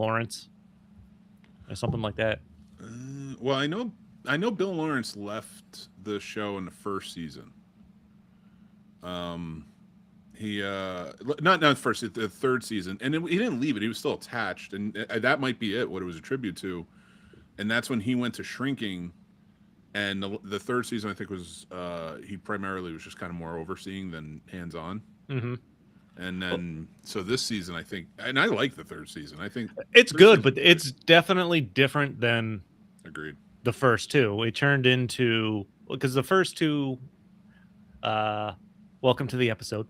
Lawrence or something like that. Well, I know Bill Lawrence left the show in the first season. Um, he not first, the third season, and he didn't leave it. He was still attached, and that might be it. What it was a tribute to, and that's when he went to shrinking. And the third season, I think, was he primarily was just kind of more overseeing than hands on. Mm-hmm. And then so this season, I think, and I like the third season. I think It's third good, season's but great. it's definitely different than Agreed. the first two. It turned into because the first two. Welcome to the episode.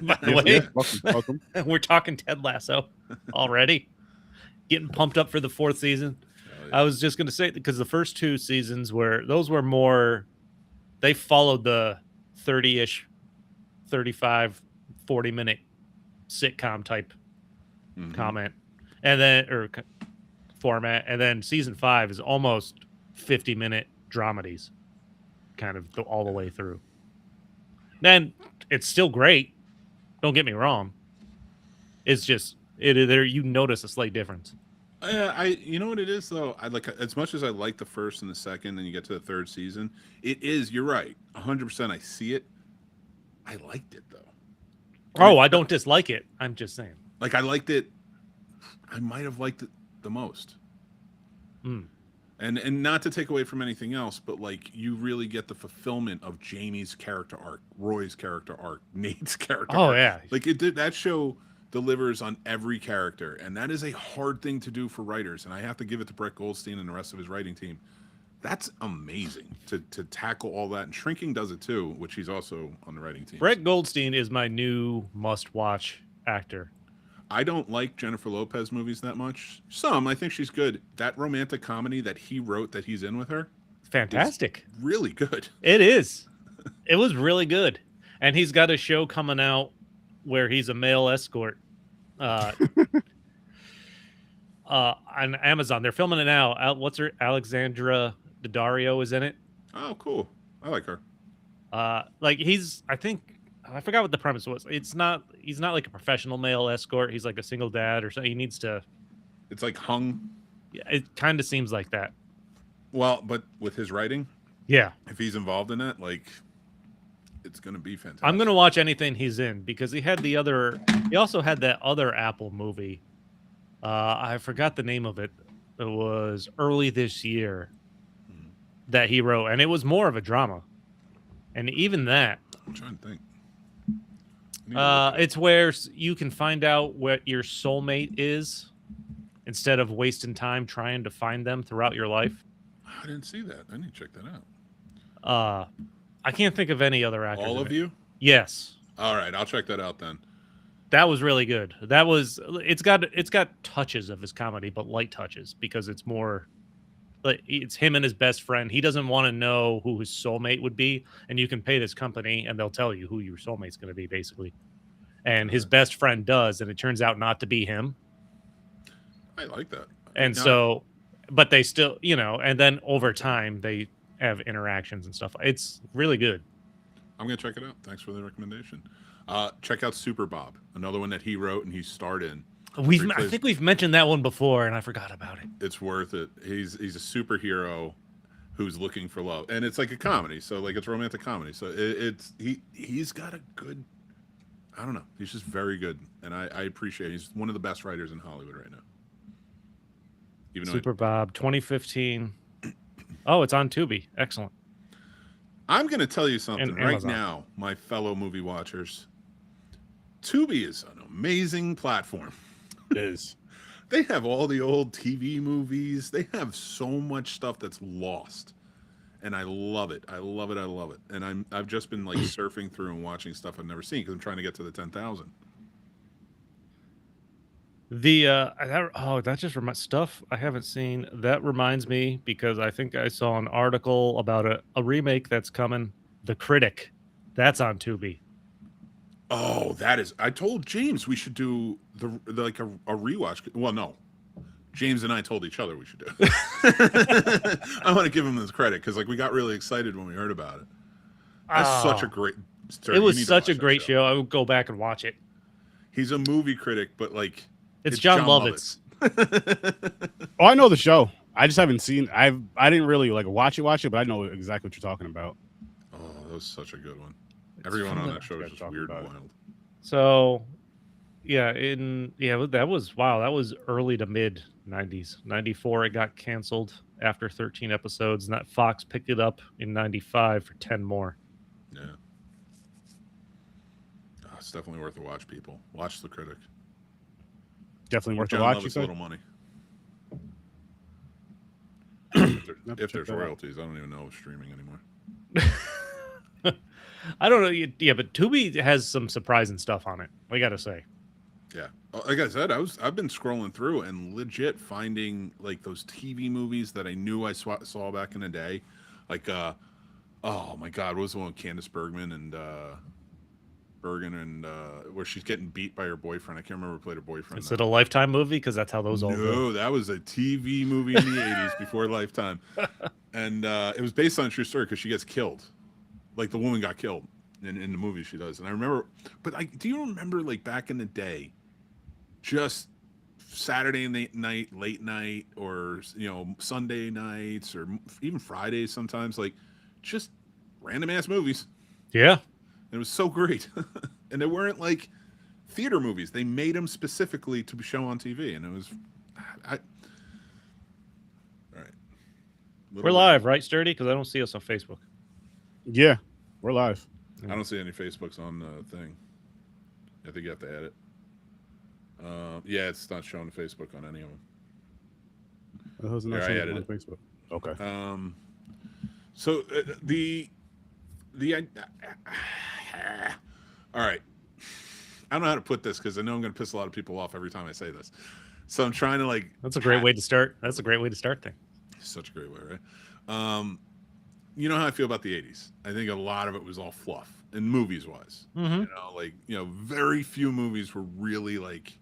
By the way, Yeah. Welcome. we're talking Ted Lasso already. Getting pumped up for the fourth season. Hell yeah. I was just going to say because the first two seasons were more. They followed the 30-ish, 35, 40-minute sitcom type Mhm. comment, and then format, and then season 5 is almost 50-minute dramedies, kind of all the way through. Then it's still great. Don't get me wrong. It's just there you notice a slight difference. You know what it is though. I like as much as I like the first and the second, and you get to the third season. It is. You're right. 100%. I see it. I liked it though. Oh, I don't dislike it. I'm just saying. Like I liked it. I might have liked it the most. Mm. And not to take away from anything else, but like you really get the fulfillment of Jamie's character arc, Roy's character arc, Nate's character Oh arc. yeah. Like it did, that show delivers on every character, and that is a hard thing to do for writers. And I have to give it to Brett Goldstein and the rest of his writing team. That's amazing to tackle all that. And Shrinking does it too, which he's also on the writing team. Brett Goldstein is my new must-watch actor. I don't like Jennifer Lopez movies that much. Some, I think she's good. That romantic comedy that he wrote that he's in with her, Fantastic. really good. It is. It was really good. And he's got a show coming out where he's a male escort. On Amazon. They're filming it now. What's her Alexandra Daddario is in it. Oh, cool. I like her. Like I forgot what the premise was. He's not like a professional male escort. He's like a single dad or something. He needs to. It's like hung. Yeah, it kind of seems like that. Well, but with his writing, Yeah, if he's involved in it, like it's gonna be fantastic. I'm gonna watch anything he's in because he also had that other Apple movie. I forgot the name of it. It was early this year that he wrote, and it was more of a drama. And even that, I'm trying to think. I need to look it it's where you can find out what your soulmate is instead of wasting time trying to find them throughout your life. up. I didn't see that. I need to check that out. I can't think of any other actors. All in of it. you? Yes. All right, I'll check that out then. That was really good. It's got touches of his comedy, but light touches because it's more like it's him and his best friend. He doesn't want to know who his soulmate would be, and you can pay this company and they'll tell you who your soulmate's going to be basically. And his best friend does, and it turns out not to be him. I like that. And so, but they still, and then over time they have interactions and stuff. It's really good. I'm gonna check it out. Thanks for the recommendation. Check out Super Bob, another one that he wrote and he starred in. I think we've mentioned that one before, and I forgot about it. It's worth it. He's a superhero who's looking for love, and it's like a comedy, so like it's romantic comedy. So he's got a good. I don't know. He's just very good, and I appreciate. He's one of the best writers in Hollywood right now. Even though Super Bob 2015. Oh, it's on Tubi. Excellent. I'm going to tell you something And right Amazon. now, my fellow movie watchers. Tubi is an amazing platform. It is. They have all the old TV movies. They have so much stuff that's lost. And I love it. I love it. I love it. And I've just been like surfing through and watching stuff I've never seen because I'm trying to get to the 10,000. That just reminds stuff I haven't seen. That reminds me because I think I saw an article about a remake that's coming. The Critic. That's on Tubi. Oh, that is. I told James we should do the like a rewatch. Well, no. James and I told each other we should do it. I want to give him this credit because like we got really excited when we heard about it. That's such a great. It was such a great show. I would go back and watch it. He's a movie critic, but like it's John Lovitz. Oh, I know the show. I just haven't seen. I didn't really like watch it, but I know exactly what you're talking about. Oh, that was such a good one. It's Everyone from on the- that show is just weird and About it. wild. So that was wow. That was early to mid 90s. 94 it got canceled after 13 episodes, and that Fox picked it up in 95 for 10 more. Yeah. Oh, it's definitely worth a watch, people. Watch The Critic. Definitely worth a John watch. You Lovitz a said? little money. Have to If check there's that out. royalties, I don't even know streaming anymore. I don't know. Yeah, but Tubi has some surprising stuff on it. I gotta say. Yeah, like I said, I've been scrolling through and legit finding like those TV movies that I knew I saw back in the day, like oh my God, what was the one with Candace Bergen and where she's getting beat by her boyfriend? I can't remember who played her boyfriend. Is it a Lifetime movie? Because that's how those all go. No, that was a TV movie in the 80s before Lifetime. And it was based on a true story because she gets killed. Like the woman got killed in the movie she does. And I remember, but do you remember like back in the day, just Saturday night, late night, or, you know, Sunday nights, or even Fridays sometimes, like just random ass movies. Yeah. And it was so great. And they weren't like theater movies. They made them specifically to show on TV. And it was, all right. We're live, right, Sturdy? Because I don't see us on Facebook. Yeah, we're live. I don't see any Facebooks on the thing. I think you have to add it. Yeah, it's not showing Facebook on any of them. I added it. Facebook. Okay. So all right. I don't know how to put this because I know I'm going to piss a lot of people off every time I say this. So I'm trying to like. That's a great way to start. That's a great way to start things. Such a great way, right? You know how I feel about the 80s. I think a lot of it was all fluff, and movies wise. Mm-hmm. You know, like, you know, very few movies were really like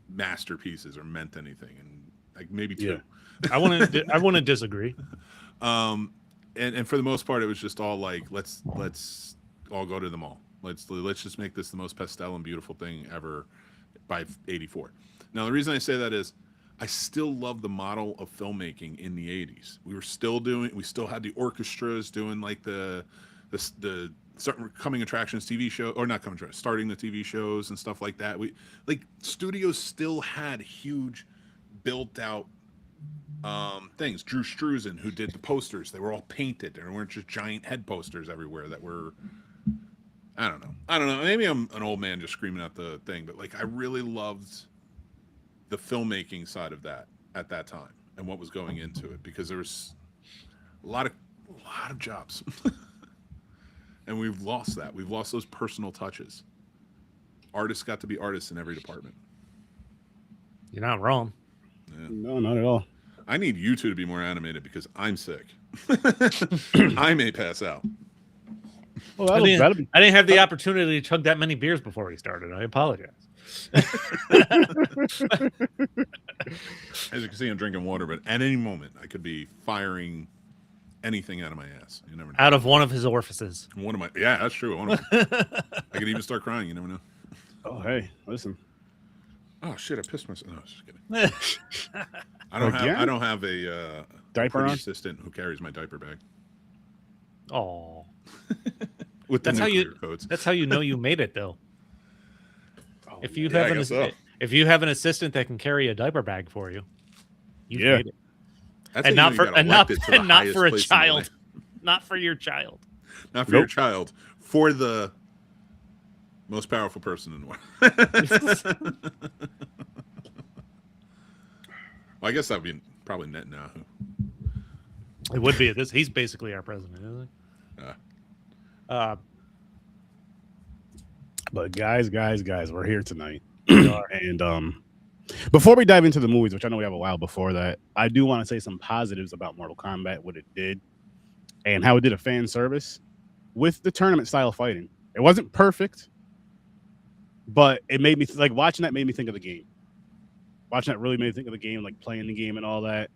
masterpieces or meant anything, and like maybe two. Yeah. I want to disagree. And for the most part, it was just all like, let's all go to the mall. Let's just make this the most pastel and beautiful thing ever by 84. Now, the reason I say that is I still love the model of filmmaking in the 80s. We still had the orchestras doing like the certain coming attractions TV show, or not coming attractions, starting the TV shows and stuff like that. We like studios still had huge built out things. Drew Struzan, who did the posters, they were all painted. There weren't just giant head posters everywhere that were, I don't know. Maybe I'm an old man just screaming at the thing, but like I really loved the filmmaking side of that at that time and what was going into it, because there was a lot of jobs. And we've lost that. We've lost those personal touches. Artists got to be artists in every department. You're not wrong. Yeah. No, not at all. I need you two to be more animated because I'm sick. I may pass out. Well, I didn't have the opportunity to chug that many beers before we started. I apologize. As you can see, I'm drinking water, but at any moment I could be firing anything out of my ass. You never know. Out of one of his orifices. Yeah, that's true. I could even start crying. You never know. Oh, hey, listen. Oh shit! I pissed myself. No, just kidding. I don't have a Diaper on? assistant who carries my diaper bag. Oh, With the that's how you. nuclear codes. That's how you know you made it, though. Oh, If you yeah, have I guess so. if you have an assistant that can carry a diaper bag for you, you Yeah. made it. That's And how not you for got and not, elected to the and not highest for a place in the child, land. not for your child. Not for Nope. your child, for the most powerful person in the world. Well, I guess that would be probably Netanyahu. It would be this. He's basically our president, isn't he? But guys, we're here tonight. And before we dive into the movies, which I know we have a while before that, I do want to say some positives about Mortal Kombat, what it did, and how it did a fan service with the tournament style fighting. It wasn't perfect, but it made me like watching that made me think of the game. Watching that really made me think of the game, like playing the game and all that.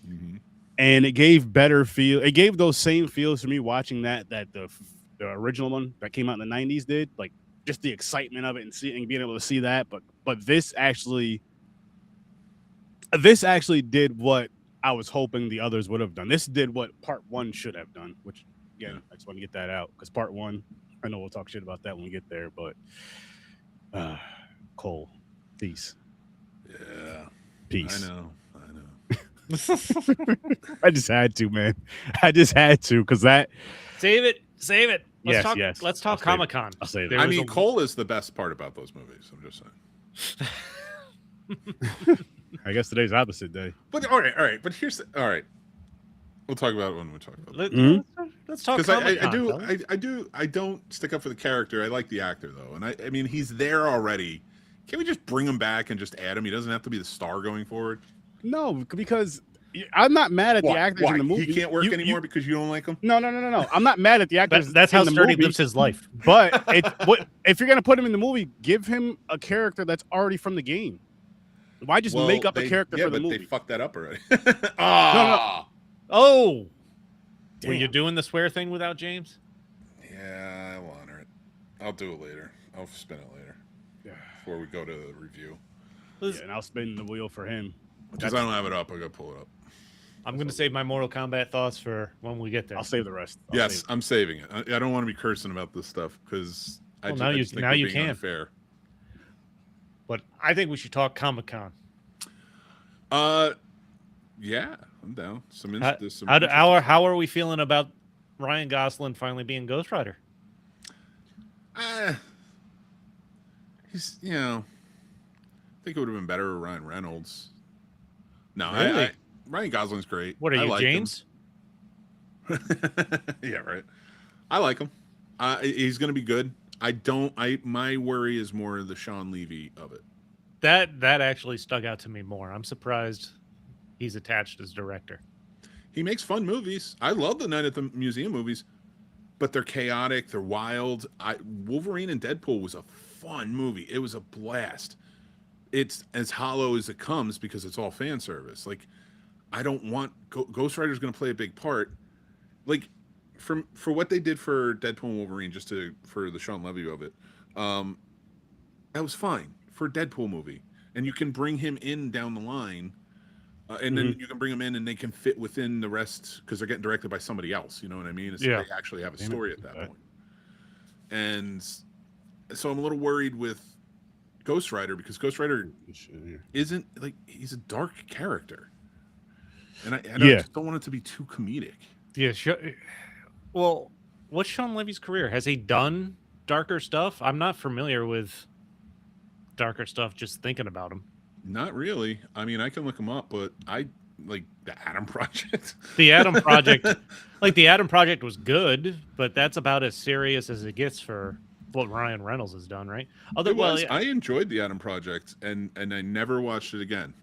Mm-hmm. And it gave better feel. It gave those same feels to me watching that the original one that came out in the 90s did, like just the excitement of it and being able to see that. But this actually this actually did what I was hoping the others would have done. This did what part 1 should have done, which again, I just want to get that out because part 1, I know we'll talk shit about that when we get there, but Cole, peace. Yeah. Peace. I know. I just had to, man. I just had to because that. Save it. Let's talk I'll save Comic Con. I'll say that. I mean, Cole is the best part about those movies. I'm just saying. I guess today's opposite day. But all right. But all right. We'll talk about it when we talk about it. Let's talk Because Comic-Con. I do stick up for the character. I like the actor though, and I mean he's there already. Can't we just bring him back and just add him? He doesn't have to be the star going forward. No, because I'm not mad at the actors in the movie. He can't work anymore because you don't like him? No. I'm not mad at the actors. That's how in the Sturdy movie, lives his life. But if you're gonna put him in the movie, give him a character that's already from the game. Why just make up a character for the movie? They fucked that up already. No. Oh, Damn. were you doing the swear thing without James? Yeah, I'll honor it. I'll do it later. I'll spin it later. Yeah. Before we go to the review. Yeah, and I'll spin the wheel for him. Because I don't have it up, I gotta pull it up. I'm going to save my Mortal Kombat thoughts for when we get there. I'll save the rest. I'm saving it. I don't want to be cursing about this stuff because I just think we're being unfair. But I think we should talk Comic Con. Yeah, I'm down. How are we feeling about Ryan Gosling finally being Ghost Rider? He's, I think it would have been better with Ryan Reynolds. No, really? Ryan Gosling's great. What are you, like James? Yeah, right. I like him. He's going to be good. My worry is more the Sean Levy of it. That actually stuck out to me more. I'm surprised he's attached as director. He makes fun movies. I love the Night at the Museum movies, but they're chaotic. They're wild. Wolverine and Deadpool was a fun movie. It was a blast. It's as hollow as it comes because it's all fan service. Like, I don't want Ghost Rider's going to play a big part. Like, for what they did for Deadpool and Wolverine, for the Sean Levy of it, that was fine for a Deadpool movie, and you can bring him in down the line. And then you can bring them in and they can fit within the rest because they're getting directed by somebody else. You know what I mean? They actually have a story at that point. And so I'm a little worried with Ghost Rider because Ghost Rider isn't like, he's a dark character. And I just don't want it to be too comedic. Yeah. Well, what's Sean Levy's career? Has he done darker stuff? I'm not familiar with darker stuff just thinking about him. Not really. I mean, I can look them up, but I like the Adam Project. The Adam Project, the Adam Project was good, but that's about as serious as it gets for what Ryan Reynolds has done, right? I enjoyed the Adam Project, and I never watched it again.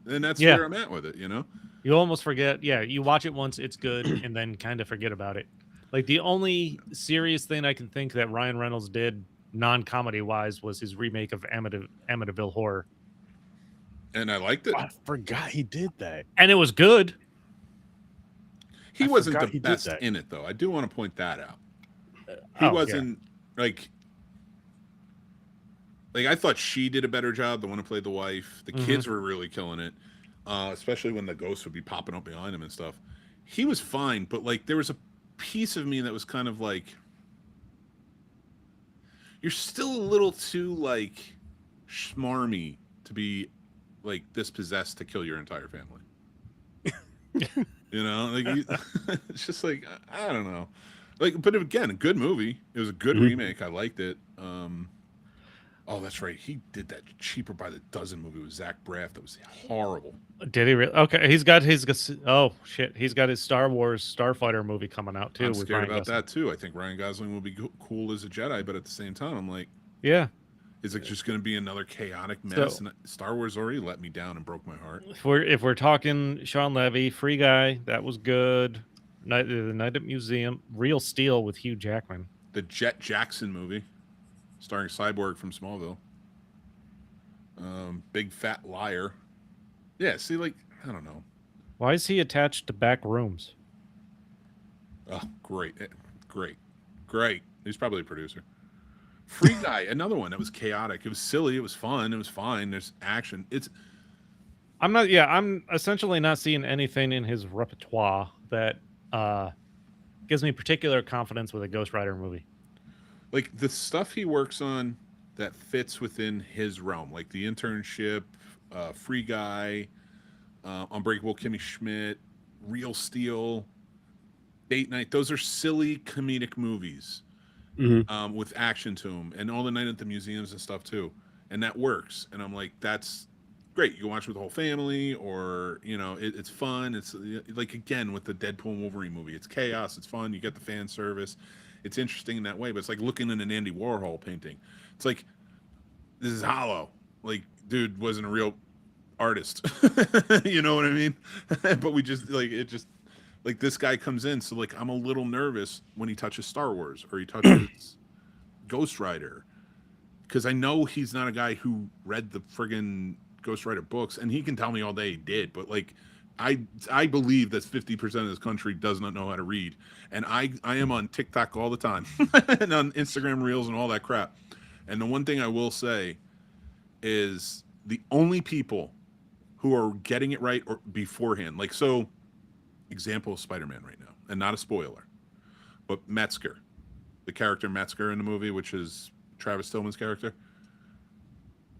And that's where I'm at with it, You almost forget. Yeah, you watch it once, it's good, and then kind of forget about it. Like, the only serious thing I can think that Ryan Reynolds did, non-comedy wise, was his remake of Amityville Horror. And I liked it. I forgot he did that. And it was good. He wasn't the best in it, though. I do want to point that out. He wasn't, like, I thought she did a better job, the one who played the wife. The kids were really killing it, especially when the ghosts would be popping up behind him and stuff. He was fine, but, like, there was a piece of me that was kind of like, you're still a little too, like, schmarmy to be like dispossessed to kill your entire family. It's just like, I don't know. Like, but again, a good movie. It was a good remake. I liked it. Oh, that's right. He did that Cheaper by the Dozen movie with Zach Braff. That was horrible. Did he really? Okay, he's got his Star Wars Starfighter movie coming out too. I'm scared about that too. I think Ryan Gosling will be cool as a Jedi, but at the same time, I'm like, yeah. Is it just going to be another chaotic mess? And Star Wars already let me down and broke my heart. If we're talking Sean Levy, Free Guy, that was good. The Night at Museum, Real Steel with Hugh Jackman. The Jet Jackson movie, starring Cyborg from Smallville. Big Fat Liar. Yeah, see, like, I don't know. Why is he attached to Back Rooms? Oh, great. He's probably a producer. Free Guy, another one that was chaotic. It was silly. It was fun. It was fine. There's action. I'm not. Yeah, I'm essentially not seeing anything in his repertoire that gives me particular confidence with a Ghost Rider movie. Like the stuff he works on that fits within his realm, like the internship, Free Guy, Unbreakable Kimmy Schmidt, Real Steel, Date Night. Those are silly comedic movies with action to them, and all the night at the museums and stuff too. And that works. And I'm like, that's great. You can watch it with the whole family, or it's fun. It's like again with the Deadpool and Wolverine movie. It's chaos. It's fun. You get the fan service. It's interesting in that way. But it's like looking at an Andy Warhol painting. It's like this is hollow. Like, dude wasn't a real artist. You know what I mean? But we just like it. Just like this guy comes in, so like I'm a little nervous when he touches Star Wars or he touches Ghost Rider, because I know he's not a guy who read the friggin' Ghost Rider books, and he can tell me all day he did, but like I believe that 50% of this country does not know how to read, and I am on TikTok all the time and on Instagram Reels and all that crap. And the one thing I will say is the only people who are getting it right or beforehand, like so. Example of Spider-Man right now, and not a spoiler, but Metzger, the character Metzger in the movie, which is Travis Tillman's character.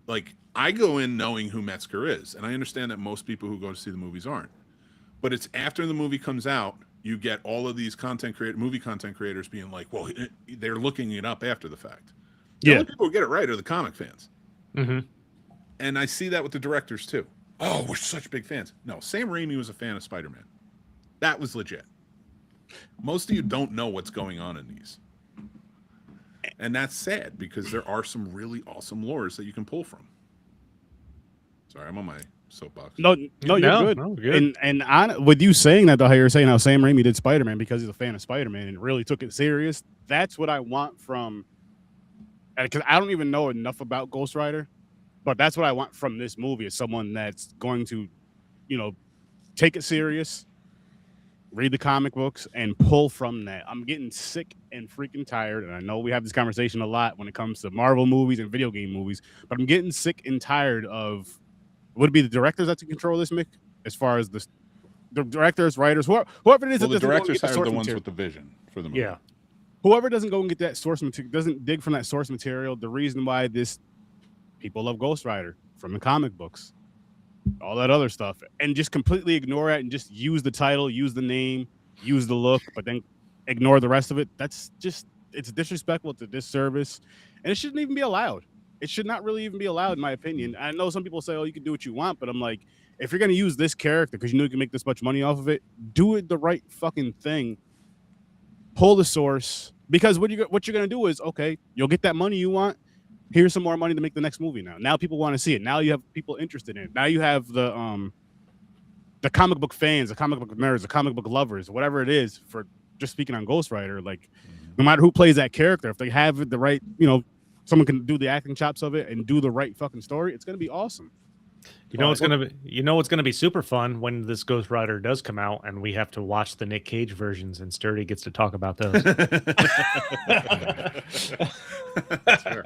Like, I go in knowing who Metzger is, and I understand that most people who go to see the movies aren't. But it's after the movie comes out, you get all of these movie content creators being like, well, they're looking it up after the fact. The only people who get it right are the comic fans. Mm-hmm. And I see that with the directors too. Oh, we're such big fans. No, Sam Raimi was a fan of Spider-Man. That was legit. Most of you don't know what's going on in these. And that's sad because there are some really awesome lores that you can pull from. Sorry, I'm on my soapbox. No, you're good. No, good. And with you saying that, though, how you're saying how Sam Raimi did Spider-Man because he's a fan of Spider-Man and really took it serious, that's what I want from... Because I don't even know enough about Ghost Rider, but that's what I want from this movie, is someone that's going to, take it serious, read the comic books, and pull from that. I'm getting sick and freaking tired, and I know we have this conversation a lot when it comes to Marvel movies and video game movies, but I'm getting sick and tired of... Would it be the directors that to control this, Mick? As far as the directors, writers, whoever it is, well, that the directors are the ones with the vision for the movie. Yeah. Whoever doesn't go and get that source material, doesn't dig from that source material, the reason why people love Ghost Rider from the comic books, all that other stuff, and just completely ignore it and just use the title, use the name, use the look, but then ignore the rest of it. That's just, it's disrespectful, it's a disservice, and it shouldn't even be allowed. It should not really even be allowed, in my opinion. I know some people say, oh, you can do what you want, but I'm like, if you're going to use this character because you know you can make this much money off of it, do it the right fucking thing. Pull the source, because what you're going to do is, okay, you'll get that money you want. Here's some more money to make the next movie now. Now people want to see it. Now you have people interested in it. Now you have the comic book fans, the comic book nerds, the comic book lovers, whatever it is, for just speaking on Ghost Rider. Like, no matter who plays that character, if they have the right, someone can do the acting chops of it and do the right fucking story, it's going to be awesome. It's gonna be super fun when this Ghost Rider does come out and we have to watch the Nick Cage versions and Sturdy gets to talk about those. That's fair.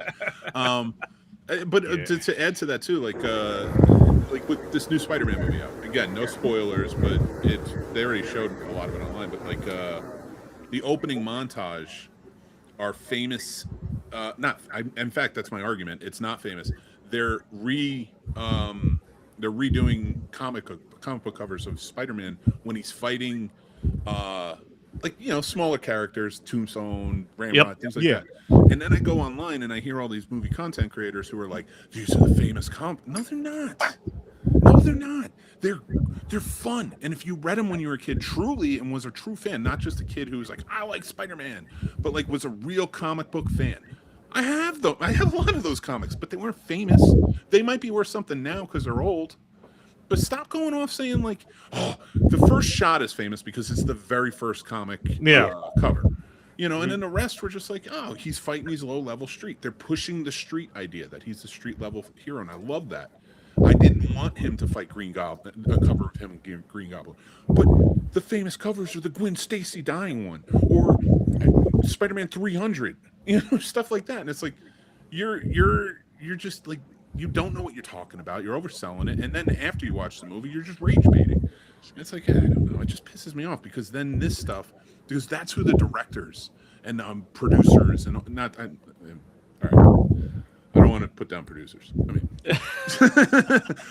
But to add to that too, like with this new Spider-Man movie out, again, no spoilers, but they already showed a lot of it online. But like the opening montage are famous. In fact, that's my argument. It's not famous. They're redoing comic book covers of Spider-Man when he's fighting smaller characters, Tombstone, Ramrod, things like that. And then I go online and I hear all these movie content creators who are like, these are the famous No, they're not. No, they're not. They're fun. And if you read them when you were a kid truly and was a true fan, not just a kid who was like, I like Spider-Man, but like was a real comic book fan. I have a lot of those comics, but they weren't famous. They might be worth something now because they're old. But stop going off saying like, oh, the first shot is famous because it's the very first comic cover. And then the rest were just like, oh, he's fighting these low-level street. They're pushing the street idea that he's the street-level hero, and I love that. I didn't want him to fight Green Goblin, a cover of him Green Goblin. But the famous covers are the Gwen Stacy dying one, or Spider-Man 300, stuff like that. And it's like, you're just like you don't know what you're talking about. You're overselling it, and then after you watch the movie, you're just rage baiting. It's like, I don't know. It just pisses me off because then this stuff, because that's who the directors and producers and not. All right, I don't want to put down producers. I mean,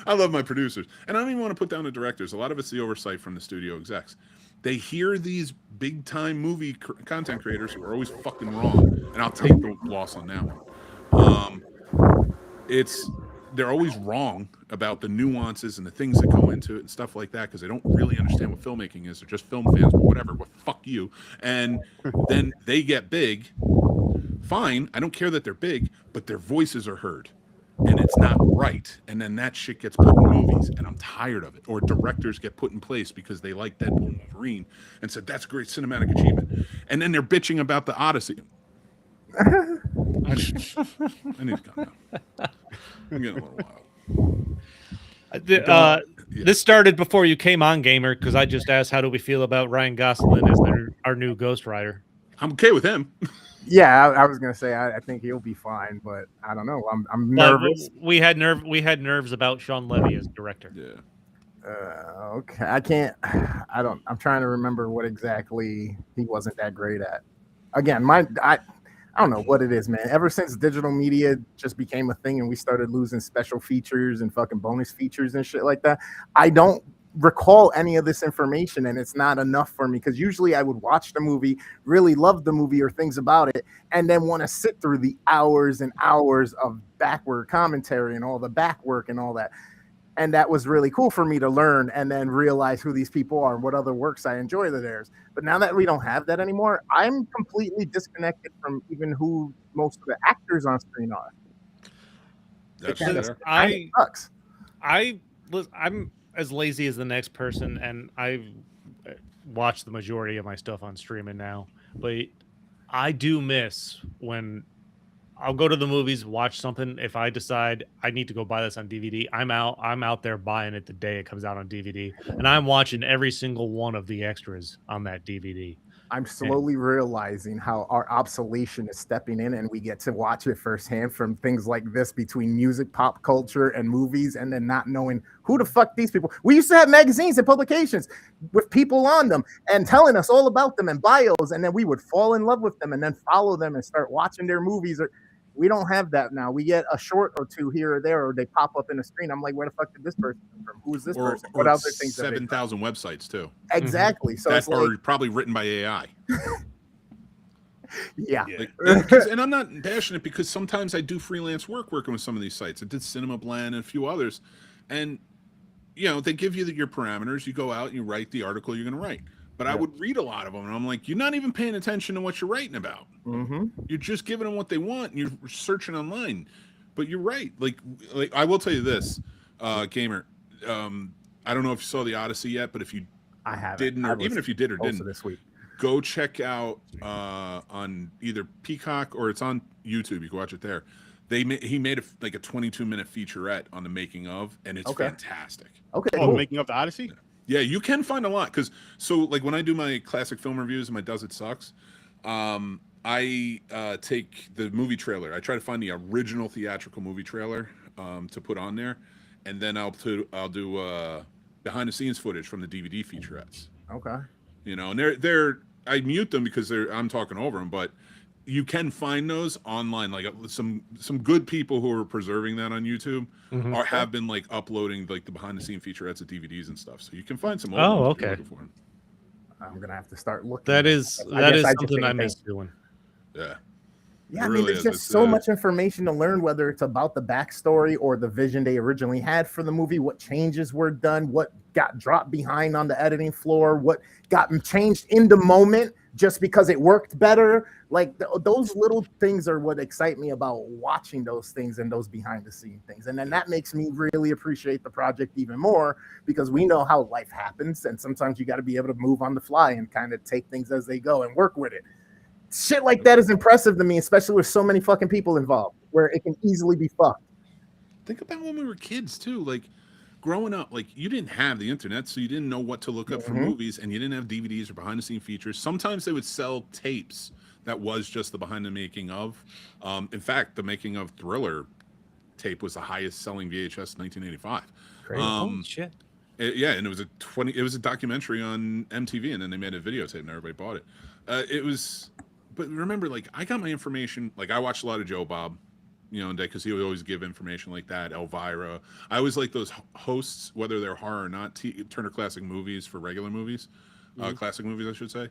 I love my producers, and I don't even want to put down the directors. A lot of it's the oversight from the studio execs. They hear these big time movie content creators who are always fucking wrong, and I'll take the loss on that one. They're always wrong about the nuances and the things that go into it and stuff like that because they don't really understand what filmmaking is. They're just film fans, but whatever. What fuck you? And then they get big. Fine, I don't care that they're big, but their voices are heard, and it's not right. And then that shit gets put in movies, and I'm tired of it. Or directors get put in place because they like Deadpool and Wolverine and said that's a great cinematic achievement, and then they're bitching about the Odyssey. I need to calm down. I'm getting a little wild. This started before you came on, Gamer, because I just asked how do we feel about Ryan Gosling as our new Ghost Rider. I'm okay with him. Yeah, I was gonna say I think he'll be fine, but I don't know. I'm nervous. We had nerves about Sean Levy as director. Yeah. Okay, I'm trying to remember what exactly he wasn't that great at. Again, I don't know what it is, man. Ever since digital media just became a thing and we started losing special features and fucking bonus features and shit like that, I don't recall any of this information, and it's not enough for me because usually I would watch the movie, really love the movie or things about it, and then want to sit through the hours and hours of backward commentary and all the back work and all that. And that was really cool for me to learn and then realize who these people are and what other works I enjoy of theirs. But now that we don't have that anymore, I'm completely disconnected from even who most of the actors on screen are. That's fair. sucks. I'm as lazy as the next person, and I've watched the majority of my stuff on streaming now. But I do miss when I'll go to the movies, watch something. If I decide I need to go buy this on DVD, I'm out there buying it the day it comes out on DVD, and I'm watching every single one of the extras on that DVD. I'm slowly realizing how our obsolescence is stepping in, and we get to watch it firsthand from things like this between music, pop culture, and movies, and then not knowing who the fuck these people. We used to have magazines and publications with people on them and telling us all about them and bios, and then we would fall in love with them and then follow them and start watching their movies. We don't have that now. We get a short or two here or there, or they pop up in the screen. I'm like, where the fuck did this person come from? Who is this person? What other things? 7,000 websites too. Exactly. So that are probably written by AI. Yeah. And I'm not passionate because sometimes I do freelance work working with some of these sites. I did Cinema Blend and a few others, and they give you your parameters. You go out and you write the article you're going to write. But I would read a lot of them, and I'm like, you're not even paying attention to what you're writing about. Mm-hmm. You're just giving them what they want, and you're searching online. But you're right. Like I will tell you this, Gamer. I don't know if you saw the Odyssey yet, but if you didn't, or even if you did or didn't, this week, go check out on either Peacock or it's on YouTube. You can watch it there. He made a 22-minute featurette on the making of, and it's fantastic. Okay. Oh, cool. Making of the Odyssey. Yeah, you can find a lot like when I do my classic film reviews and my Does It Sucks, I take the movie trailer. I try to find the original theatrical movie trailer to put on there, and then I'll do behind the scenes footage from the DVD featurettes. Okay. And I mute them because I'm talking over them, but you can find those online. Like some good people who are preserving that on YouTube have been uploading the behind the scene featurettes of DVDs and stuff. So you can find some. Oh, okay. I'm gonna have to start looking. That is something I miss doing. Yeah. Yeah, there's just so much information to learn, whether it's about the backstory or the vision they originally had for the movie, what changes were done, what got dropped behind on the editing floor, what got changed in the moment just because it worked better. Those little things are what excite me about watching those things and those behind the scene things. And then that makes me really appreciate the project even more because we know how life happens. And sometimes you got to be able to move on the fly and kind of take things as they go and work with it. Shit like that is impressive to me, especially with so many fucking people involved, where it can easily be fucked. Think about when we were kids too. Growing up, you didn't have the internet, so you didn't know what to look up for movies, and you didn't have DVDs or behind the scene features. Sometimes they would sell tapes that was just the behind the making of. In fact, the making of Thriller tape was the highest selling VHS in 1985. Crazy. Holy shit. And it was a documentary on MTV, and then they made a videotape, and everybody bought it. But remember, like, I got my information, like, I watched a lot of Joe Bob, because he would always give information like that. Elvira. I always like those hosts, whether they're horror or not. Turner Classic Movies for regular movies, classic movies, I should say.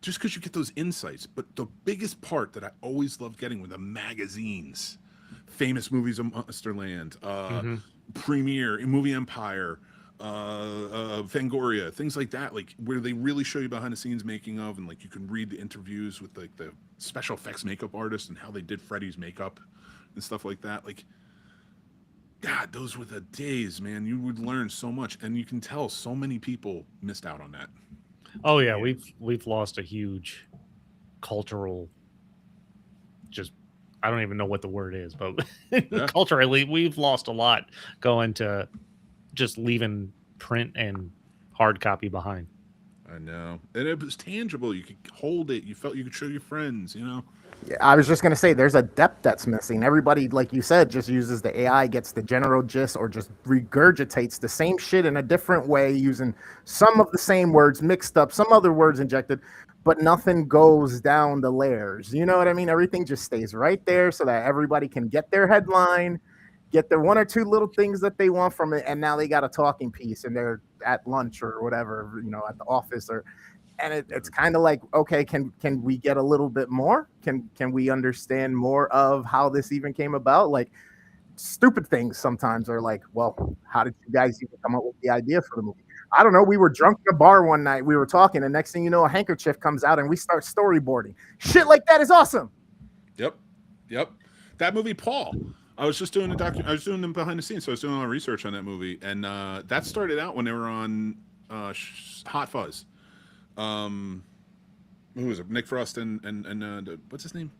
Just because you get those insights. But the biggest part that I always loved getting were the magazines. Famous Movies of Monsterland, Premiere, Movie Empire, Fangoria, things like that, like where they really show you behind the scenes making of, and like you can read the interviews with like the special effects makeup artists and how they did Freddy's makeup and stuff like that. Like, God, those were the days, man. You would learn so much, and you can tell so many people missed out on that. Oh yeah, we've lost a huge cultural, just, I don't even know what the word is, but culturally we've lost a lot going to just leaving print and hard copy behind. I know, and it was tangible. You could hold it. You felt you could show your friends. Yeah, I was just gonna say, there's a depth that's missing. Everybody, like you said, just uses the AI, gets the general gist, or just regurgitates the same shit in a different way, using some of the same words mixed up, some other words injected, but nothing goes down the layers. You know what I mean? Everything just stays right there so that everybody can get their headline, get their one or two little things that they want from it, and now they got a talking piece and they're at lunch or whatever, at the office, and it's kind of like, okay, can we get a little bit more? Can we understand more of how this even came about? Like, stupid things sometimes are like, well, how did you guys even come up with the idea for the movie? I don't know. We were drunk in a bar one night. We were talking, and next thing you know, a handkerchief comes out, and we start storyboarding. Shit like that is awesome. Yep. That movie, Paul. I was just doing I was doing them behind the scenes, so I was doing a lot of research on that movie, and that started out when they were on Hot Fuzz. Who was it? Nick Frost and what's his name?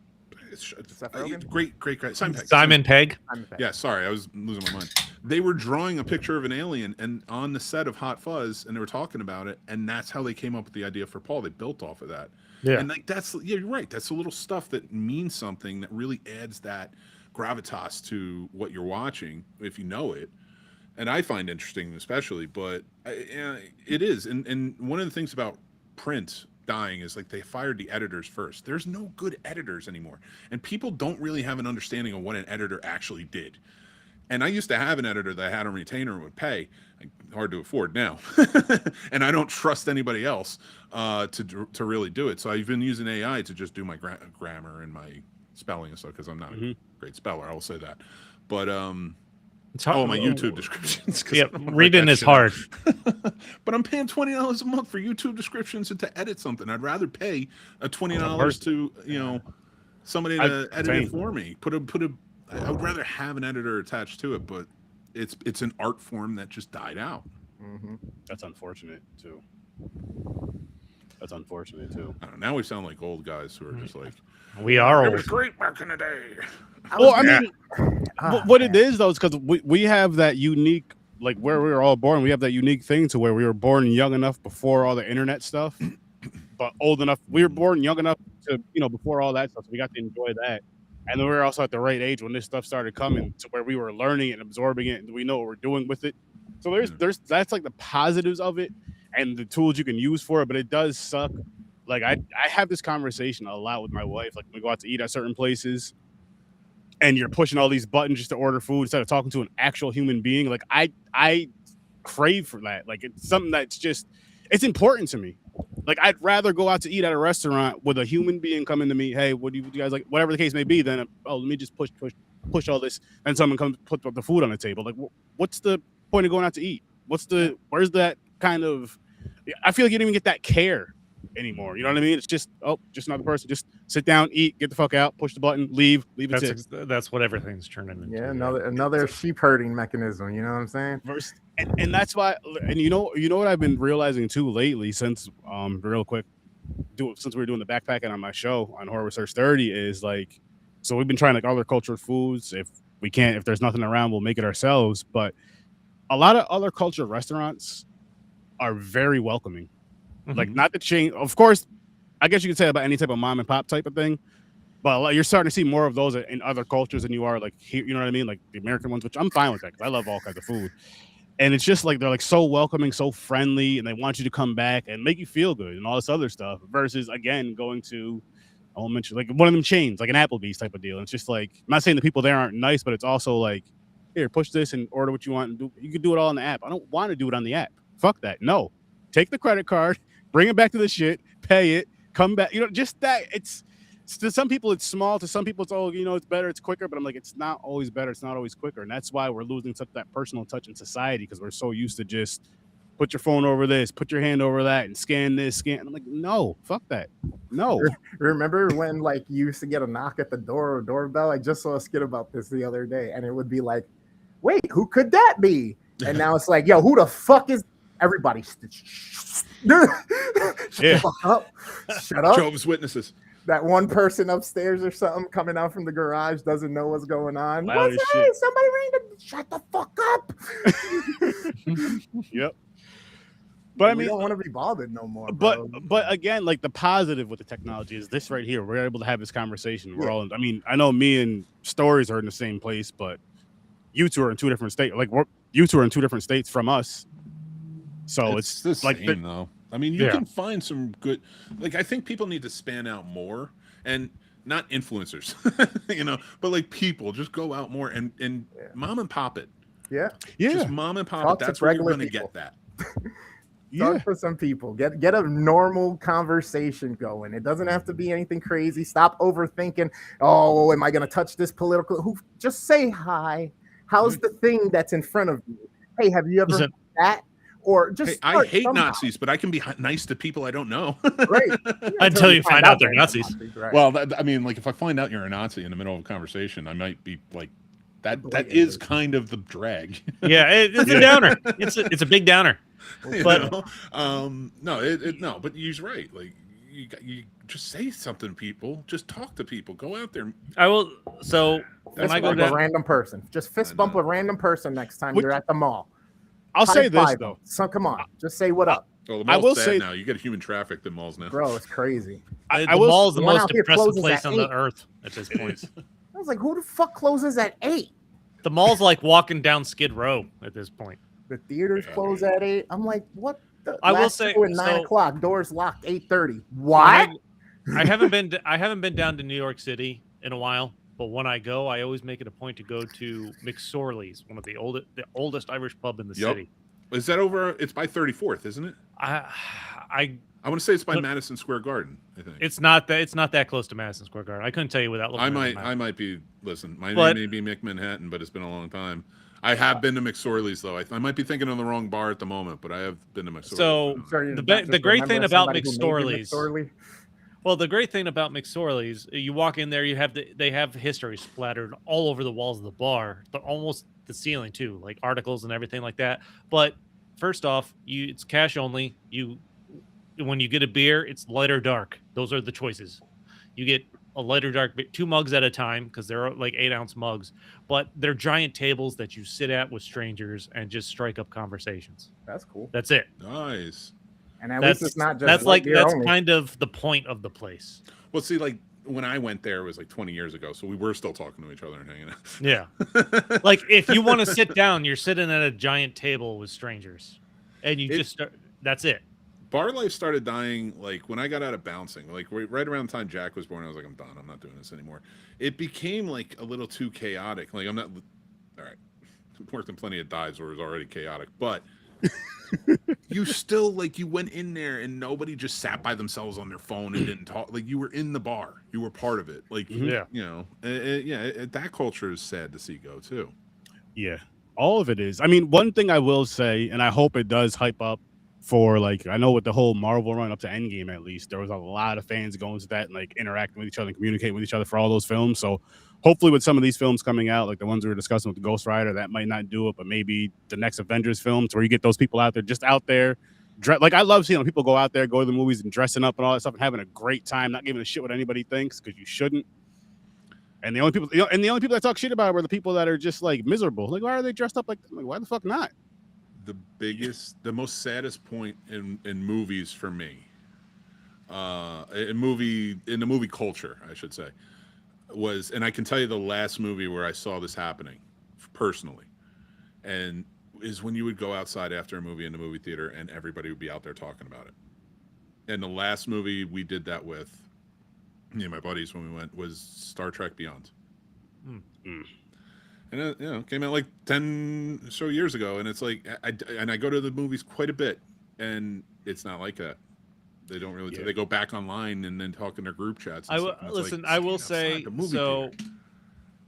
Great guy. Simon Pegg. Yeah, sorry, I was losing my mind. They were drawing a picture of an alien and on the set of Hot Fuzz, and they were talking about it, and that's how they came up with the idea for Paul. They built off of that. Yeah. And like you're right. That's the little stuff that means something, that really adds that gravitas to what you're watching if you know it. And I find interesting, especially, but it is. And one of the things about print dying is, like, they fired the editors first. There's no good editors anymore, and people don't really have an understanding of what an editor actually did. And I used to have an editor that I had on retainer and would pay. Hard to afford now. And I don't trust anybody else to really do it. So I've been using AI to just do my grammar and my spelling and stuff, because I'm not a great speller, I will say that. But it's hard. my YouTube descriptions. Yeah, reading is hard. But I'm paying $20 a month for YouTube descriptions and to edit something. I'd rather pay $20 to somebody to edit it for me. I would rather have an editor attached to it, but it's an art form that just died out. Mm-hmm. That's unfortunate too. I don't know, now we sound like old guys who are just like, we are it old. was great back in the day. Well, I mean, what it is though is because we have that unique, like, where we were all born, we have that unique thing to where we were born young enough before all the internet stuff, but old enough. We were born young enough to, before all that stuff, so we got to enjoy that. And then we were also at the right age when this stuff started coming to where we were learning and absorbing it, and we know what we're doing with it. So there's that's like the positives of it and the tools you can use for it, but it does suck. Like, I have this conversation a lot with my wife. Like, we go out to eat at certain places, and you're pushing all these buttons just to order food instead of talking to an actual human being. Like, I crave for that. Like, it's something that's just, it's important to me. Like, I'd rather go out to eat at a restaurant with a human being coming to me, hey, what do you guys like? Whatever the case may be, then, let me just push all this, and someone comes put the food on the table. Like, what's the point of going out to eat? Where's that kind of, I feel like you don't even get that care anymore. You know what I mean? It's just, just another person. Just sit down, eat, get the fuck out, push the button, leave it. That's what everything's turning into. Yeah, another sheep herding mechanism. You know what I'm saying? And that's why. And you know what I've been realizing too lately, since real quick, since we were doing the backpacking on my show on Horror Research 30, is like, so we've been trying like other cultured foods. If there's nothing around, we'll make it ourselves. But a lot of other cultured restaurants are very welcoming. Like, not the chain, of course. I guess you could say about any type of mom and pop type of thing, But like, you're starting to see more of those in other cultures than you are like here. You know what I mean? Like the American ones, which I'm fine with that because I love all kinds of food. And it's just like they're like so welcoming, so friendly, and they want you to come back and make you feel good and all this other stuff. Versus again going to, I won't mention like one of them chains, like an Applebee's type of deal. And it's just like I'm not saying the people there aren't nice, but it's also like, here, push this and order what you want and do. You can do it all on the app. I don't want to do it on the app. Fuck that. No, take the credit card, bring it back to the shit, pay it, come back. You know, just that. It's to some people it's small. To some people it's it's better, it's quicker. But I'm like, it's not always better. It's not always quicker, and that's why we're losing such that personal touch in society because we're so used to just put your phone over this, put your hand over that, and scan this, scan. I'm like, no, fuck that. No. Remember when like you used to get a knock at the door or doorbell? I just saw a skit about this the other day, and it would be like, wait, who could that be? And now it's like, yo, who the fuck is everybody? Shut the fuck up. Shut up. Jehovah's Witnesses. That one person upstairs or something coming out from the garage doesn't know what's going on. Loud as What's shit. that? Somebody ring the shut the fuck up. Yep. But I We mean, don't want to be bothered no more. but Bro. again, like the positive with the technology is this right here. We're able to have this conversation. We're all. I mean, I know me and Stories are in the same place, but you two are in two different states. Like you two are in two different states from us. So it's the like same, though. I mean, you Yeah. can find some good. Like, I think people need to span out more, and not influencers, but like people just go out more and mom and pop it. Yeah. Just mom and pop Talk it. to That's where you're regular going to people. get that. Talk to some people. Get a normal conversation going. It doesn't have to be anything crazy. Stop overthinking. Oh, am I going to touch this political? Who? Just say hi. How's the thing that's in front of you? Hey, have you ever Listen, heard that? Or just Hey, I start hate somehow. Nazis, but I can be nice to people I don't know. Right. Until you find out they're Nazis. Right. Well, I mean, like if I find out you're a Nazi in the middle of a conversation, I might be like, that is kind of the drag. Yeah, it's a downer. It's a big downer. But No, but he's right. Like you just say something to people, just talk to people, go out there. I will. So when Fist I go bump a down, random person. Just fist bump a random person next time you're at the mall. I'll say this High-five though. them. So come on, just say what up, Well, the I mall's will sad say- now. You get human traffic in malls now. bro. It's crazy. the I will- mall is the the one most out here depressing closes place at on the 8. earth at this point. I was like, who the fuck closes at 8? The mall's like walking down Skid Row at this point. The theaters close at 8. I'm like, what? I will Last say- show at 9 so- o'clock. Doors locked 8:30. What? I haven't been down to New York City in a while, but when I go, I always make it a point to go to McSorley's, one of the oldest Irish pub in the Yep. city. Is that over? It's by 34th, isn't it? I I want to say it's by But- Madison Square Garden. I think it's not that close to Madison Square Garden. I couldn't tell you without looking. I at the might map. might be. Listen, my But- name may be Mick Manhattan, but it's been a long time. I have been to McSorley's though. I might be thinking of the wrong bar at the moment, but I have been to McSorley's. So- Sorry, you're The not just the great thing remembering about somebody who made you McSorley's- McSorley? Well, the great thing about McSorley's, you walk in there, they have history splattered all over the walls of the bar, but almost the ceiling too, like articles and everything like that. But first off, it's cash only. When you get a beer, it's light or dark. Those are the choices. You get a light or dark, 2 mugs at a time because they're like 8-ounce mugs, but they're giant tables that you sit at with strangers and just strike up conversations. That's cool. That's it. nice. And at That's least it's not just that's light like beer that's only. kind of the point of the place. Well, see, like when I went there, it was like 20 years ago, so we were still talking to each other and hanging out. Yeah. Like if you want to sit down, you're sitting at a giant table with strangers, and you just start. That's it. Bar life started dying like when I got out of bouncing. Like right around the time Jack was born, I was like, I'm done. I'm not doing this anymore. It became like a little too chaotic. Like I'm not. All right, worked in plenty of dives where it was already chaotic, but you still like you went in there and nobody just sat by themselves on their phone and didn't talk. Like you were in the bar, you were part of it. Like Yeah. that culture is sad to see go too. Yeah, all of it is. I mean, one thing I will say, and I hope it does hype up for like, I know with the whole Marvel run up to Endgame, at least there was a lot of fans going to that and like interacting with each other and communicating with each other for all those films. So hopefully with some of these films coming out, like the ones we were discussing with the Ghost Rider, that might not do it, but maybe the next Avengers films where you get those people out there, just out there. Like I love seeing people go out there, go to the movies and dressing up and all that stuff and having a great time, not giving a shit what anybody thinks, because you shouldn't. And the only people, that talk shit about it were the people that are just like miserable. Like, why are they dressed up like? I'm like, why the fuck not? The most saddest point in movies for me, in the movie culture, I should say, was, and I can tell you the last movie where I saw this happening personally, and is when you would go outside after a movie in the movie theater and everybody would be out there talking about it. And the last movie we did that with, me and my buddies when we went, was Star Trek Beyond. And it, came out like 10 or so years ago, and it's like I go to the movies quite a bit, and it's not like that. They don't really. They go back online and then talk in their group chats. And Listen, I will say so.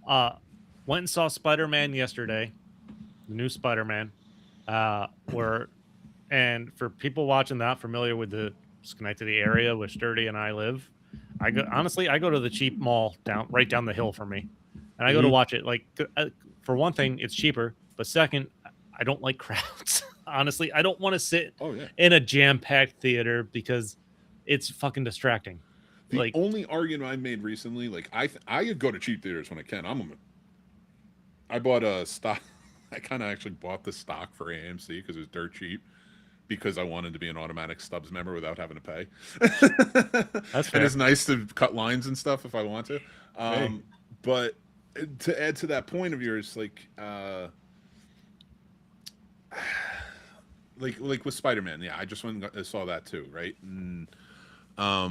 Went and saw Spider-Man yesterday, the new Spider-Man. And for people watching not familiar with the Schenectady area where Sturdy and I live, I go to the cheap mall right down the hill from me, and I go to watch it. Like, for one thing, it's cheaper, but second, I don't like crowds. Honestly, I don't want to sit in a jam-packed theater because it's fucking distracting. The only argument I made recently, like I go to cheap theaters when I can. I bought a stock. I kind of actually bought the stock for AMC because it was dirt cheap, because I wanted to be an automatic Stubs member without having to pay. That's fair. And it's nice to cut lines and stuff if I want to. But to add to that point of yours, like with Spider-Man, I just went and saw that too, right? And I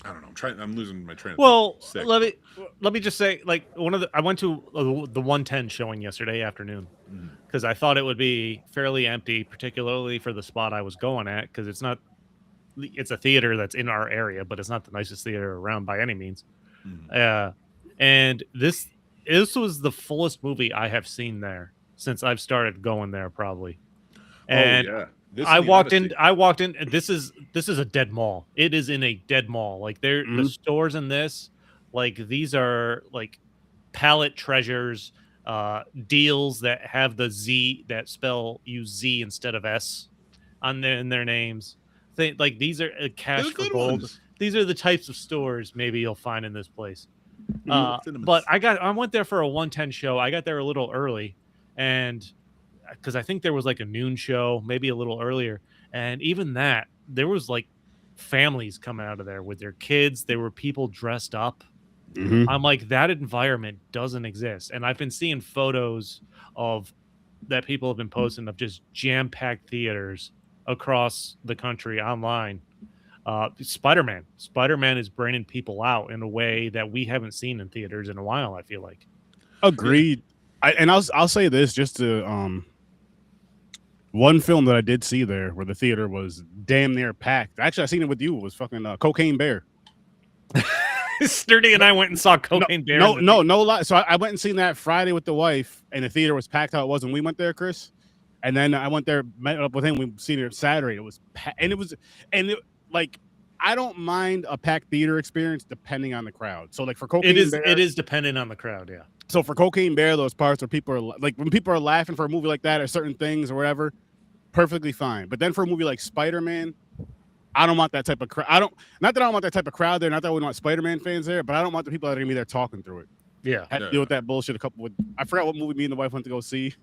don't know. I'm losing my train of thought. Well, let me just say, like, I went to the 110 showing yesterday afternoon because I thought it would be fairly empty, particularly for the spot I was going at, because it's a theater that's in our area, but it's not the nicest theater around by any means. And this was the fullest movie I have seen there since I've started going there, probably. And I walked in. This is a dead mall. It is in a dead mall. Like the stores in this, like these are like palette treasures, deals that have the Z that use Z instead of S in their names. Like these are cash for gold. These are the types of stores maybe you'll find in this place. But I went there for a 110 show. I got there a little early, and because I think there was like a noon show, maybe a little earlier. And even that, there was like families coming out of there with their kids. There were people dressed up. I'm like, that environment doesn't exist. And I've been seeing photos that people have been posting of just jam-packed theaters across the country online. Spider-Man is bringing people out in a way that we haven't seen in theaters in a while, I feel like. Agreed. I'll say this just to one film that I did see there where the theater was damn near packed. Actually, I seen it with you. It was fucking Cocaine Bear. Sturdy and I went and saw Cocaine Bear. No lie. So I went and seen that Friday with the wife, and the theater was packed how it was when we went there, Chris. And then I went there, met up with him. We seen it Saturday. It was like, I don't mind a packed theater experience depending on the crowd. So like for Cocaine Bear, it is dependent on the crowd. Yeah. So for Cocaine Bear, those parts where people are like, when people are laughing for a movie like that or certain things or whatever, perfectly fine. But then for a movie like Spider-Man, I don't want that type of crowd. Not that I don't want that type of crowd there. Not that we want Spider-Man fans there, but I don't want the people that are gonna be there talking through it. Yeah. Had to deal with that bullshit I forgot what movie me and the wife went to go see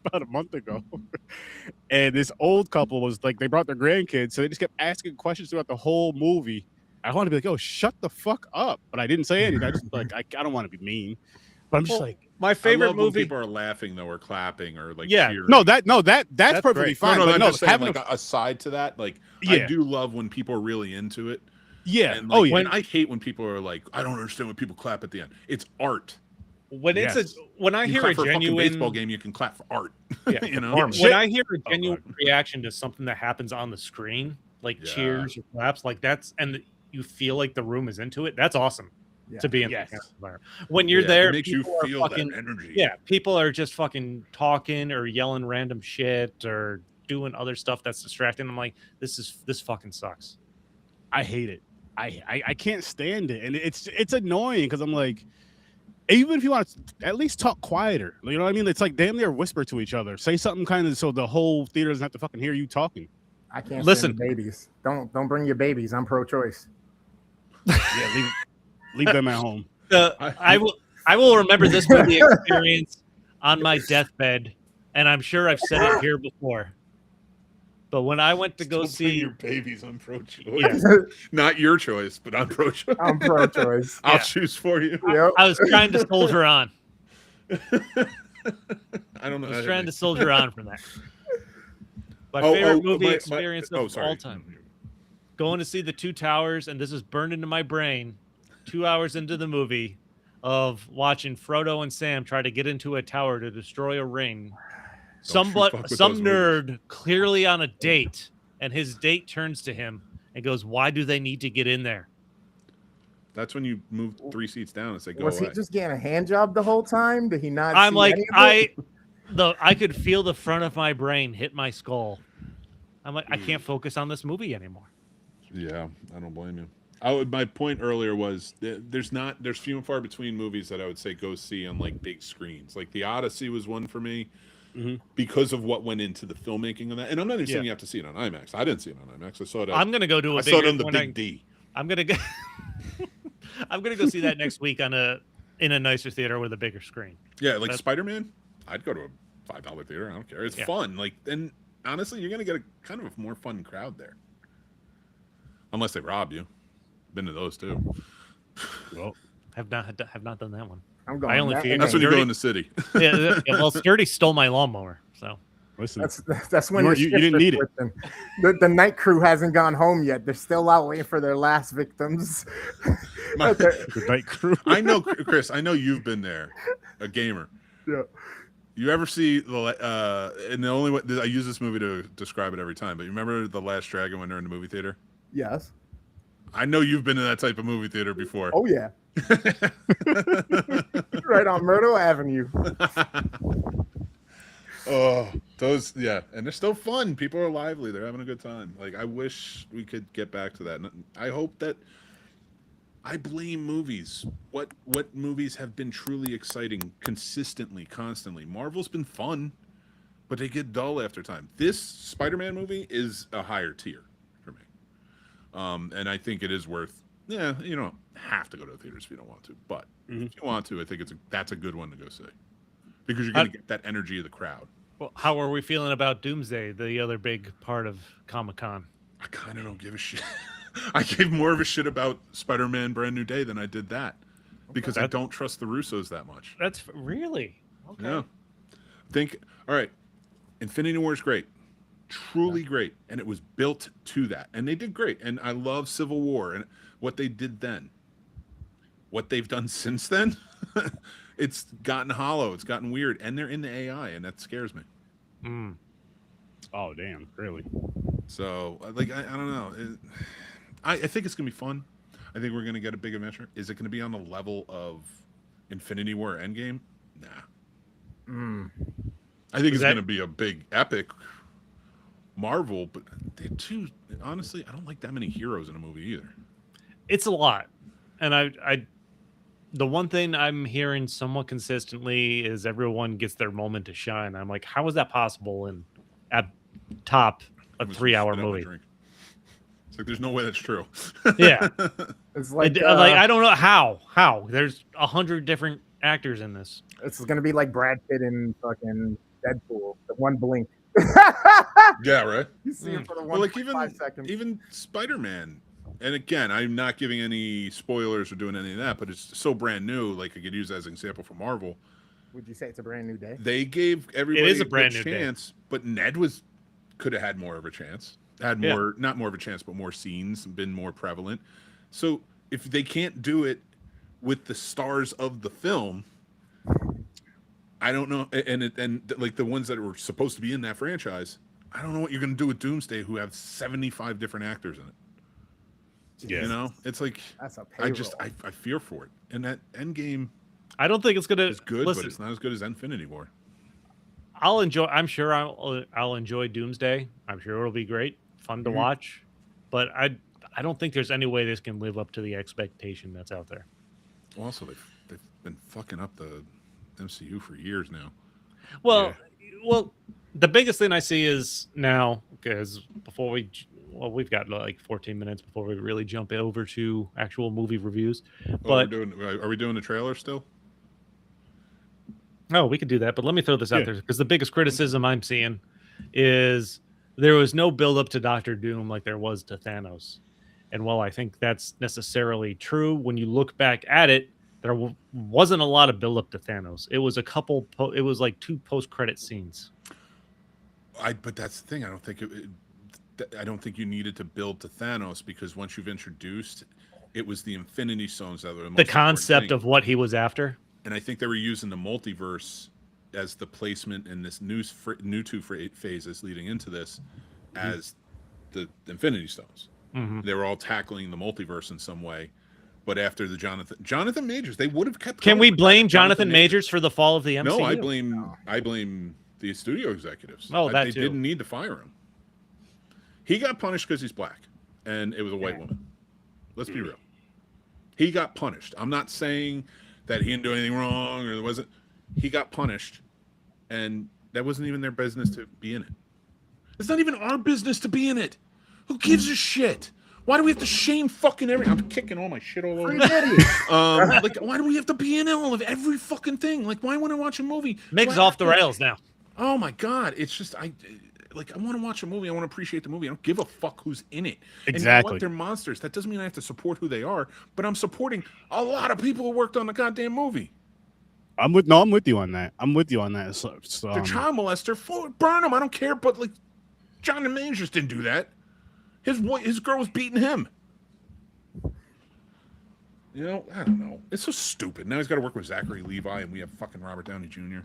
about a month ago. And this old couple was like, they brought their grandkids, so they just kept asking questions throughout the whole movie. I wanted to be like, "Oh, shut the fuck up!" But I didn't say anything. I just like, I don't want to be mean. But I'm just like, my favorite movie. When people are laughing though, or clapping, or like cheering. That's perfectly great. fine. No, but I'm just saying, having like aside to that, like I do love when people are really into it. Yeah. And, like, when I hate when people are like, I don't understand when people clap at the end. It's art. When I hear a genuine baseball game, you can clap for art. Yeah, you know. When I hear a genuine reaction to something that happens on the screen, like cheers or claps, like and you feel like the room is into it. That's awesome. To be in that kind of environment. When you're there, it makes you feel that energy. Yeah, people are just fucking talking or yelling random shit or doing other stuff that's distracting. I'm like, this fucking sucks. I hate it. I can't stand it, and it's annoying because I'm like, even if you want to at least talk quieter, you know what I mean? It's like damn near whisper to each other. Say something kind of so the whole theater doesn't have to fucking hear you talking. I can't listen. stand babies. Don't bring your babies. I'm pro-choice. Yeah, leave them at home. I will remember this movie experience on my deathbed, and I'm sure I've said it here before. But when I went to go Still putting see, your babies on pro-choice. Yeah. Not your choice, but I'm pro-choice. I'm pro-choice. I'll Yeah. choose for you. Yep. I was trying to soldier on. I don't know. I was trying to soldier on from that. My Oh, favorite oh, movie my- experience oh, of sorry. all time. Going to see the Two Towers, and this is burned into my brain 2 hours into the movie of watching Frodo and Sam try to get into a tower to destroy a ring. Don't you fuck with Some those movies. nerd clearly on a date, and his date turns to him and goes, "Why do they need to get in there?" That's when you move 3 seats down and say, "Go Was away." he just getting a hand job the whole time? Did he not? I'm see like, any of it? I could feel the front of my brain hit my skull. I'm like, I can't focus on this movie anymore. Yeah, I don't blame you. My point earlier was there's few and far between movies that I would say go see on like big screens. Like The Odyssey was one for me because of what went into the filmmaking of that. And I'm not even saying you have to see it on IMAX. I didn't see it on IMAX. I saw it. I'm gonna go to a I saw it bigger on the when big D. I'm gonna go. I'm gonna go see that next week in a nicer theater with a bigger screen. Yeah, like Spider-Man. I'd go to a $5 theater. I don't care. It's Yeah. fun. Like, and honestly, you're gonna get a kind of a more fun crowd there, unless they rob you. Been to those too. Well, Have not done that one. I'm going. I only that- figured- That's when you go Dirty- in the city. Well, Sturdy stole my lawnmower, so listen, That's when You your didn't shifts are need it. switching. The night crew hasn't gone home yet. They're still out waiting for their last victims. My- the night crew. I know, Chris. I know you've been there, a gamer. Yeah. You ever see and the only way I use this movie to describe it every time, but you remember The Last Dragon when they're in the movie theater? Yes. I know you've been in that type of movie theater before. Oh yeah. Right on Myrtle Avenue. Oh, those, yeah, and they're still fun. People are lively. They're having a good time. Like, I wish we could get back to that. And I hope that I blame movies. What movies have been truly exciting consistently, constantly? Marvel's been fun, but they get dull after time. This Spider-Man movie is a higher tier for me. And I think it is worth, yeah, you don't have to go to the theaters if you don't want to, but if you want to, I think that's a good one to go see. Because you're going to get that energy of the crowd. well, how are we feeling about Doomsday, the other big part of Comic-Con? I kind of don't give a shit. I gave more of a shit about Spider-Man Brand New Day than I did that. Because I don't trust the Russos that much. That's really okay. Yeah. All right, Infinity War is great. Truly great. And it was built to that. And they did great. And I love Civil War and what they did then. What they've done since then, it's gotten hollow. It's gotten weird. And they're in the AI, and that scares me. Mm. Oh damn! Really? So, like, I don't know. I think it's gonna be fun. I think we're gonna get a big adventure. Is it gonna be on the level of Infinity War Endgame? Nah. I think it's gonna be a big epic Marvel, but they too. Honestly, I don't like that many heroes in a movie either. It's a lot, and I the one thing I'm hearing somewhat consistently is everyone gets their moment to shine. I'm like, how is that possible in at top a 3-hour movie? It's like there's no way that's true. Yeah, It's like, I don't know how. There's 100 different actors in this. it's gonna be like Brad Pitt in fucking Deadpool. The one blink. Yeah, right. You see him for the Well, like 1.5 seconds. even Spider-Man, and again, I'm not giving any spoilers or doing any of that, but it's so brand new. Like I could use that as an example for Marvel. Would you say it's a brand new day? They gave everybody It is a brand good new day. chance, but Ned could have had more of a chance. Had more, not more of a chance, but more scenes, been more prevalent. So if they can't do it with the stars of the film, I don't know. And like the ones that were supposed to be in that franchise, I don't know what you're going to do with Doomsday, who have 75 different actors in it. Yeah. You know, it's like That's a payroll. I fear for it. And that Endgame I don't think it's gonna. is good, listen, but it's not as good as Infinity War. I'll enjoy. I'm sure I'll enjoy Doomsday. I'm sure it'll be great, fun to watch. But I don't think there's any way this can live up to the expectation that's out there. Well, also, they've been fucking up the MCU for years now. Well, the biggest thing I see is now, because we've got like 14 minutes before we really jump over to actual movie reviews. But Are we doing the trailer still? no, we could do that. But let me throw this out Yeah. there because the biggest criticism I'm seeing is there was no build up to Doctor Doom like there was to Thanos. And while I think that's necessarily true, when you look back at it, there wasn't a lot of build up to Thanos. It was a couple. It was like 2 post-credit scenes. But that's the thing. I don't think you needed to build to Thanos, because once you've introduced, it was the Infinity Stones that were the concept of what he was after. And I think they were using the multiverse as the placement in this new 2 phases leading into this as the Infinity Stones. Mm-hmm. They were all tackling the multiverse in some way. But after the Jonathan Majors, they would have kept. Can we blame Jonathan Majors for the fall of the MCU? No, I blame the studio executives. Oh, they didn't need to fire him. He got punished because he's black, and it was a white woman. Let's be real. He got punished. I'm not saying that he didn't do anything wrong or there wasn't. He got punished, and that wasn't even their business to be in it. It's not even our business to be in it. Who gives a shit? Why do we have to shame fucking everything? I'm kicking all my shit all over. Like, why do we have to be in all of every fucking thing? Like, why want to watch a movie? Meg's off the rails now. Oh my god, it's just I want to watch a movie. I want to appreciate the movie. I don't give a fuck who's in it. Exactly. And you know what? They're monsters. That doesn't mean I have to support who they are, but I'm supporting a lot of people who worked on the goddamn movie. I'm with you on that. So, They're child molester. Burn them. I don't care. But like, Jonathan Majors didn't do that. His girl was beating him. You know, I don't know. It's so stupid. Now he's got to work with Zachary Levi, and we have fucking Robert Downey Jr.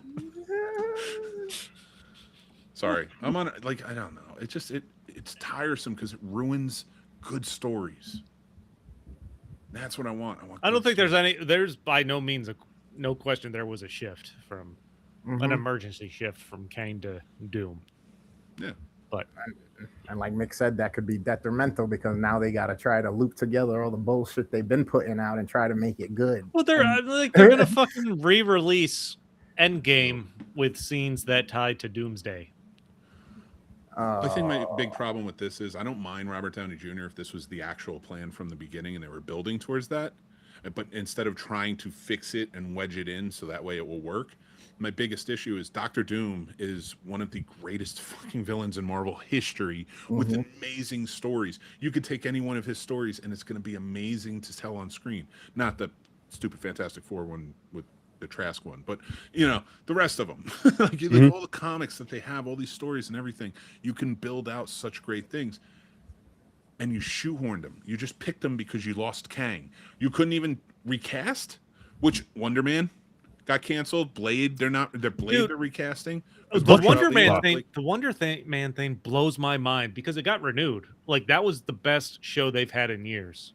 Sorry, I'm on. Like, I don't know. It's tiresome because it ruins good stories. That's what I want. I don't think there's by no means no question there was a shift from an emergency shift from Kane to Doom. Yeah, but. And like Mick said, that could be detrimental because now they got to try to loop together all the bullshit they've been putting out and try to make it good. Well, they're gonna fucking re-release Endgame with scenes that tie to Doomsday. I think my big problem with this is I don't mind Robert Downey Jr. if this was the actual plan from the beginning and they were building towards that. But instead of trying to fix it and wedge it in so that way it will work, my biggest issue is Doctor Doom is one of the greatest fucking villains in Marvel history with amazing stories. You could take any one of his stories and it's going to be amazing to tell on screen. Not the stupid Fantastic Four one with the Trask one, but you know, the rest of them. like all the comics that they have, all these stories and everything, you can build out such great things. And you shoehorned them. You just picked them because you lost Kang. You couldn't even recast, which Wonder Man got canceled. Blade, they're recasting. The Wonder Man thing, Man thing blows my mind because it got renewed. Like that was the best show they've had in years,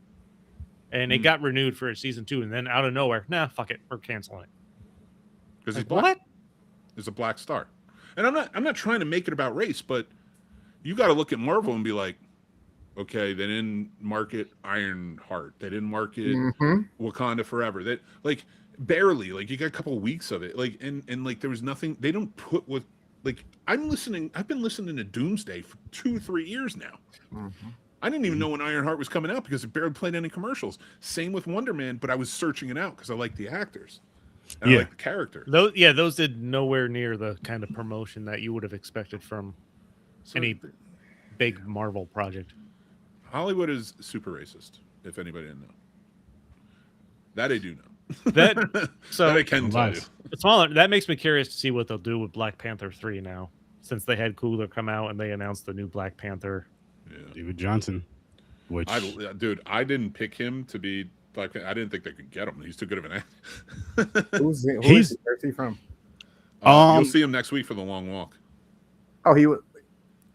and it got renewed for season 2, and then out of nowhere, nah, fuck it, we're canceling it. Because he's black. What? There's a black star, and I'm not trying to make it about race, but you got to look at Marvel and be like, okay, they didn't market Ironheart, they didn't market Wakanda Forever. That like. Barely, like you got a couple of weeks of it, like and like there was nothing. They don't put with like I've been listening to Doomsday for 2-3 years now. I didn't even know when Ironheart was coming out because it barely played any commercials. Same with Wonder Man, but I was searching it out because I like the actors and I like the character. Those did nowhere near the kind of promotion that you would have expected from any big Marvel project. Hollywood is super racist, if anybody didn't know. That I do know. That I can tell you. That makes me curious to see what they'll do with Black Panther 3 now, since they had Coogler come out and they announced the new Black Panther. Yeah. David Johnson, which I didn't pick him to be Black Panther. I didn't think they could get him. He's too good of an actor. Where's he from? You'll see him next week for The Long Walk. Oh, he was.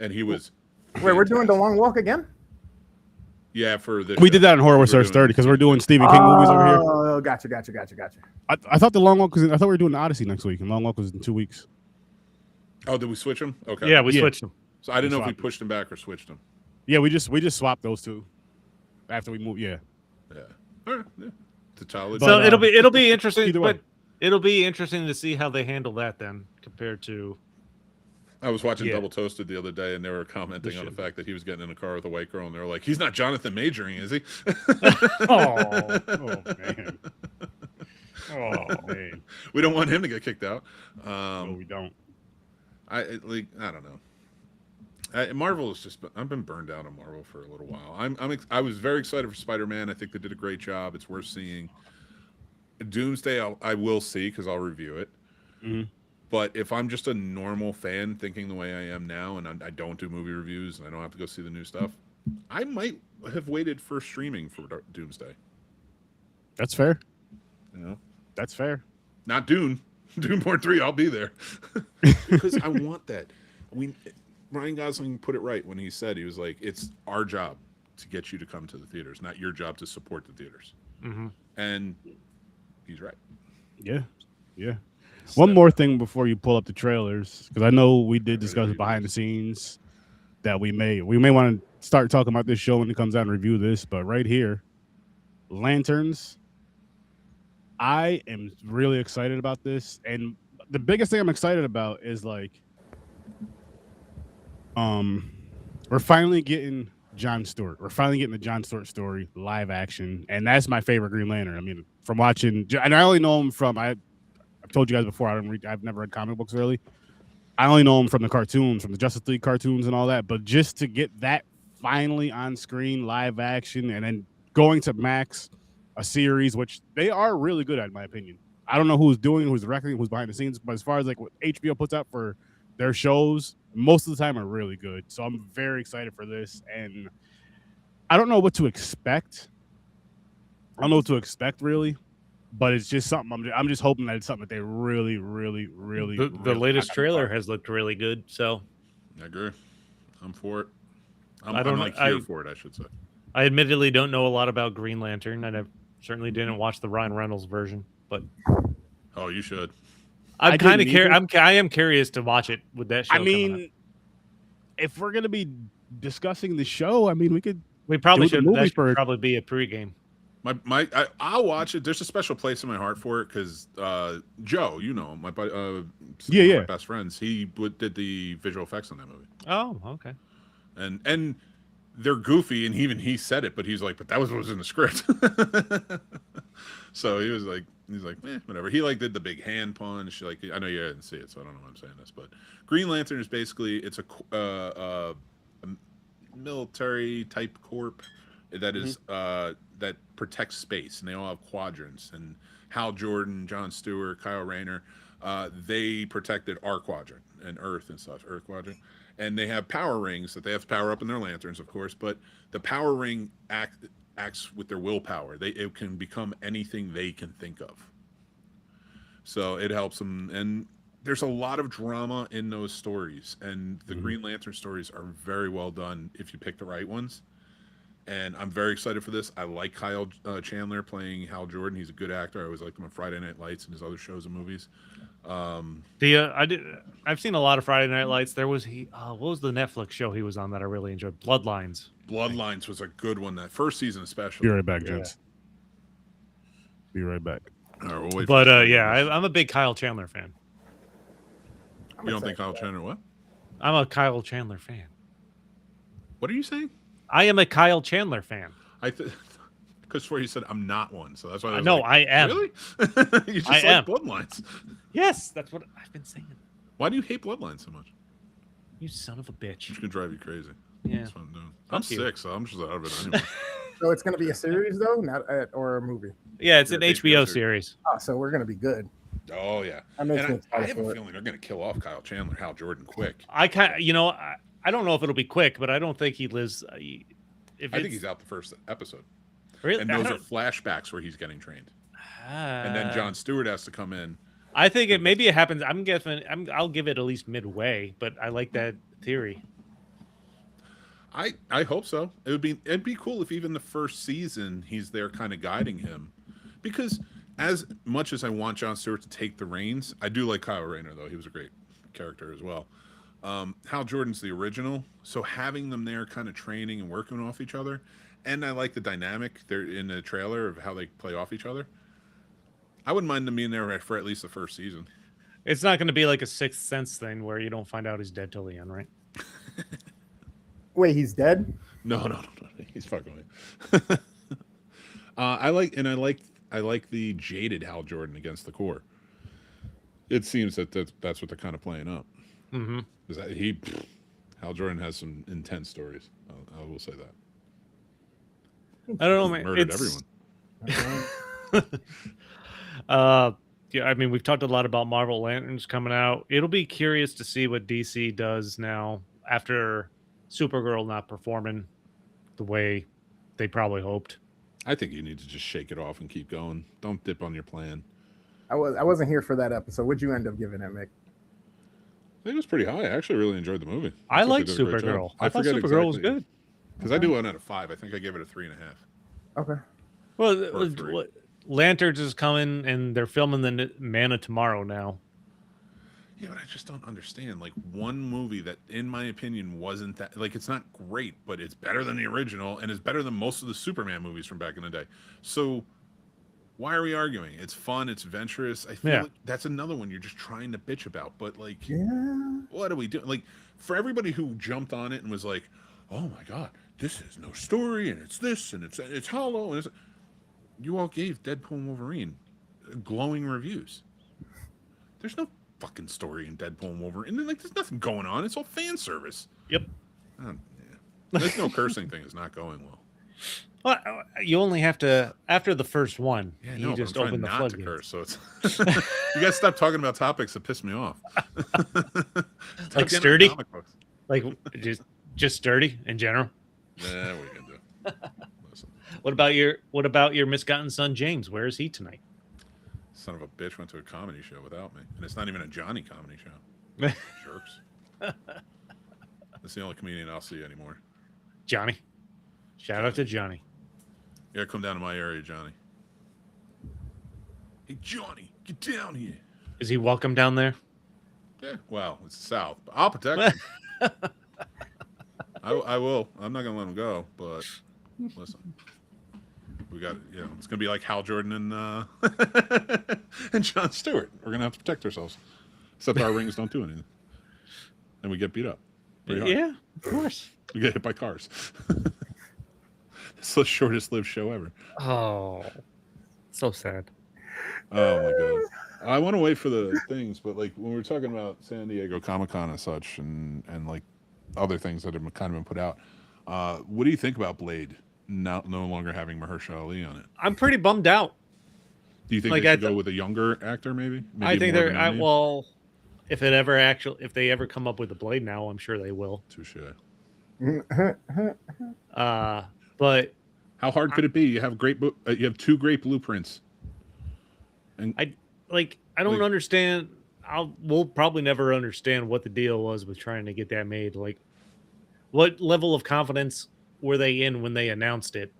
And he was. Wait, we're doing The Long Walk again? Yeah, for this. We did that in Horror Research 30 because we're doing Stephen King movies over here. Oh, gotcha. I thought the Long Walk I thought we were doing the Odyssey next week, and Long Walk was in 2 weeks. Oh, did we switch them? Okay. Yeah, we switched them. So I didn't know if we pushed them back or switched them. Yeah, we just swapped those two after we moved. Yeah. All right. Yeah. So it'll be interesting. But it'll be interesting to see how they handle that then compared to. I was watching Double Toasted the other day, and they were commenting on the fact that he was getting in a car with a white girl, and they were like, "He's not Jonathan Majoring, is he?" Oh man! Oh man! We don't want him to get kicked out. No, we don't. I don't know. Marvel is just. I've been burned out on Marvel for a little while. I was very excited for Spider-Man. I think they did a great job. It's worth seeing. Doomsday, I will see because I'll review it. Mhm. But if I'm just a normal fan thinking the way I am now, and I don't do movie reviews and I don't have to go see the new stuff, I might have waited for streaming for Doomsday. That's fair. You know, That's fair. not Dune. Dune Part 3, I'll be there because I want that. Ryan Gosling put it right when he said, he was like, "It's our job to get you to come to the theaters, not your job to support the theaters." Mm-hmm. And he's right. Yeah. One more thing before you pull up the trailers, because I know we did discuss Really it behind the scenes that we may want to start talking about this show when it comes out and review this, but right here, Lanterns. I am really excited about this, and the biggest thing I'm excited about is like, we're finally getting Jon Stewart. We're finally getting the Jon Stewart story live action, and that's my favorite Green Lantern. I mean, from watching, and I only know him from I've told you guys before. I've never read comic books really. I only know him from the cartoons, from the Justice League cartoons and all that. But just to get that finally on screen, live action, and then going to Max, a series which they are really good at, in my opinion. I don't know who's doing, who's directing, who's behind the scenes, but as far as like what HBO puts out for their shows, most of the time are really good. So I'm very excited for this, and I don't know what to expect. I don't know what to expect really, but it's just something. I'm just hoping that it's something that they really. The latest trailer has looked really good. So I agree. I'm for it. I'm here for it, I should say. I admittedly don't know a lot about Green Lantern, and I certainly didn't watch the Ryan Reynolds version. But oh, you should. I'm kind of curious. I am curious to watch it with that show. I mean, if we're gonna be discussing the show, I mean, we probably should. That should probably be a pregame. I'll watch it. There's a special place in my heart for it because Joe, you know, my buddy, my best friends, he did the visual effects on that movie. Oh, okay. And they're goofy, and even he said it, but he's like, but that was what was in the script. So he's like, whatever. He like did the big hand punch. Like, I know you didn't see it, so I don't know why I'm saying this, but Green Lantern is basically it's a military type corp that is that protects space, and they all have quadrants. And Hal Jordan, Jon Stewart, Kyle Rayner, they protected our quadrant and Earth and stuff, Earth quadrant. And they have power rings that they have to power up in their lanterns, of course. But the power ring acts with their willpower. It can become anything they can think of. So it helps them. And there's a lot of drama in those stories. And the Green Lantern stories are very well done if you pick the right ones. And I'm very excited for this. I like Kyle Chandler playing Hal Jordan. He's a good actor. I always liked him on Friday Night Lights and his other shows and movies. I've seen a lot of Friday Night Lights. There was what was the Netflix show he was on that I really enjoyed? Bloodlines. Bloodlines was a good one. That first season, especially. Be right back, gents. Be right back. All right, we'll wait but I'm a big Kyle Chandler fan. You don't think Kyle Chandler what? I'm a Kyle Chandler fan. What are you saying? I am a Kyle Chandler fan. Because before you said I'm not one, so that's why I was no, like, I am. Really? You just am. Bloodlines. Yes, that's what I've been saying. Why do you hate Bloodlines so much? You son of a bitch. It's gonna drive you crazy. Yeah. That's what I'm doing. I'm sick, so I'm just out of it anyway. So it's going to be a series though, or a movie. Yeah, it's an HBO series. Oh, so we're going to be good. Oh yeah. That makes me I excited have a for it. feeling they're gonna kill off Kyle Chandler, Hal Jordan, quick. I don't know if it'll be quick, but I don't think he lives. I think he's out the first episode. Really? And those are flashbacks where he's getting trained. And then Jon Stewart has to come in. I think maybe it happens. I'm guessing. I'll give it at least midway, but I like that theory. I hope so. It'd be cool if even the first season he's there kind of guiding him, because as much as I want Jon Stewart to take the reins, I do like Kyle Rayner though. He was a great character as well. Hal Jordan's the original, so having them there kind of training and working off each other, and I like the dynamic there in the trailer of how they play off each other. I wouldn't mind them being there for at least the first season. It's not going to be like a Sixth Sense thing where you don't find out he's dead till the end, right? Wait, he's dead? No. He's fucking with. I like the jaded Hal Jordan against the core. It seems that's what they're kind of playing up. Mm-hmm. Is that he Hal Jordan has some intense stories. I will say that. I don't know, He man. murdered It's everyone. yeah. I mean, we've talked a lot about Marvel Lanterns coming out. It'll be curious to see what DC does now after Supergirl not performing the way they probably hoped. I think you need to just shake it off and keep going. Don't dip on your plan. I wasn't here for that episode. What'd you end up giving it, Mick? I think it was pretty high. I actually really enjoyed the movie. I thought they like did a great job. Supergirl. I thought forget Supergirl was good. Because I do 1 out of 5. I think I gave it a 3.5. Okay. Well, three. Lanterns is coming, and they're filming the Man of Tomorrow now. Yeah, but I just don't understand. Like, one movie that, in my opinion, wasn't that... Like, it's not great, but it's better than the original, and it's better than most of the Superman movies from back in the day. So, why are we arguing? It's fun, it's adventurous. I feel like that's another one you're just trying to bitch about. But, like, what are we doing? Like, for everybody who jumped on it and was like, oh my God, this is no story, and it's this, and it's hollow, and it's... You all gave Deadpool and Wolverine glowing reviews. There's no fucking story in Deadpool and Wolverine. And like, there's nothing going on. It's all fan service. Yep. Yeah. This no cursing thing is not going well. Well, you only have to after the first one. Yeah, you no, just but I'm open the trying not to floodgates. curse. So it's you guys stop talking about topics that piss me off. Like sturdy, like just sturdy in general. Yeah, we can do. Listen, What about your misgotten son James? Where is he tonight? son of a bitch went to a comedy show without me, and it's not even a Johnny comedy show. Jerks. That's the only comedian I'll see anymore. Johnny. Shout out to Johnny. You gotta come down to my area, Johnny. Hey, Johnny, get down here. Is he welcome down there? Yeah, well, it's the South, but I'll protect him. I will. I'm not gonna let him go, but listen, we got it's gonna be like Hal Jordan and and Jon Stewart. We're gonna have to protect ourselves, except our rings don't do anything, and we get beat up. Pretty hard. Yeah, of course. We get hit by cars. It's the shortest lived show ever. Oh, so sad. Oh my god. I want to wait for the things, but like when we were talking about San Diego Comic-Con and such, and like other things that have kind of been put out, what do you think about Blade no longer having Mahershala Ali on it? I'm pretty bummed out. Do you think Like, they should go with a younger actor, maybe? I think more of they're an Indian? well. If they ever come up with a Blade now, I'm sure they will. Touche. But How hard could it be? You have you have 2 great blueprints. And I don't understand. We'll probably never understand what the deal was with trying to get that made. Like, what level of confidence were they in when they announced it,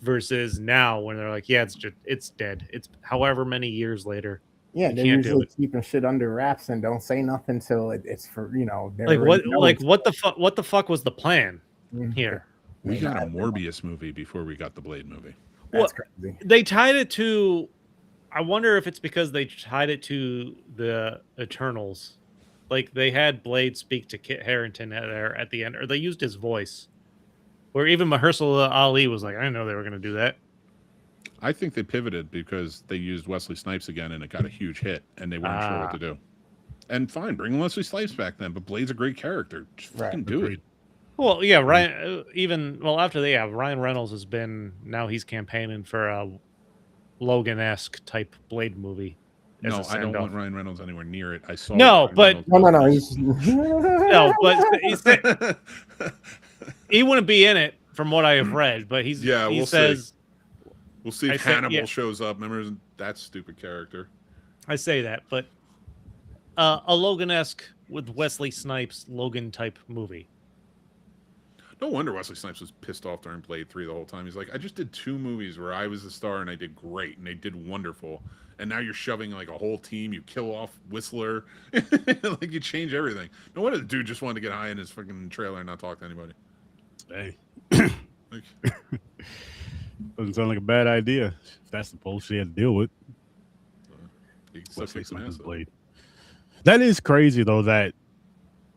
versus now when they're like, yeah, it's dead. It's however many years later. Yeah, You they're can't do usually it. keeping shit under wraps and don't say nothing till it's for they're Like what? already know Like it's- what the fuck was the plan here? we got a Morbius movie before we got the Blade movie. That's crazy. They tied it to. I wonder if it's because they tied it to the Eternals. Like they had Blade speak to Kit Harington there at the end, or they used his voice. Where even Mahershala Ali was like, I didn't know they were going to do that. I think they pivoted because they used Wesley Snipes again, and it got a huge hit, and they weren't sure what to do. And fine, bring Wesley Snipes back then, but Blade's a great character. Just fucking do it. Well, yeah, Ryan. After they have Ryan Reynolds has been he's campaigning for a Logan-esque type Blade movie. as No, a I don't send-off. want Ryan Reynolds anywhere near it. I saw. No, Ryan but- Reynolds- No, but he wouldn't be in it from what I have read. But he we'll says. We'll see if I said- Hannibal yeah. shows up. Remember that stupid character? I say that, but a Logan-esque with Wesley Snipes Logan type movie. No wonder Wesley Snipes was pissed off during Blade 3 the whole time. He's like, I just did 2 movies where I was the star and I did great and they did wonderful. And now you're shoving like a whole team. You kill off Whistler. Like you change everything. No wonder the dude just wanted to get high in his fucking trailer and not talk to anybody. Hey, Like, doesn't sound like a bad idea. If that's the bullshit you had to deal with. he still Wesley kicks some Snipes' ass, though. Blade. That is crazy though that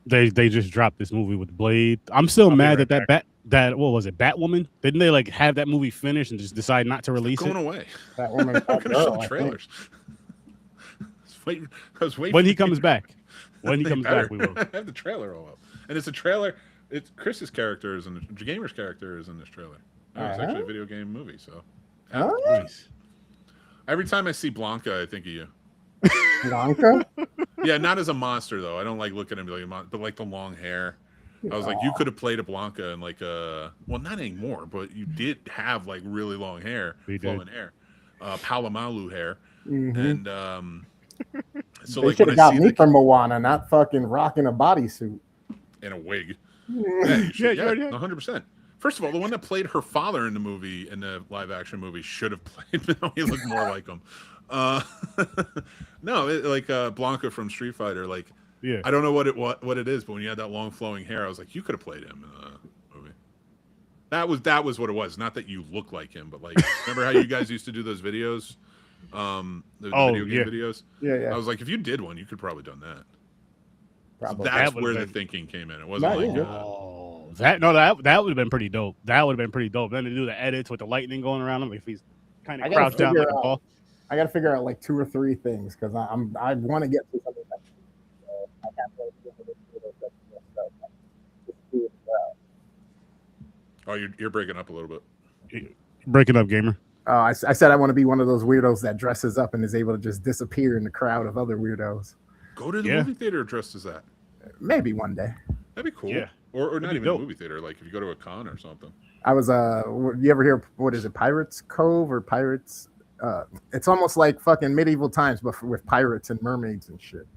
they just dropped this movie with Blade. I'm still I'll be mad right that what was it, Batwoman? Didn't they like have that movie finished and just decide not to release Going it? away. That woman, I'm gonna show trailers. I was waiting When for he the- comes back. When he They comes better. back, we will. I have the trailer all up. And it's a trailer. It's Chris's character is in the gamer's character is in this trailer. Oh, it's actually a video game movie. So Nice. every time I see Blanca, I think of you. Blanca? Yeah, not as a monster though. I don't like looking at him like a monster, but like the long hair. I was like, you could have played a Blanca in like well, not anymore, but you did have like really long hair, flowing hair, Palomalu hair, and so they like should when have I got see me from Moana, not fucking rocking a bodysuit. in a wig, yeah, you should, Yeah. 100%. First of all, the one that played her father in the movie, in the live action movie, should have played. No, he looked more like him. No, like Blanca from Street Fighter. Like, Yeah. I don't know what it is, but when you had that long flowing hair, I was like, you could have played him in the movie. That was what it was. Not that you look like him, but like, remember how you guys used to do those videos, those video game videos? Yeah. I was like, if you did one, you could probably done that. Probably. So that's That where would've the been- thinking came in. It wasn't like that would have been pretty dope. That would have been pretty dope. Then to do the edits with the lightning going around him, if he's kind I of gotta crouched down figure like a out- ball. I got to figure out like 2 or 3 things because I want to get to something like I can't really do it. oh, you're breaking up a little bit. Breaking up, gamer. I said I want to be one of those weirdos that dresses up and is able to just disappear in the crowd of other weirdos. Go to the movie theater dressed as that. Maybe one day. That'd be cool. Yeah. Or not be even dope. a movie theater. Like if you go to a con or something. I was you ever hear what is it, Pirates Cove or Pirates? It's almost like fucking medieval times, but with pirates and mermaids and shit.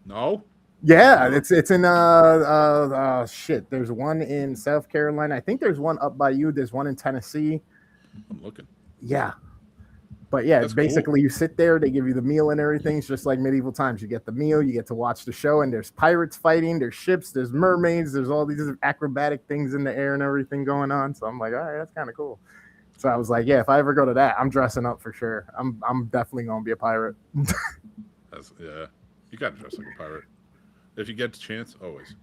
No. Yeah, it's in shit. There's one in South Carolina. I think there's one up by you. There's one in Tennessee. I'm looking. Yeah. But yeah, That's it's basically you sit there, they give you the meal and everything. It's just like medieval times. You get the meal, you get to watch the show, and there's pirates fighting, there's ships, there's mermaids, there's all these acrobatic things in the air and everything going on. So I'm like, all right, that's kind of cool. So I was like, yeah, if I ever go to that, I'm dressing up for sure. I'm definitely gonna be a pirate. Yeah. You gotta dress like a pirate. If you get the chance, always.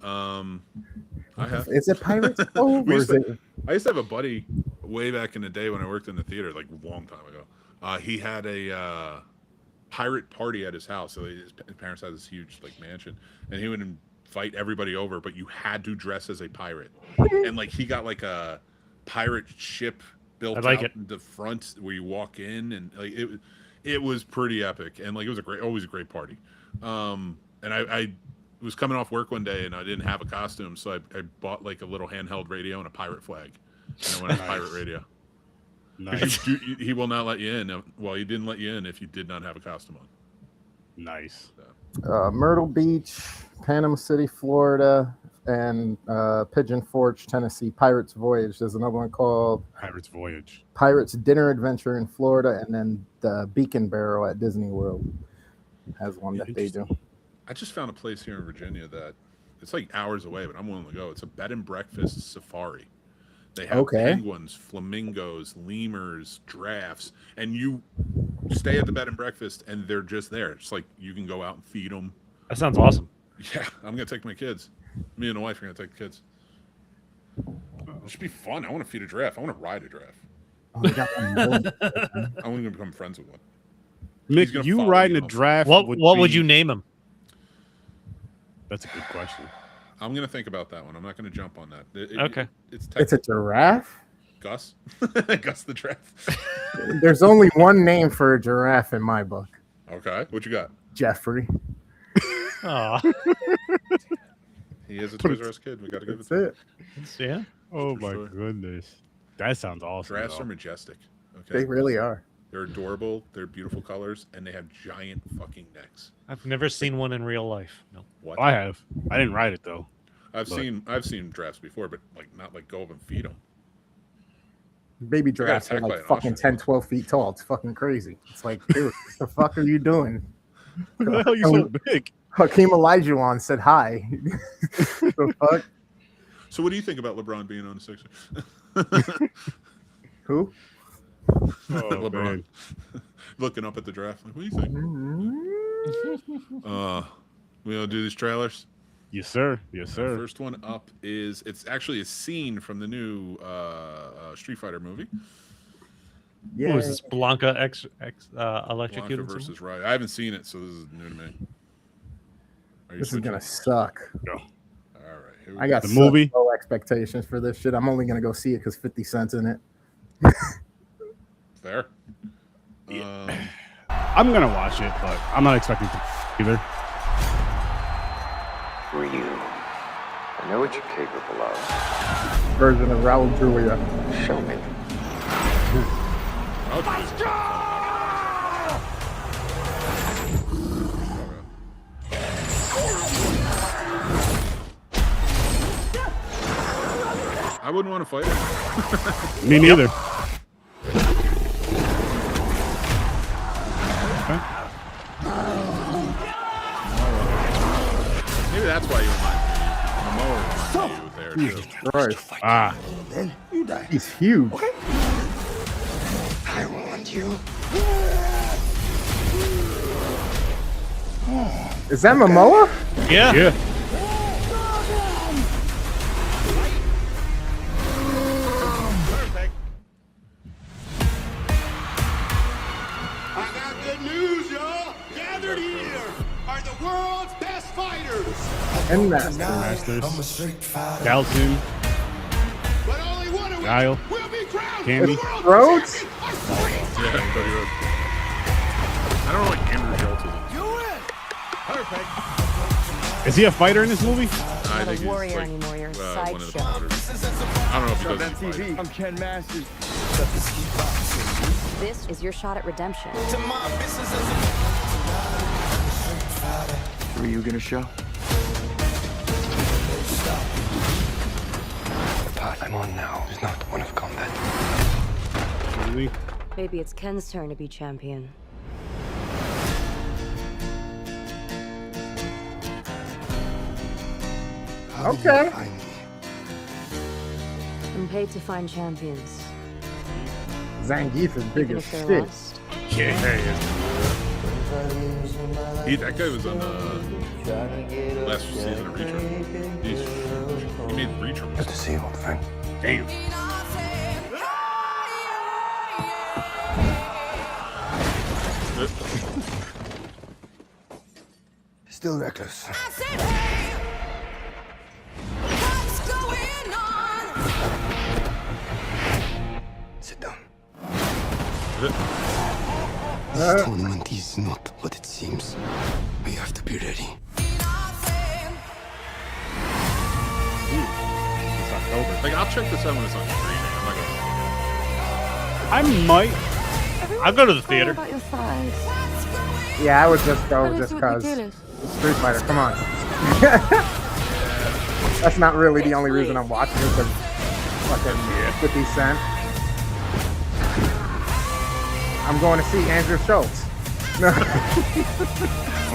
I have. Is it Pirates Cove or is it? I used to have a buddy way back in the day when I worked in the theater, like a long time ago. He had a pirate party at his house. So his parents had this huge like mansion, and he would invite everybody over, but you had to dress as a pirate. And like he got like a pirate ship built I like out it. in the front where you walk in, and like it was pretty epic, and like it was always a great party. And I was coming off work one day and I didn't have a costume, so I bought like a little handheld radio and a pirate flag, and I went on pirate radio. Nice. He will not let you in. Well, he didn't let you in if you did not have a costume on. Nice. Myrtle Beach, Panama City, Florida, and Pigeon Forge, Tennessee. Pirates Voyage. There's another one called Pirates Voyage. Pirates Dinner Adventure in Florida, and then the Beacon Barrel at Disney World has one that they do. I just found a place here in Virginia that it's like hours away, but I'm willing to go. It's a bed and breakfast safari. They have penguins, flamingos, lemurs, giraffes, and you stay at the bed and breakfast, and they're just there. It's like you can go out and feed them. That sounds awesome. Yeah, I'm gonna take my kids. Me and the wife are gonna take the kids. It should be fun. I want to feed a giraffe. I want to ride a giraffe. Oh, they got one more. I want to become friends with one. Mick, gonna you follow riding me a home. draft? What would be- you name him? That's a good question. I'm gonna think about that one. I'm not gonna jump on that. Okay. It's a giraffe. Gus. Gus the giraffe. There's only one name for a giraffe in my book. Okay, what you got? Jeffrey. Aw. He is a Toys R Us kid. We got to give it That's to him. it. Yeah. Oh For my sure. goodness, that sounds awesome. Giraffes though. are majestic. They Okay, really are. they're adorable. They're beautiful colors, and they have giant fucking necks. I've never seen one in real life. No. What? I have. I didn't ride it though. I've Look. seen giraffes before, but like not like go up and feed them. Baby giraffes are attacked by like an fucking ostrich. -- 12 feet tall. It's fucking crazy. It's like, dude, what the fuck are you doing? What the hell you so big? Hakeem Olajuwon said hi. The fuck? So, what do you think about LeBron being on the Sixers? Who? Oh, LeBron man. looking up at the draft, like, what do you think? We gonna do these trailers. Yes, sir. Yes, sir. First one up it's actually a scene from the new Street Fighter movie. Yeah. Who is this? Blanca Blanca electrocuted? versus Riot. I haven't seen it, so this is new to me. Are you This is gonna switching? suck. Go. Here we I go. got The such movie? low expectations for this shit. I'm only gonna go see it because 50 cents in it. Fair. I'm gonna watch it, but I'm not expecting to either. Ryu, I know what you're capable of. Version of Raul Julia. Show me. I wouldn't want to fight him. Me neither. Maybe that's why you remind me. Momoa reminds me there too. Christ. Ah, Then you die. He's huge. I want you. Is that Momoa? Yeah. yeah. I got good news, y'all. Gathered here are the world's best fighters. And that. Masters. I'm a straight fighter. Galitzine. But only one of Guile. which will be crowned Candy. the world's Rhodes? champion. Yeah, Cody Rhodes. I don't know what Andrew Schultz is in. Is he a fighter in this movie? I think he's warrior like, anymore, you're a one of the sideshow. promoters. I don't know if he does any fighting. I'm Ken Masters. This is your shot at redemption. Were you gonna show? The path I'm on now is not one of combat. Really? Maybe it's Ken's turn to be champion. How do you Okay. find me? I'm paid to find champions, Zangief is big even as if they're shit. lost. Yeah. That guy was on last season of Reacher. He made Reacher. Good to see you, old friend. Damn. Still reckless. Sit down. This tournament is not what it seems. We have to be ready. It's October. Like, I'll check this out when it's on streaming. I'm not gonna. I might. I'll go to the theater. About your thighs. Yeah, I would just go just because Street Fighter. Come on. That's not really the only reason I'm watching it, because fucking 50 Cent. I'm going to see Andrew Schultz. No.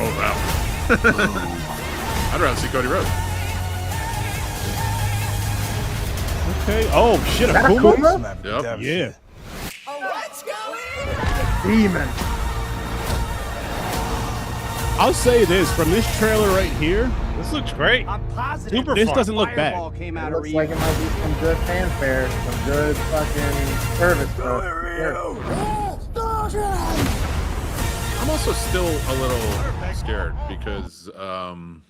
Oh, wow. I'd rather see Cody Rhodes. Okay. Oh shit, Is that Akuma? Akuma? Yep. Yeah. Demon. I'll say this from this trailer right here. This looks great. Super This fun. doesn't look bad. It looks like it might be some good fanfare, some good fucking service stuff. I'm also still a little scared because of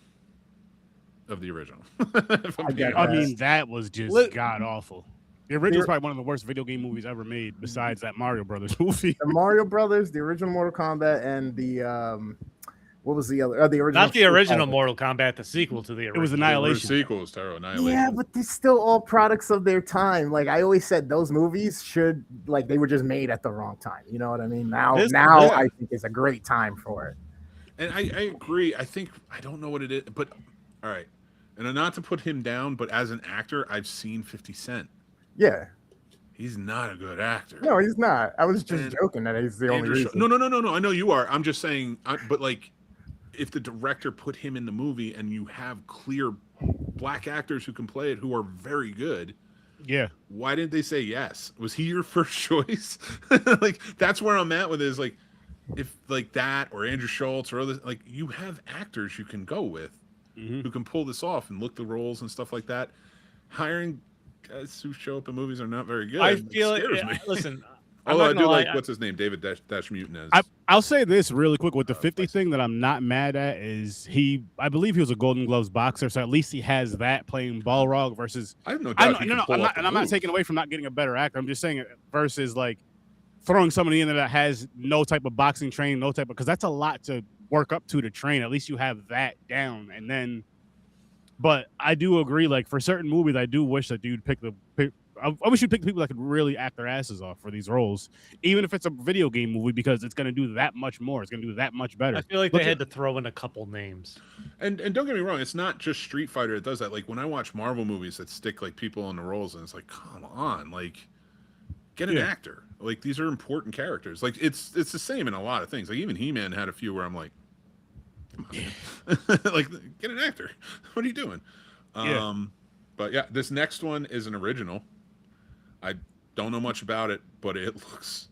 the original. If I'm I being get I honest. mean, that was just god awful. The original's probably one of the worst video game movies ever made, besides that Mario Brothers movie. The Mario Brothers, the original Mortal Kombat, and the what was the other? The original. Not the original Mortal Kombat, the sequel to the original. It was The Annihilation. sequel is terrible. Annihilation. Yeah, but they're still all products of their time. Like I always said, those movies should they were just made at the wrong time. You know what I mean? Now Yeah. I think is a great time for it. And I agree. I think I don't know what it is, but all right. And not to put him down, but as an actor, I've seen 50 Cent. Yeah. He's not a good actor. No, he's not. I was just And joking that he's the only Andrew reason. No. I know you are. I'm just saying. But like, if the director put him in the movie and you have clear black actors who can play it, who are very good, Yeah. why didn't they say yes? Was he your first choice? Like, that's where I'm at with it, is like, if like that or Andrew Schultz or other, like, you have actors you can go with who can pull this off and look the roles and stuff like that. Hiring guys who show up in movies are not very good. I It feel scares it. me. Listen, Although I I'm not do gonna like lie, what's his name, David Dash Mutant as. I'll say this really quick with the 50 thing that I'm not mad at is I believe he was a Golden Gloves boxer, so at least he has that playing Balrog versus. I have no doubt. I'm not taking away from not getting a better actor. I'm just saying versus like throwing somebody in there that has no type of boxing training, because that's a lot to work up to train. At least you have that down, and then. But I do agree, like for certain movies, I do wish that you'd pick I wish you'd pick people that could really act their asses off for these roles, even if it's a video game movie, because it's going to do that much more. It's going to do that much better. I feel like they had to throw in a couple names. And don't get me wrong, it's not just Street Fighter that does that. Like when I watch Marvel movies that stick like people in the roles, and it's like, come on, like get an actor. Like these are important characters. Like it's the same in a lot of things. Like even He-Man had a few where I'm like, come on, like get an actor. What are you doing? But yeah, this next one is an original. I don't know much about it, but it looks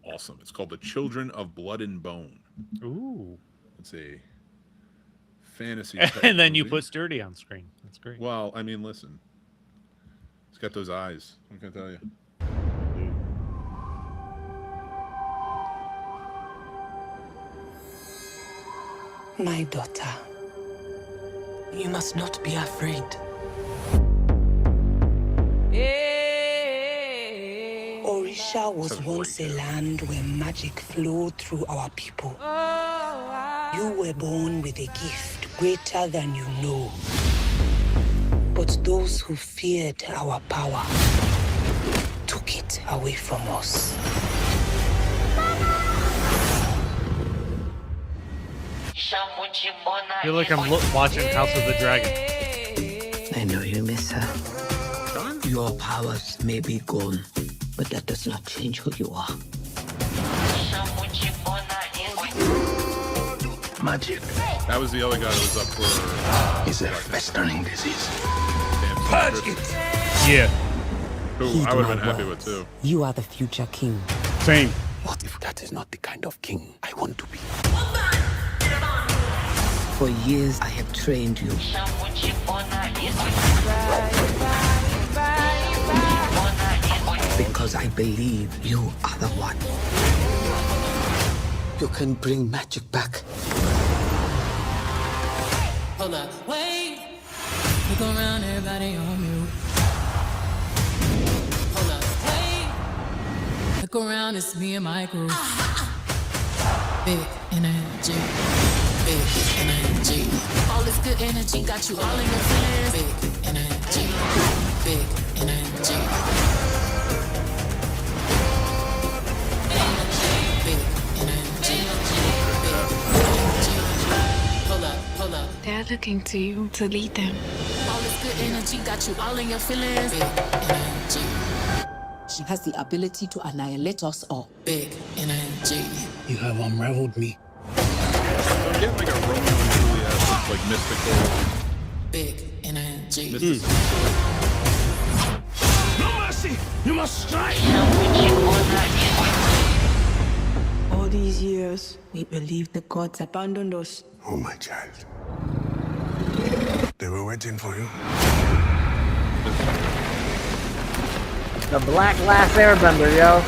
awesome. It's called The Children of Blood and Bone. Ooh. It's a fantasy. And then you put Sturdy on screen. That's great. Well, I mean, listen. He's got those eyes. I'm going to tell you. My daughter, you must not be afraid. Orisha was once a land where magic flowed through our people. You were born with a gift greater than you know. But those who feared our power took it away from us. I feel like I'm watching House of the Dragon. I know you miss her. Your powers may be gone, but that does not change who you are. Magic. That was the other guy that was up for... is a festering disease. Purge it! Yeah. Who I would have been happy with, too. You are the future king. Same. What if that is not the kind of king I want to be? For years, I have trained you. Because I believe you are the one. You can bring magic back. Hold up, wait. Look around, everybody on mute. Hold up, wait. Look around, it's me and my crew. Big energy. Big energy. All this good energy got you all in your feelings. Big energy. Big energy. Big energy. Hold up. They're looking to you to lead them. All this good energy got you all in your feelings. Big energy. She has the ability to annihilate us all. Big energy. You have unraveled me. So I'm getting like a Romeo and Juliet, like mystical. Big energy. Mysticism. No mercy! You must strike! All these years, we believed the gods abandoned us. Oh, my child. They were waiting for you. The Black Last Airbender, yo.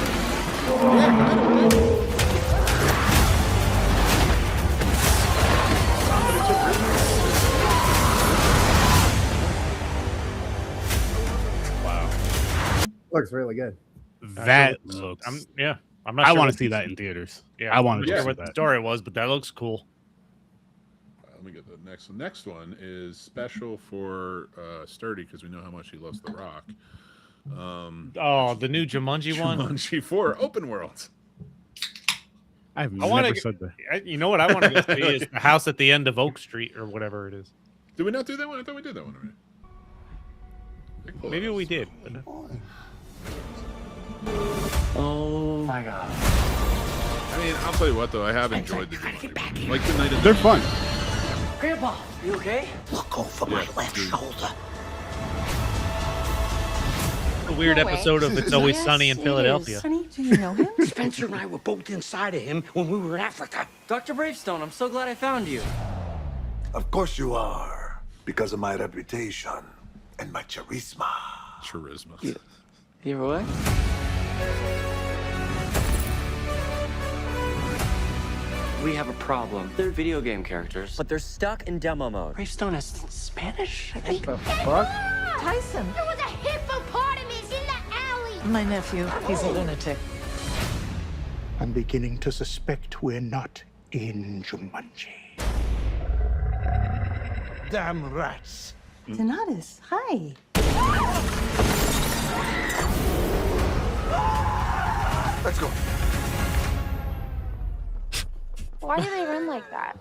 Looks really good. That looks. I'm not. I sure want what to see that in theaters. Yeah, I want I'm to not see sure what that. the story was, but that looks cool. Let me get the next one. Next one is special for Sturdy because we know how much he loves The Rock. The new Jumanji one. Jumanji 4 Open World. I've wanna never get- said that. You know what I want to go see is the house at the end of Oak Street or whatever it is. Did we not do that one? I thought we did that one already. Maybe we did. But Oh my god. I mean, I'll tell you what though, I have enjoyed the Jumanji. Like the night of They're fun. Grandpa, you okay? Look over my left shoulder. a weird episode of It's Always Sunny in Philadelphia. Sonny, do you know him? Spencer and I were both inside of him when we were in Africa. Dr. Bravestone, I'm so glad I found you. Of course you are. Because of my reputation and my charisma. Charisma. You're what? We have a problem. They're video game characters, but they're stuck in demo mode. Gravestone is Spanish, I think. What the fuck? Tyson. There was a hippopotamus in the alley. My nephew, he's a lunatic. I'm beginning to suspect we're not in Jumanji. Damn rats. Donatus, hi. Let's go. Why do they run like that?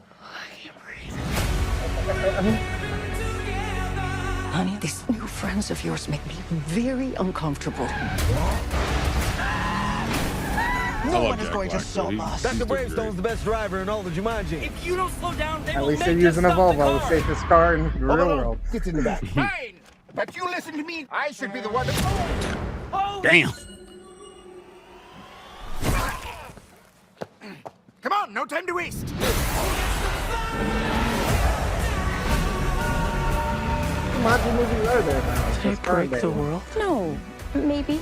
Honey, these new friends of yours make me very uncomfortable. No one is going to stop us. Dr. Bravestone's the best driver in all the Jumanji. If you don't slow down, they At will least make they're us using a stop the Volvo, the car. safest car in the real world. Get in the back. Fine, but you listen to me. I should be the one to. Damn. Come on, no time to waste. Jumanji movies are there now. Did I break the world? No, maybe.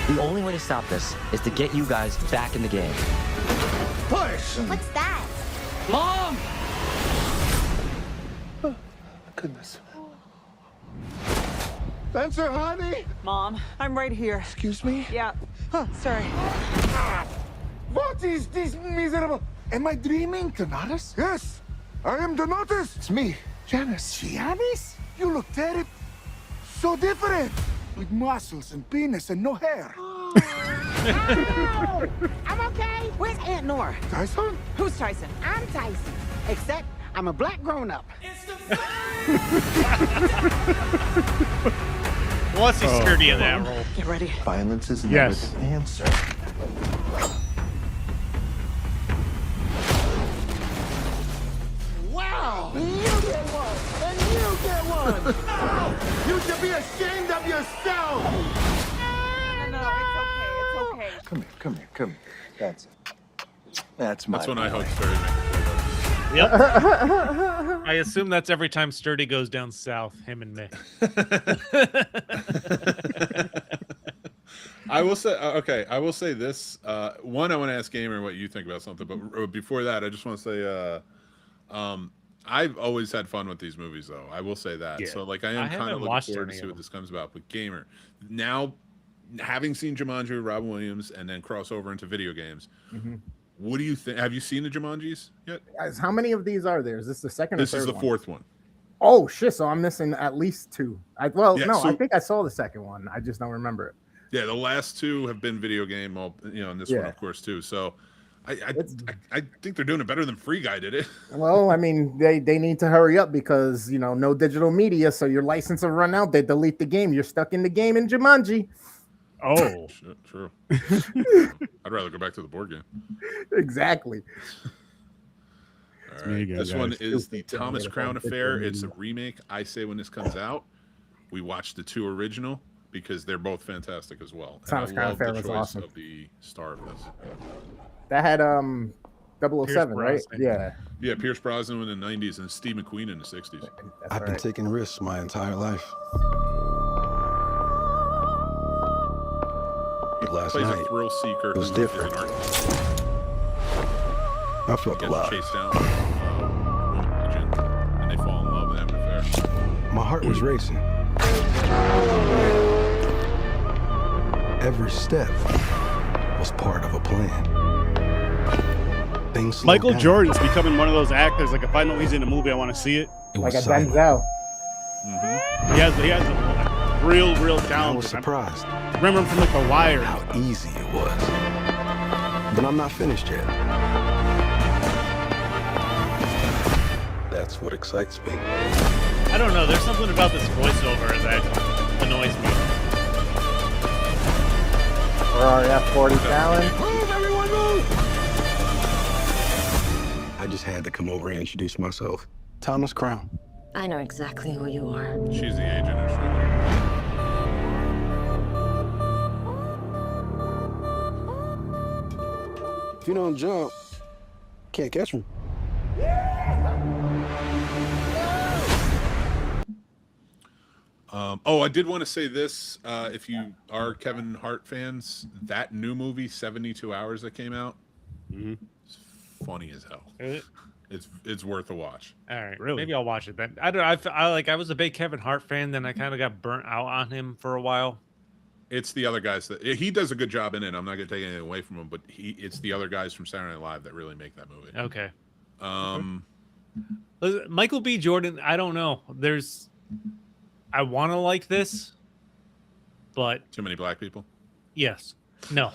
The only way to stop this is to get you guys back in the game. Push. What's that? Mom! Goodness. Spencer, honey. Mom, I'm right here. Excuse me? Yeah. Sorry. What is this miserable? Am I dreaming, Donatus? Yes, I am Donatus. It's me, Janice. Janice? You look terrible. So different. With muscles and penis and no hair. I'm okay. Where's Aunt Nora? Tyson? Who's Tyson? I'm Tyson. Except I'm a black grown-up. Well, let's see Sturdy in that role. Get ready. Violence is never Yes. the answer. Wow! You get one! And you get one! You should be ashamed of yourself! No, it's okay. Come here. That's it. That's my That's when I boy. hope Sturdy makes Yep. I assume that's every time Sturdy goes down south, him and me. I will say, okay, I will say this. One, I want to ask Gamer what you think about something, but before that, I just want to say, I've always had fun with these movies, though. I will say that. Yeah. So, like, I I am haven't kind of looking watched forward to any see of what them. this comes about. But Gamer, now having seen Jumanji with Robin Williams and then cross over into video games, what do you think? Have you seen the Jumanjis yet? Guys, how many of these are there? Is this the second or This third is the one? fourth one. Oh, shit. So I'm missing at least two. Yeah, No, I so- think I saw the second one. I just don't remember it. Yeah, the last two have been video game, and this one, Yeah. of course, too. So, I think they're doing it better than Free Guy did it. Well, I mean, they need to hurry up because, no digital media. So your license will run out. They delete the game. You're stuck in the game in Jumanji. Oh, Shit, true. I'd rather go back to the board game. Exactly. All me right. again, This one guys. is the Stupid. Thomas Yeah, Crown it's Affair. a It's a remake. I say when this comes out, we watch the two original because they're both fantastic as well. And Thomas I Crown love Affair the was choice awesome. of the star of this. That had 007, right? Brosnan. Yeah. Yeah, Pierce Brosnan in the 90s and Steve McQueen in the 60s. That's I've been right. taking risks my entire life. But last Plays night, a thrill seeker it was who different. is an artist. I felt Gets alive. chased down agent, and they fall in love and have an affair. My heart was racing. Every step was part of a plan. Things slowed Michael down. Jordan's becoming one of those actors. Like, if I know he's in a movie, I want to see it. It Like was a silent. Denzel. He has a real I talent. was surprised I remember him from like The Wire. how easy it was. But I'm not finished yet. That's what excites me. I don't know. There's something about this voiceover that annoys me. Ferrari F40 challenge. Move, everyone, move! I just had to come over and introduce myself. Thomas Crown. I know exactly who you are. She's the agent. And shit. If you don't jump, can't catch me. I did want to say this. If you are Kevin Hart fans, that new movie, 72 Hours, that came out, it's funny as hell. Is it? It's worth a watch. All right, Really? maybe I'll watch it then. I don't. I was a big Kevin Hart fan. Then I kind of got burnt out on him for a while. It's the other guys that he does a good job in it. I'm not gonna take anything away from him, but it's the other guys from Saturday Night Live that really make that movie. Okay. Okay. Michael B. Jordan. I don't know. I want to like this, but too many black people. Yes. No.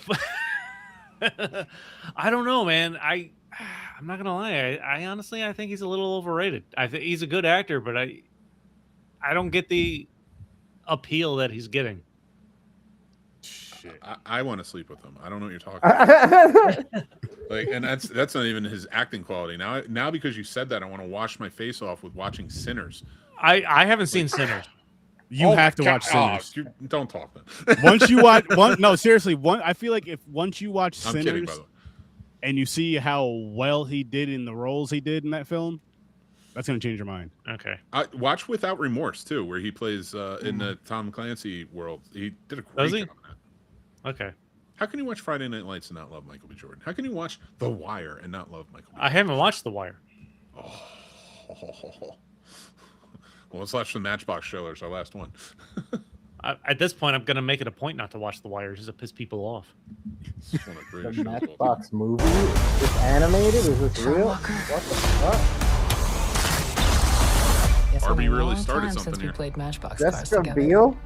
I don't know, man. I'm not gonna lie. I honestly, I think he's a little overrated. I think he's a good actor, but I don't get the appeal that he's getting. Shit. I want to sleep with him. I don't know what you're talking about. Like, and that's not even his acting quality. Now because you said that, I want to wash my face off with watching Sinners. I haven't seen Sinners. You have to watch Sinners. Don't talk then. Once you watch no, seriously, I feel like once you watch Sinners, kidding, by the way. And you see how well he did in the roles he did in that film, that's gonna change your mind. Okay. Watch Without Remorse too, where he plays in the Tom Clancy world. He did a great job in that. Okay. How can you watch Friday Night Lights and not love Michael B. Jordan? How can you watch The Wire and not love Michael B. Jordan? I haven't watched The Wire. Oh. Well, let's watch the Matchbox Trailers, our last one. At this point, I'm gonna make it a point not to watch The Wire just to piss people off. The Matchbox movie? Is this animated? Is this real? What the fuck? Barbie really started something since we here. played Matchbox Jessica cars together. Biel?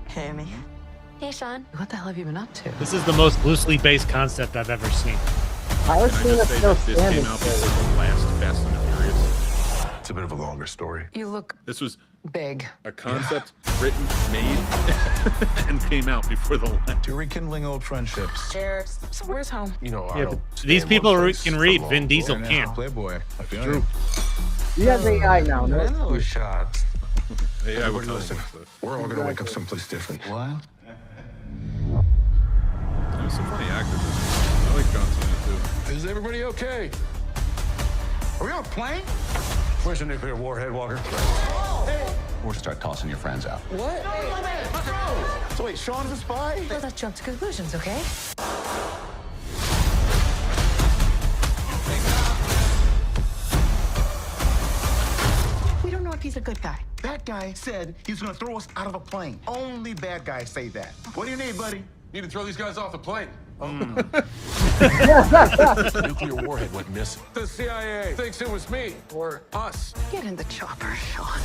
Hey, Amy. Hey, Sean. What the hell have you been up to? This is the most loosely based concept I've ever seen. How is Can I just say still that this standing? came out before the last Fast and the Furious? It's a bit of a longer story. You look This was big. a concept written, made, and came out before the last. You're rekindling old friendships. Cheers. So where's home? You know, Yeah, but these people can read. Vin Diesel can't. Playboy. I feel True. You have AI now, no? No shot. Hey, I would Everybody tell listen. him We're all gonna wake up someplace different. What? There's some funny actors. I like John Cena too. Is everybody okay? Are we on a plane? Where's the nuclear warhead, Walker? Or start tossing your friends out. What? So wait, Sean's a spy? Let's jump to conclusions, okay? We don't know if he's a good guy. That guy said he was gonna throw us out of a plane. Only bad guys say that. What do you need, buddy? Need to throw these guys off the plane. Nuclear warhead went missing. The CIA thinks it was me or us. Get in the chopper, Sean.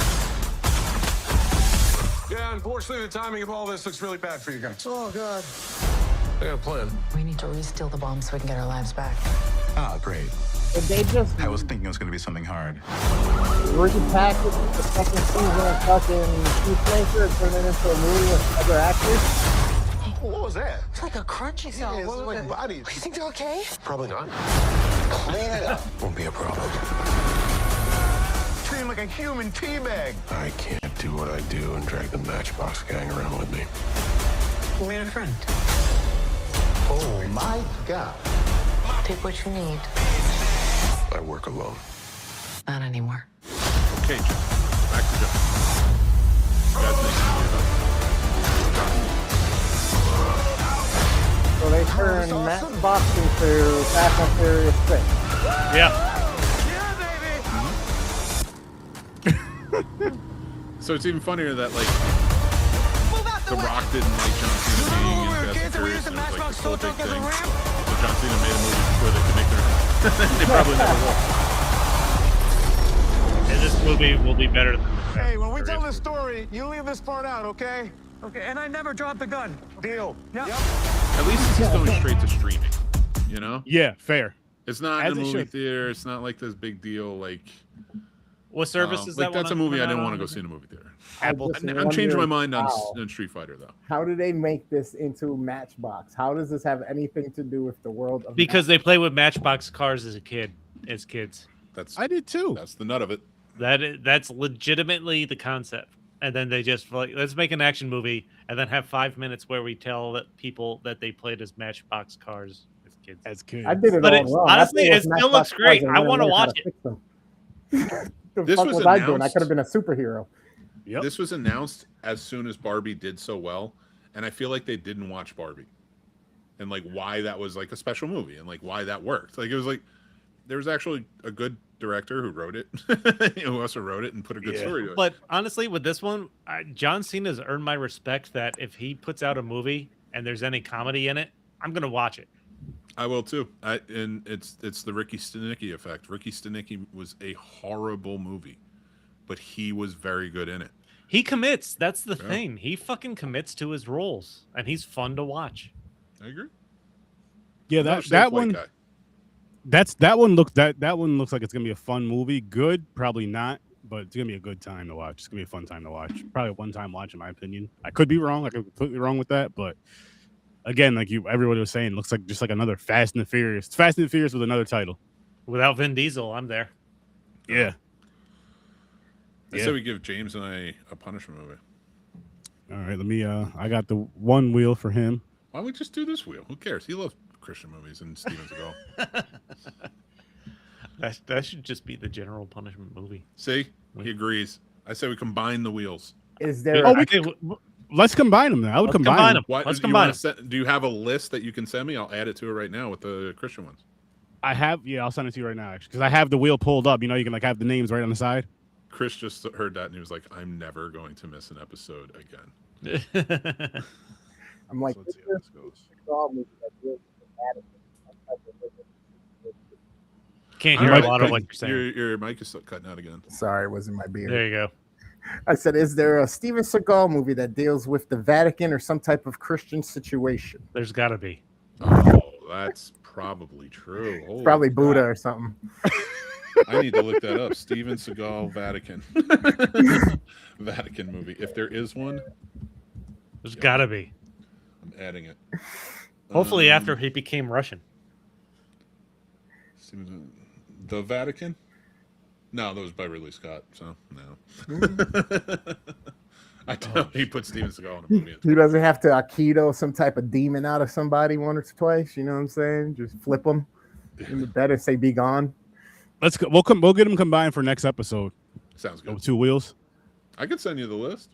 Yeah, unfortunately, the timing of all this looks really bad for you guys. Oh, God. I got a plan. We need to re-steal the bomb so we can get our lives back. Ah, great. Did they just I was thinking it was going to be something hard. repackage the second season of fucking Peacemaker and turn it into a movie with other actors? What was that? It's like a crunchy sound. Yeah, it's like bodies. You think they're okay? Probably not. Clean it up. Won't be a problem. Treat him like a human teabag. I can't do what I do and drag the Matchbox gang around with me. We made a friend. Oh, my God. Take what you need. I work alone. Not anymore. Okay, Joe. Back to Joe. You guys make a movie about So they turn Matchbox into Fast and Furious 6. Yeah. So it's even funnier that like The Rock didn't like John Cena being in Fast and Furious, and it was like this whole big thing. So John Cena made a movie before they could make their. They probably never will. And this movie will be better than the Hey, when we tell Furious this story, you leave this part out, okay? Okay, and I never dropped the gun. Deal. Yep. At least this is going straight to streaming. You know? Yeah, fair. It's not As in a it movie should. theater. It's not like this big deal. Like What service is that? like that's a one movie I on? didn't want to go see in a movie theater. Apple. I'm changing my mind on how. Street Fighter though. How do they make this into Matchbox? How does this have anything to do with the world of Because they play with Matchbox cars as kids. That's I did too. That's the nut of it. That's legitimately the concept. And then they just like, let's make an action movie and then have 5 minutes where we tell people that they played as Matchbox cars as kids. As kids. I did it But all wrong. I honestly, played it with still Matchbox looks great. cars and I then want to learned how watch it. fix them. The This fuck was was I doing? I announced- could have been a superhero. Yep. This was announced as soon as Barbie did so well, and I feel like they didn't watch Barbie, and like why that was like a special movie, and like why that worked. Like it was like there's actually a good director who wrote it, who also wrote it and put a good story to it. But honestly, with this one, John Cena's earned my respect that if he puts out a movie and there's any comedy in it, I'm gonna watch it. I will too. And it's the Ricky Stenicki effect. Ricky Stenicki was a horrible movie, but he was very good in it. He commits. That's the thing. He fucking commits to his roles, and he's fun to watch. I agree. Yeah, that one. That one looks like it's gonna be a fun movie. Good, probably not, but it's gonna be a good time to watch. It's gonna be a fun time to watch. Probably a one-time watch, in my opinion. I could be wrong. I could be completely wrong with that, but again, like everybody was saying, looks like just like another Fast and the Furious. It's Fast and the Furious with another title. Without Vin Diesel, I'm there. Yeah. I say we give James and I a punishment movie. All right, let me. I got the one wheel for him. Why don't we just do this wheel? Who cares? He loves Christian movies and Steven Seagal. That should just be the general punishment movie. See, he agrees. I say we combine the wheels. Is there? Let's combine them. Then I would combine them. Let's combine them. Do you have a list that you can send me? I'll add it to it right now with the Christian ones. I have. Yeah, I'll send it to you right now, actually, because I have the wheel pulled up. You know, you can like have the names right on the side. Chris just heard that and he was like, "I'm never going to miss an episode again." I'm like, let's see how this goes. Can't hear a lot of what you're saying. Your mic is cutting out again. Sorry, it wasn't my beard. There you go. I said, is there a Steven Seagal movie that deals with the Vatican or some type of Christian situation? There's got to be. Oh, that's probably true. Holy Probably crap. Buddha or something. I need to look that up. Steven Seagal Vatican. Vatican movie. If there is one, there's got to be. I'm adding it. Hopefully after he became Russian. The Vatican? No, that was by Ridley Scott, so no. I doubt he put Steven Seagal in a movie. He doesn't have to Aikido some type of demon out of somebody one or twice. You know what I'm saying? Just flip them. Better say be gone. Let's go. We'll get them combined for next episode. Sounds good. Two wheels. I could send you the list.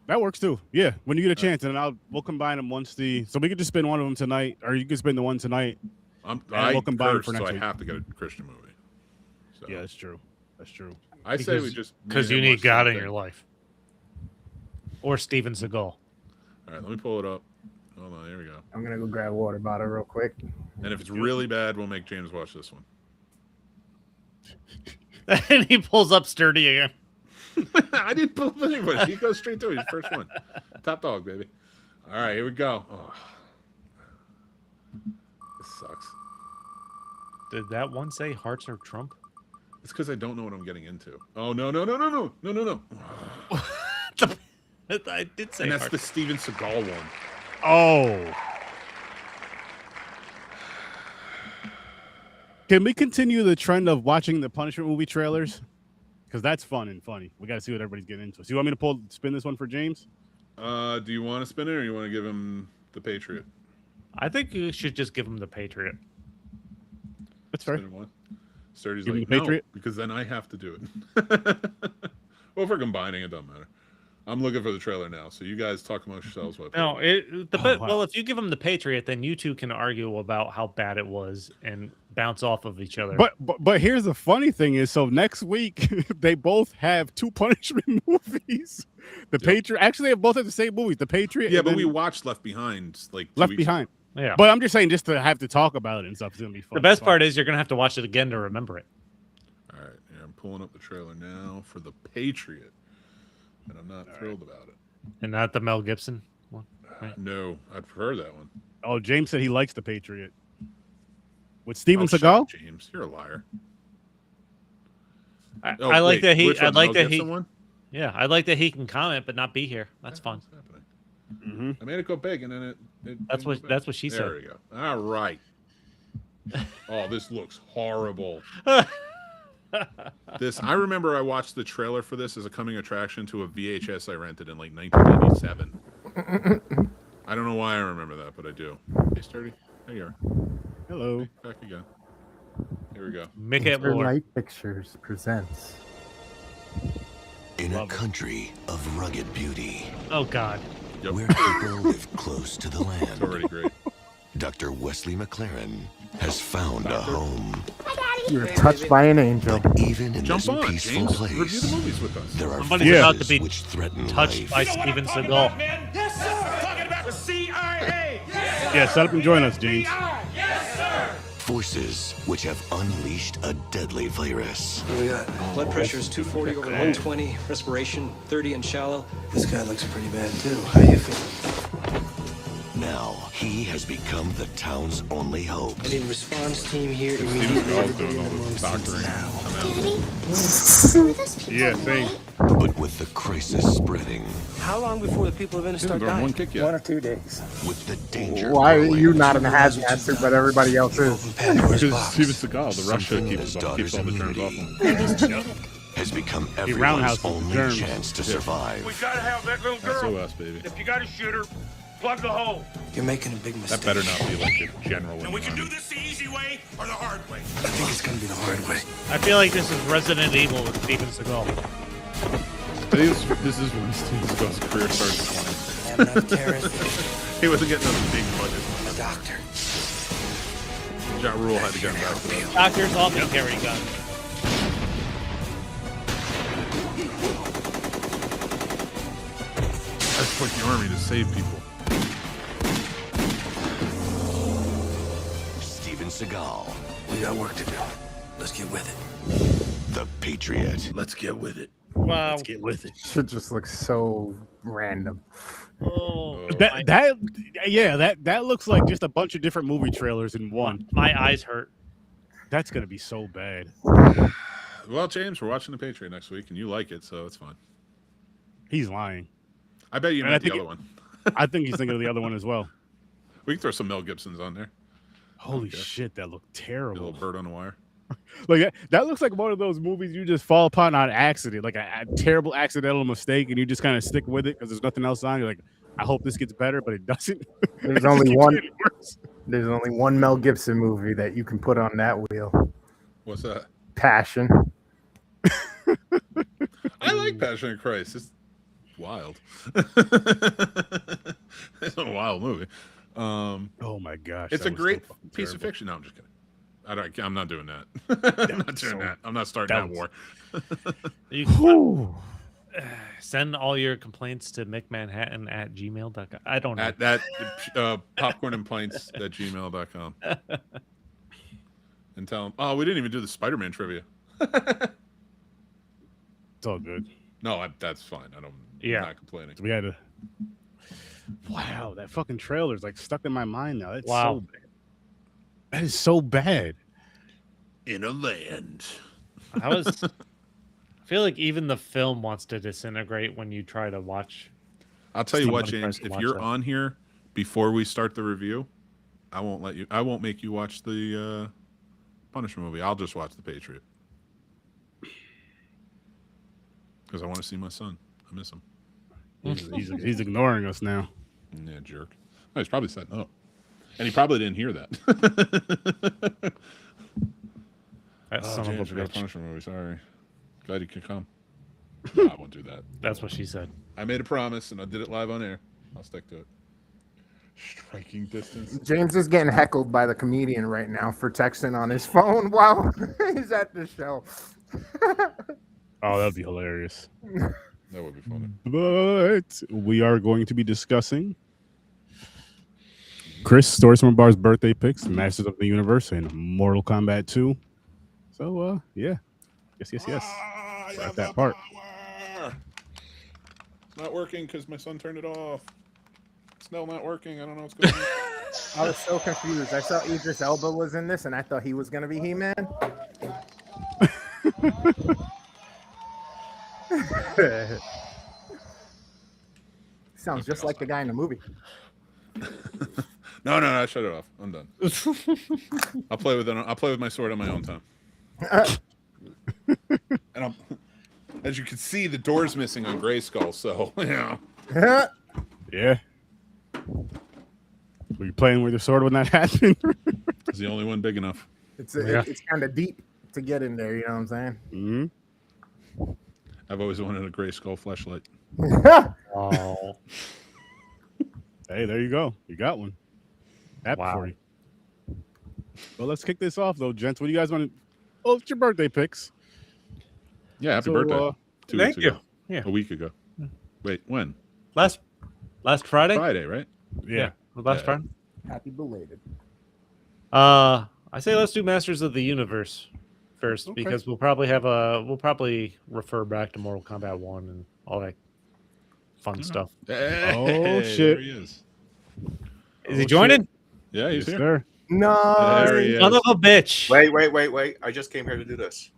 That works too. Yeah, when you get a chance, and we'll combine them once so we could just spin one of them tonight, or you can spin the one tonight. We'll combine it for next week. I have to get a Christian movie. So. Yeah, that's true. That's true. I say we just because you need God in your life, or Steven Seagal. All right, let me pull it up. Hold on, here we go. I'm gonna go grab a water bottle real quick. And if it's really bad, we'll make James watch this one. And he pulls up Sturdy again. I didn't pull up anybody. He goes straight to his first one. Top dog, baby. All right, here we go. Oh. This sucks. Did that one say hearts or Trump? It's because I don't know what I'm getting into. Oh, no. I did say and that's hearts. the Steven Seagal one. Oh. Can we continue the trend of watching the punishment movie trailers? Because that's fun and funny. We got to see what everybody's getting into. So you want me to spin this one for James? Do you want to spin it or you want to give him the Patriot? I think you should just give him the Patriot. That's fair. Sturdy's Give like, him the Patriot? No, because then I have to do it. Well, if we're combining, it doesn't matter. I'm looking for the trailer now, so you guys talk amongst yourselves. No, well, if you give him the Patriot, then you two can argue about how bad it was and bounce off of each other. But here's the funny thing is, so next week they both have two punishment movies. The Patriot, actually, they both have the same movies. The Patriot. Yeah, but we watched Left Behind like Left Behind. Yeah, but I'm just saying, just to have to talk about it and stuff is gonna be fun. The best part is you're gonna have to watch it again to remember it. All right, yeah, I'm pulling up the trailer now for the Patriot. And I'm not thrilled about it. And not the Mel Gibson one? Right? No, I'd prefer that one. Oh, James said he likes the Patriot. With Steven Seagal? Seagal? James, you're a liar. I like that he. I'd like that he. One? Yeah, I'd like that he can comment but not be here. That's fun. Mm-hmm. I made it go big, and then it that's what she said. There we go. All right. Oh, this looks horrible. I remember I watched the trailer for this as a coming attraction to a VHS I rented in like 1997. I don't know why I remember that, but I do. Hey, Sturdy. There you are. Hello. Okay, back again. Here we go. Make it more. Light Pictures presents. In a country of rugged beauty. Oh, God. Where people live close to the land. It's already great. Dr. Wesley McLaren has found a home. You're touched by an angel. But even in Jump this on, peaceful James. place, Review the movies with us. there are Somebody's about to forces be which threaten touched by life. Steven Seagal. Yes, sir. Talking about the CIA. Yes, Yeah, set up and join us, James. Yes, sir. Forces which have unleashed a deadly virus. What do we got? Blood pressure is 240 over 120. Respiration 30 and shallow. This guy looks pretty bad too. How you feeling? Now, he has become the town's only hope. I need a response team here Steven immediately. Seagal's doing all the doctoring. Yeah, same. But with the crisis spreading, How long before the people are going to start Throwing dying? one kick yet. 1 or 2 days. with the danger Why are growing, you not in a hazmat suit, but everybody else is? Because Steven Seagal, the Russia something keeps his all the daughter's germs immunity off him. has become roundhouse everyone's the only germs. chance to survive. We gotta have that little girl. SOS, baby. If you got a shooter, plug the hole. You're making a big That mistake. better not be like a general. And we can do this the easy way or the hard way. I think it's going to be the hard way. I feel like this is Resident Evil with Steven Seagal. This is when Steven Seagal's career started declining. I have enough terrorists. He wasn't getting those big budgets. I'm a doctor. Ja Rule had to get him back to that. Doctors often carry guns. That's like the army to save people. Steven Seagal, We got work to do. Let's get with it. the Patriot. Let's get with it. Wow. Let's get with it. Shit just looks so random. Oh, That looks like just a bunch of different movie trailers in one. my eyes hurt. That's gonna be so bad. Well, James, we're watching The Patriot next week, and you like it, so it's fine. He's lying. I bet you And I meant the think other one. I think he's thinking of the other one as well. We can throw some Mel Gibsons on there. Holy Okay. shit, that looked A terrible. little bird on a wire. Like that looks like one of those movies you just fall upon on accident, like a terrible accidental mistake, and you just kind of stick with it because there's nothing else on. You're like, I hope this gets better, but it doesn't. There's It only keeps one. getting worse. There's only one Mel Gibson movie that you can put on that wheel. What's that? Passion. I like Passion of Christ. It's wild. It's a wild movie. Oh my gosh, It's that a was so great fucking piece of terrible. fiction. No, I'm just kidding. I'm not doing that. I'm not doing that. I'm not starting that was- war. You can send all your complaints to mickmanhattan@gmail.com. I don't know. At that popcorn and pints at gmail.com. And tell them, oh, we didn't even do the Spider-Man trivia. It's all good. No, that's fine. I'm not complaining. We had to. Wow, that fucking trailer's like stuck in my mind now. That's Wow. so bad. That is so bad. In a land. I feel like even the film wants to disintegrate when you try to watch. I'll tell you what, Somebody James. tries to If watch you're that. on here before we start the review, I won't make you watch the Punisher movie. I'll just watch The Patriot. Because I want to see my son. I miss him. He's ignoring us now. Yeah, jerk. Oh, he's probably setting up. And he probably didn't hear that. That son of a James, we got a bitch. Punisher movie. Sorry. Glad you could come. No, I won't do that. That's what she said. I made a promise and I did it live on air. I'll stick to it. Striking distance. James is getting heckled by the comedian right now for texting on his phone while he's at the show. Oh, that'd be hilarious. That would be funny. But we are going to be discussing Chris Stories from a Bar's birthday picks, Masters of the Universe, and Mortal Kombat 2. So, yeah. Yes. We're at that part. It's not working because my son turned it off. It's still not working. I don't know what's going on. I was so confused. I saw Idris Elba was in this, and I thought he was going to be He-Man. Sounds just like the guy in the movie. No, I shut it off. I'm done. I'll play with it. I'll play with my sword on my own time. And as you can see, the door's missing on Grayskull, so yeah. Yeah. Were you playing with your sword when that happened? It's the only one big enough. It's kind of deep to get in there, you know what I'm saying? Mm-hmm. I've always wanted a Grayskull fleshlight. Oh. Hey, there you go. You got one. That Wow. for you. Well, let's kick this off though, gents. What do you guys want to? Oh, it's your birthday picks. Yeah, happy birthday. 2 thank weeks ago. you. Yeah. A week ago. Wait, when? Last Friday? Friday, right? Yeah. Last Friday. Happy belated. I say let's do Masters of the Universe first Okay. because we'll probably refer back to Mortal Kombat 1 and all that fun stuff. Hey, Oh, shit. There he is. Is he joining? Yeah, he's Yes, here. sir. No. There he is. Son of a bitch. Wait. I just came here to do this.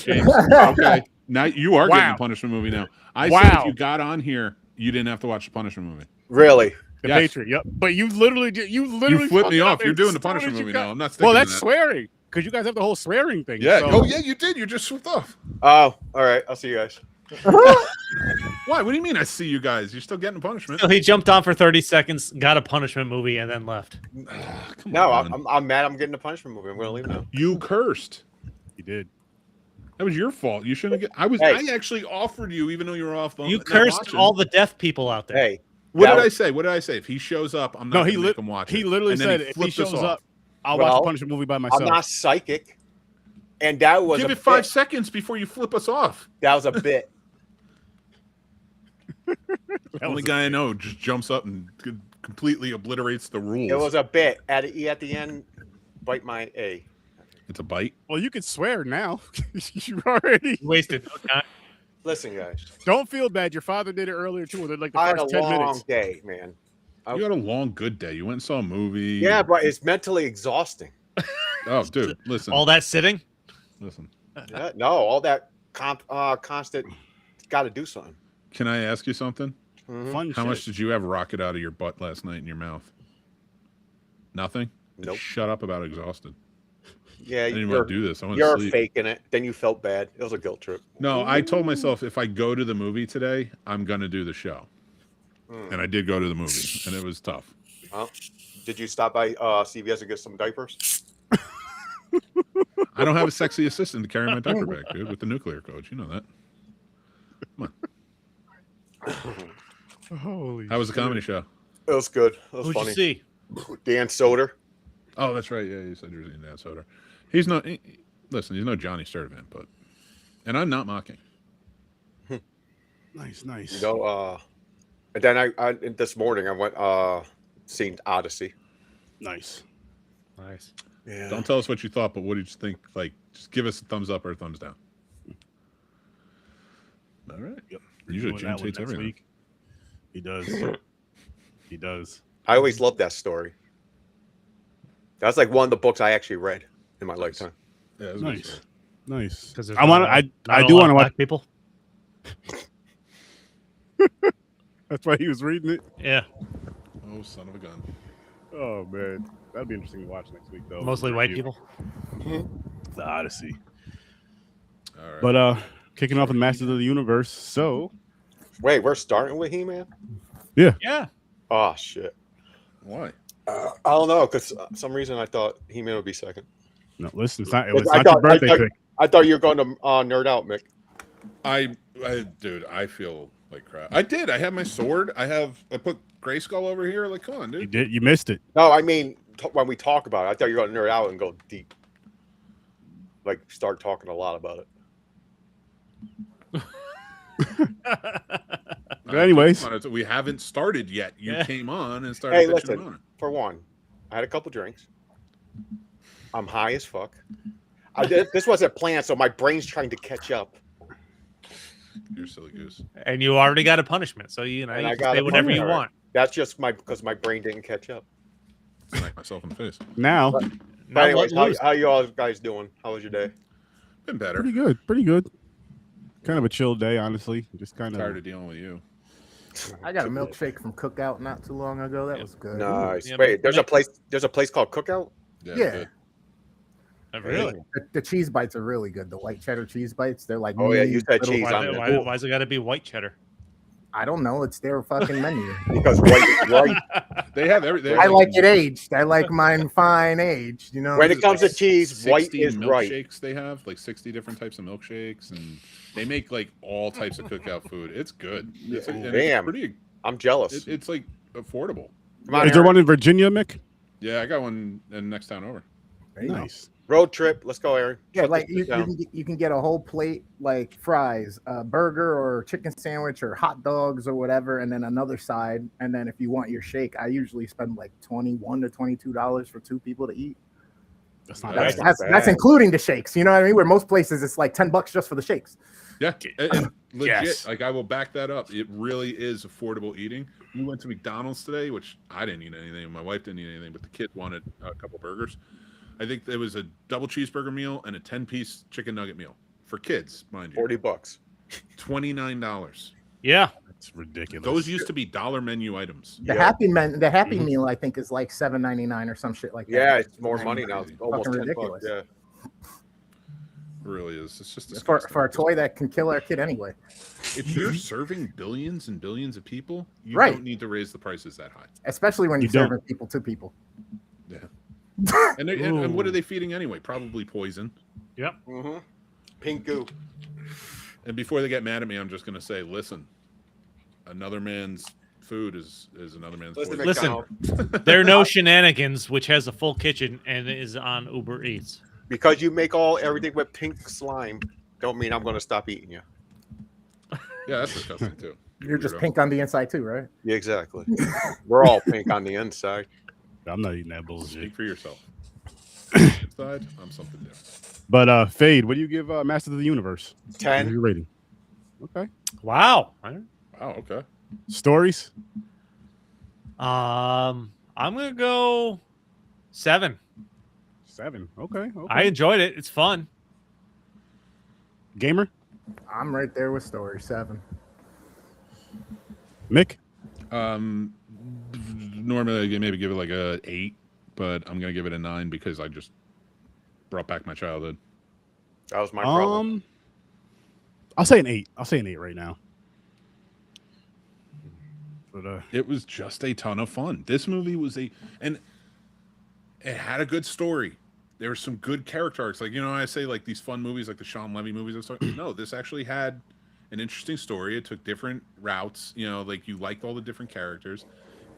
James. Okay. Now you are getting Wow. a punishment movie now. I Wow. said if you got on here, you didn't have to watch the punishment movie. Really? The Yes. Patriot. Yep. But you literally You flipped me fucked off. up You're as doing the soon as punishment you movie got- now. I'm not sticking Well, to that's that. swearing because you guys have the whole swearing thing. Yeah. So. Oh, yeah, you did. You just swooped off. Oh, all right. I'll see you guys. Why? What do you mean I see you guys? You're still getting punishment. So he jumped on for 30 seconds, got a punishment movie, and then left. Come No, on. I'm mad. I'm getting a punishment movie. I'm going to leave now. You cursed. You did. That was your fault. You shouldn't get. Hey. I actually offered you, even though you were off. You not cursed watching. all the deaf people out there. Hey. What that did I was- say? What did I say? If he shows up, I'm not No, going to make him watch it. he literally And then said if he flipped us shows off. up, I'll Well, watch the punishment movie by myself. I'm not psychic. And that was Give a it 5 bit. seconds before you flip us off. That was a bit. The only guy I know just jumps up and completely obliterates the rules. It was a bit. At the end, bite my A. It's a bite. Well, you can swear now. You already Wasted. Okay. Listen, guys. don't feel bad. Your father did it earlier too. Within like the I had a first 10 long minutes. day, man. You had a long, good day. You went and saw a movie. Yeah, but it's mentally exhausting. Oh, dude, listen. All that sitting? Listen. Yeah, no, all that constant. Got to do something. Can I ask you something? Mhm. Fun How shit. much did you have rocket out of your butt last night in your mouth? Nothing? Nope. Shut up about exhausted. Yeah, I didn't you're want to do this. I want you're to sleep. faking it. Then you felt bad. It was a guilt trip. No, I told myself if I go to the movie today, I'm going to do the show. And I did go to the movie, and it was tough. Well, did you stop by CVS and get some diapers? I don't have a sexy assistant to carry my diaper bag, dude, with the nuclear codes. You know that. Come on. Holy How was the comedy show? It was good. It was Who'd funny. you see? Dan Soder. Oh, that's right. Yeah, you said you were seeing Dan Soder. He's not. Listen, he's no Johnny Sturdivant, but, and I'm not mocking. Nice. You know, and then I this morning I went seen Odyssey. Nice. Yeah. Don't tell us what you thought, but what did you think? Like, just give us a thumbs up or a thumbs down. All right. Yep. Usually Doing June that one takes next everything. week. He does. He does. I always loved that story. That's like one of the books I actually read in my lifetime. Yeah, it was Nice. Nice. Because I want. I do want to watch. people. That's why he was reading it. Yeah. Oh, son of a gun. Oh man, that'd be interesting to watch next week though. Mostly white people. The Odyssey. All right. But kicking off with Masters of the Universe. So Wait, we're starting with He-Man? yeah. Yeah. Oh shit. Why? I don't know, because some reason I thought He-Man would be second. No, listen, it's not. It was I not your thought, birthday pick. I thought you were going to nerd out, Mick. Dude, I feel like crap. I did. I have my sword. I put Grayskull over here. Like, come on, dude. You did. You missed it. No, I mean when we talk about it, I thought you were going to nerd out and go deep, like start talking a lot about it. But anyways, we haven't started yet. You came on and started. Hey, bitching listen. about it. For one, I had a couple drinks. I'm high as fuck. This wasn't planned, so my brain's trying to catch up. You're a silly goose. And you already got a punishment, so you And can I got say a whatever you punishment. want. That's just because my brain didn't catch up. Smack myself in the face. now But Now anyways, let loose. how you all guys doing? How was your day? Been better. pretty good. Pretty good. Kind of a chill day, honestly. Just kind Tired of. of dealing with you. I got a milkshake from Cookout not too long ago. That was good. Nice. Yeah, Wait, but there's a place called Cookout? Yeah. Yeah. good. Really? The cheese bites are really good. The white cheddar cheese bites, they're like. Oh, yeah, you said little- cheese. Why's it got to be white cheddar? I don't know. It's their fucking menu. Because white is right. They have everything. I like it aged. I like mine fine aged. You know. When it comes to cheese, white 60 is right. milkshakes they have, like 60 different types of milkshakes, and they make like all types of cookout food. It's good. And Damn. it's pretty. I'm jealous. It's like affordable. Come on, Is there Aaron. one in Virginia, Mick? Yeah, I got one in next town over. Nice. Road trip. Let's go, Aaron. Yeah, Shut like this down. you can get a whole plate, like fries, a burger or chicken sandwich or hot dogs or whatever, and then another side. And then if you want your shake, I usually spend like $21 to $22 for 2 people to eat. That's not That's including the shakes. You know what I mean? Where most places it's like $10 just for the shakes. Yeah, and legit. Yes. Like I will back that up. It really is affordable eating. We went to McDonald's today, which I didn't eat anything. My wife didn't eat anything, but the kid wanted a couple burgers. I think there was a double cheeseburger meal and a 10-piece chicken nugget meal for kids, mind you. $40. $29. Yeah, that's ridiculous. Those used to be dollar menu items. The Happy Meal, I think, is like $7.99 or some shit like that. Yeah, it's more money now. It's almost Fucking $10. ridiculous. Yeah. It really is. It's just for a toy that can kill our kid anyway. If you're serving billions and billions of people, you Right. don't need to raise the prices that high. Especially when You you're serving don't. people to people. Yeah. And what are they feeding anyway? Probably poison. Yep. Mm-hmm. Pink goo. And before they get mad at me, I'm just going to say, listen, another man's food is another man's poison. Listen, there are no shenanigans, which has a full kitchen and is on Uber Eats. Because you make everything with pink slime, don't mean I'm going to stop eating you. Yeah, that's disgusting too. You're just Weirdo. pink on the inside too, right? Yeah, exactly. We're all pink on the inside. I'm not eating that bullshit. Speak for yourself. Inside, I'm something different. But Fade, what do you give Masters of the Universe? 10. What are you rating? Okay. Wow. Wow. Okay. Stories? I'm gonna go 7. 7. Okay. I enjoyed it. It's fun. Gamer? I'm right there with story 7. Mick? Normally I maybe give it like a 8, but I'm gonna give it a 9 because I just brought back my childhood. That was my problem. I'll say an 8. I'll say an 8 right now. But it was just a ton of fun. This movie was and it had a good story. There were some good character arcs. Like, I say like these fun movies, like the Sean Levy movies and stuff. No, this actually had an interesting story. It took different routes. Like you liked all the different characters,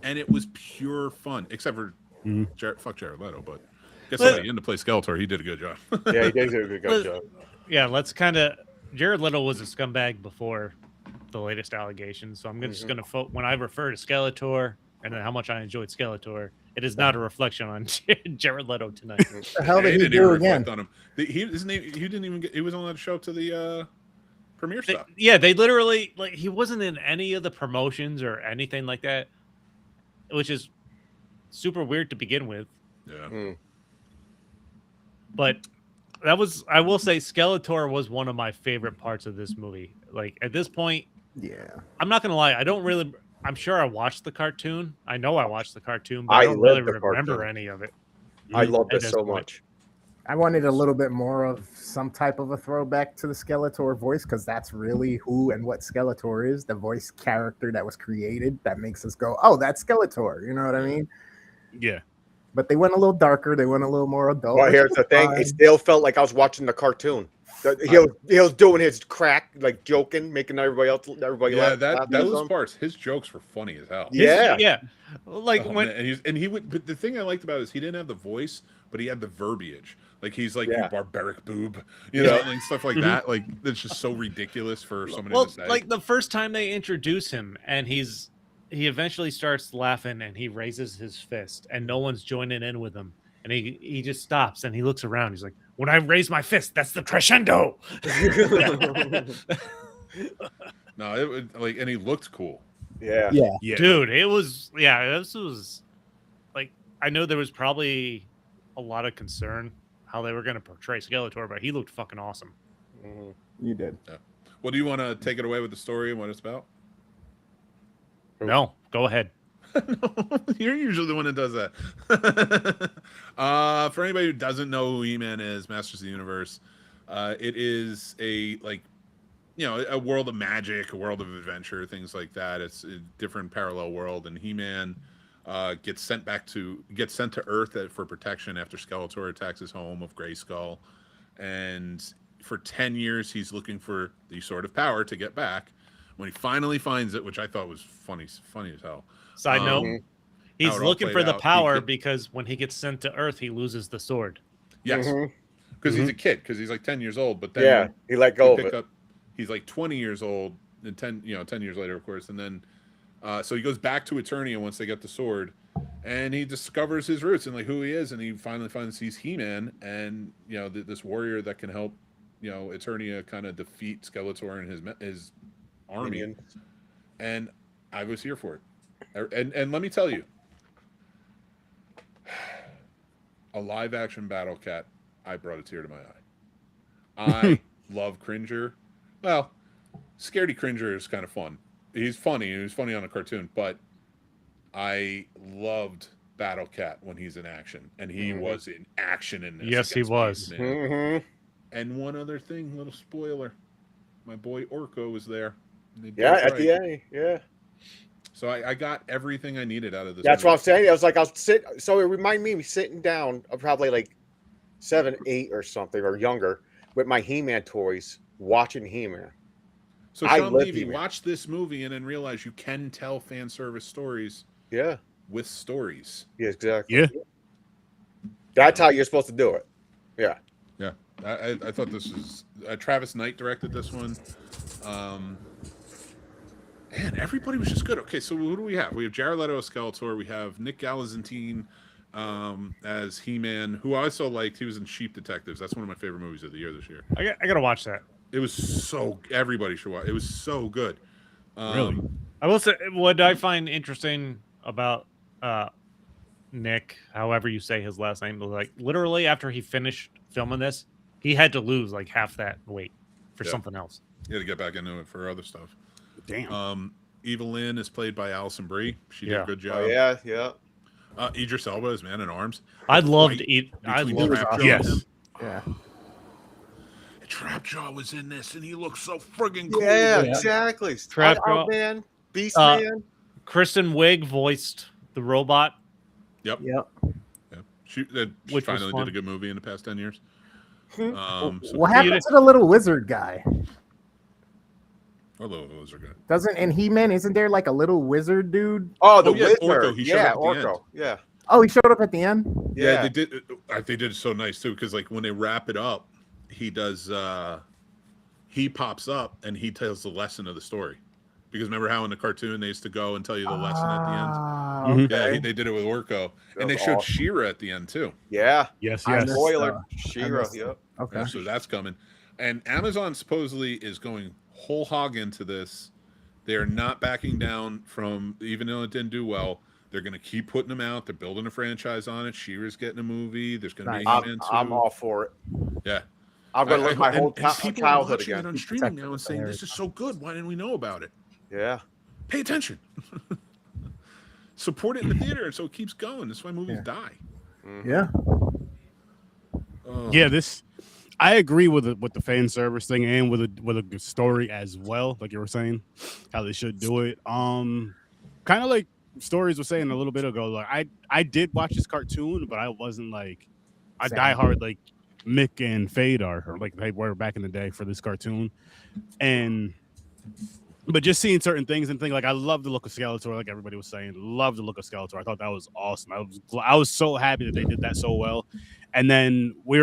and it was pure fun. Except for fuck Jared Leto, but guess what? He had to play Skeletor. He did a good job. Yeah, he did do a good job. Yeah, let's kind of. Jared Leto was a scumbag before the latest allegations, so I'm just gonna when I refer to Skeletor and then how much I enjoyed Skeletor, it is not a reflection on Jared Leto tonight. The hell did he do again? On him. He didn't even get. He wasn't allowed to show up to the premiere stuff. Yeah, they literally he wasn't in any of the promotions or anything like that, which is super weird to begin with. Yeah. But I will say Skeletor was one of my favorite parts of this movie. Like at this point, yeah, I'm not gonna lie, I'm sure I watched the cartoon. I know I watched the cartoon, but I don't really remember any of it. I loved it so much. I wanted a little bit more of some type of a throwback to the Skeletor voice, because that's really who and what Skeletor is, the voice character that was created that makes us go, oh, that's Skeletor. You know what I mean? Yeah. But they went a little darker. They went a little more adult. Well, here's the thing. It still felt like I was watching the cartoon. He was doing his crack, like joking, making everybody laugh. Those parts, his jokes were funny as hell. Yeah. Like when and he would. But the thing I liked about it is he didn't have the voice, but he had the verbiage. Like he's like, you barbaric boob, and stuff like that. Like it's just so ridiculous for somebody to say. Like the first time they introduce him, and he eventually starts laughing, and he raises his fist, and no one's joining in with him, and he just stops and he looks around. He's like, when I raise my fist, that's the crescendo. No, it was like, and he looked cool. Yeah. Dude, it was. Yeah, this was like, I know there was probably a lot of concern how they were going to portray Skeletor, but he looked fucking awesome. You did. Yeah. Well, do you want to take it away with the story and what it's about? No, go ahead. No, you're usually the one that does that. For anybody who doesn't know who He-Man is, Masters of the Universe, it is a a world of magic, a world of adventure, things like that. It's a different parallel world, and He-Man gets sent to Earth for protection after Skeletor attacks his home of Grayskull, and for 10 years he's looking for the Sword of Power to get back. When he finally finds it, which I thought was funny as hell. Side note, He's how it all looking played for the out. power because when he gets sent to Earth, he loses the sword. Yes, because he's a kid, because he's like 10 years old. But then Yeah, he let go of pick it. up, he's like 20 years old, and 10 years later, of course. And then, so he goes back to Eternia once they get the sword, and he discovers his roots and like who he is, and he finally finds he's He-Man, and this warrior that can help, Eternia kind of defeat Skeletor and his army. Minions. And I was here for it. And let me tell you, a live action Battle Cat, I brought a tear to my eye. I love Cringer. Well, Scaredy Cringer is kind of fun. He's funny. He was funny on a cartoon, but I loved Battle Cat when he's in action, and he was in action in this. Yes, he was. And one other thing, little spoiler: my boy Orko was there. Yeah, at the end. Yeah. So I got everything I needed out of this. That's what I'm saying. I was like, so it reminded me of sitting down, probably like 7, 8 or something, or younger, with my He-Man toys, watching He-Man. So Sean Levy, watch this movie and then realize you can tell fan service stories. Yeah. With stories. Yeah, exactly. Yeah. That's how you're supposed to do it. Yeah. Yeah. I thought this was Travis Knight directed this one. Man, everybody was just good. Okay, so who do we have? We have Jared Leto as Skeletor. We have Nick Galitzine as He-Man, who I also liked. He was in Sheep Detectives. That's one of my favorite movies of the year this year. I gotta watch that. It was so. Everybody should watch. It was so good. Really? I will say what I find interesting about Nick, however you say his last name, like literally after he finished filming this, he had to lose like half that weight for something else. He had to get back into it for other stuff. Damn. Eva Lynn is played by Alison Brie. She did a good job. Oh, yeah, yeah. Idris Elba is Man at Arms. I loved it. Yes. Yeah. Trapjaw was in this, and he looked so friggin' cool. Yeah, exactly. Trapjaw. Man, Beast Man. Kristen Wiig voiced the robot. Yep. Yep. Yeah. She Which finally was did a good movie in the past 10 years. What happened to the little wizard guy? Although those are good. Doesn't in He-Man, isn't there like a little wizard dude? Oh, the yeah, wizard. Orko. He showed up at the end. Orko. Yeah. Oh, he showed up at the end? Yeah, they did. They did it so nice too, because like when they wrap it up, he does. He pops up and he tells the lesson of the story. Because remember how in the cartoon they used to go and tell you the lesson at the end? Okay. Yeah, they did it with Orko, and they showed She-Ra at the end too. Yeah. Yes. Spoiler. She-Ra. Yep. Okay. So that's coming, and Amazon supposedly is going whole hog into this. They are not backing down from, even though it didn't do well. They're going to keep putting them out. They're building a franchise on it. She-Ra's getting a movie. There's going to be He-Man 2. I'm all for it. Yeah. I'm going to live my whole people childhood are watching again. it on streaming now and saying, this is so good. Why didn't we know about it? Yeah. Pay attention. Support it in the theater so it keeps going. That's why movies die. Yeah. Yeah, I agree with the fan service thing and with a good story as well, like you were saying, how they should do it. Kind of like Stories was saying a little bit ago. Like I did watch this cartoon, but I wasn't like a diehard like Mick and Fade are, or like they were back in the day for this cartoon. But just seeing certain things and things like I love the look of Skeletor, like everybody was saying, love the look of Skeletor. I thought that was awesome. I was so happy that they did that so well. And then me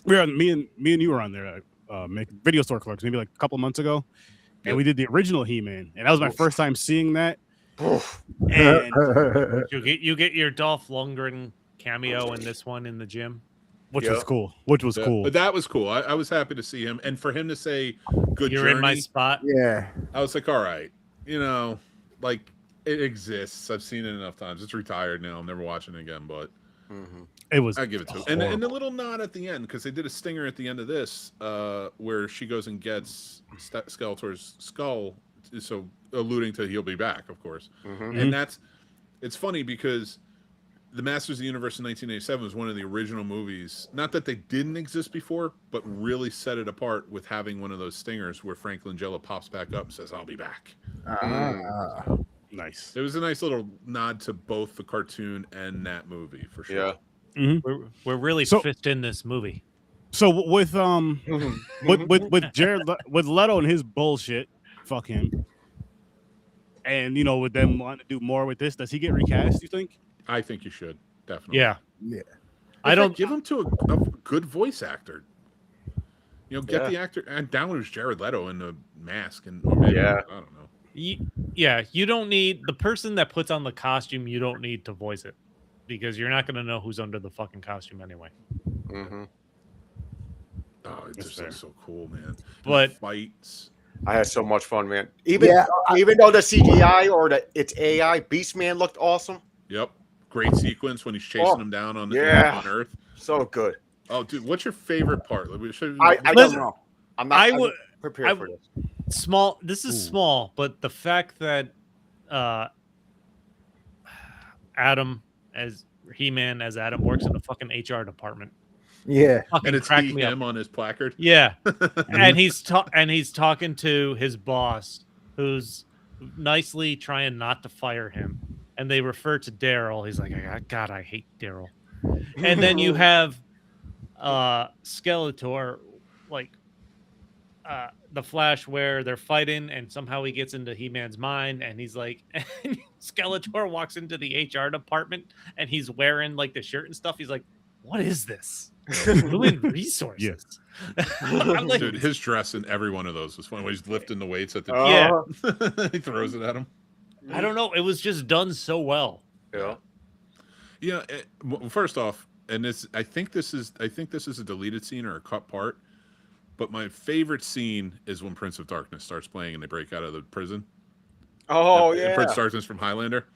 and you were on there, Video Store Clerks, maybe like a couple months ago, and we did the original He-Man, and that was my first time seeing that. And you get your Dolph Lundgren cameo in this one in the gym, which was cool. Cool. But that was cool. I was happy to see him, and for him to say "Good You're journey," in my spot. Yeah, I was like, all right, like it exists. I've seen it enough times. It's retired now. I'm never watching it again, but. It was. I give it to him. And the little nod at the end, because they did a stinger at the end of this, where she goes and gets Skeletor's skull, so alluding to he'll be back, of course. And it's funny because the Masters of the Universe in 1987 was one of the original movies. Not that they didn't exist before, but really set it apart with having one of those stingers where Frank Langella pops back up and says, "I'll be back." Nice. It was a nice little nod to both the cartoon and that movie for sure. Yeah. Mm-hmm. We're really fit in this movie. So with with Jared with Leto and his bullshit, fuck him. and with them wanting to do more with this, does he get recast? You think? I think you should definitely. Yeah. I don't give him to a good voice actor. Get the actor and download Jared Leto in the mask and or maybe, I don't know. You don't need the person that puts on the costume. You don't need to voice it because you're not going to know who's under the fucking costume anyway. Mm-hmm. Oh, it's just so cool, man. But the fights. I had so much fun, man. Even though the CGI or it's AI, Beastman looked awesome. Yep. Great sequence when he's chasing him down on Earth. So good. Oh, dude, what's your favorite part? I don't know. I'm not prepared for this. Small. This is small, but the fact that Adam as He-Man as Adam works in the fucking HR department. Yeah, and it's him on his placard. Yeah, and he's talking to his boss, who's nicely trying not to fire him, and they refer to Daryl. He's like, God, I hate Daryl. And then you have Skeletor, like the Flash, where they're fighting, and somehow he gets into He-Man's mind, and he's like, and Skeletor walks into the HR department, and he's wearing like the shirt and stuff. He's like, what is this? Human resources. I'm like, dude, his dress in every one of those was funny when he's lifting the weights at the he throws it at him. I don't know. It was just done so well. Yeah. First off, and I think this is a deleted scene or a cut part, but my favorite scene is when Prince of Darkness starts playing and they break out of the prison. Oh yeah, Prince of Darkness from Highlander.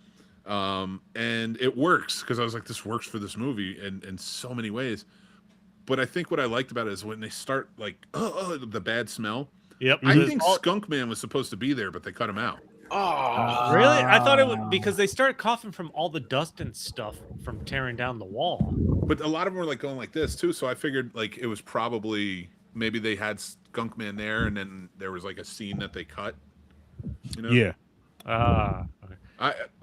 And it works because I was like, this works for this movie in so many ways. But I think what I liked about it is when they start like, the bad smell. Yep. I think Skunk Man was supposed to be there, but they cut him out. Oh, really? I thought it would because they started coughing from all the dust and stuff from tearing down the wall. But a lot of them were like going like this too. So I figured like it was probably maybe they had Skunk Man there, and then there was like a scene that they cut. Yeah. Okay.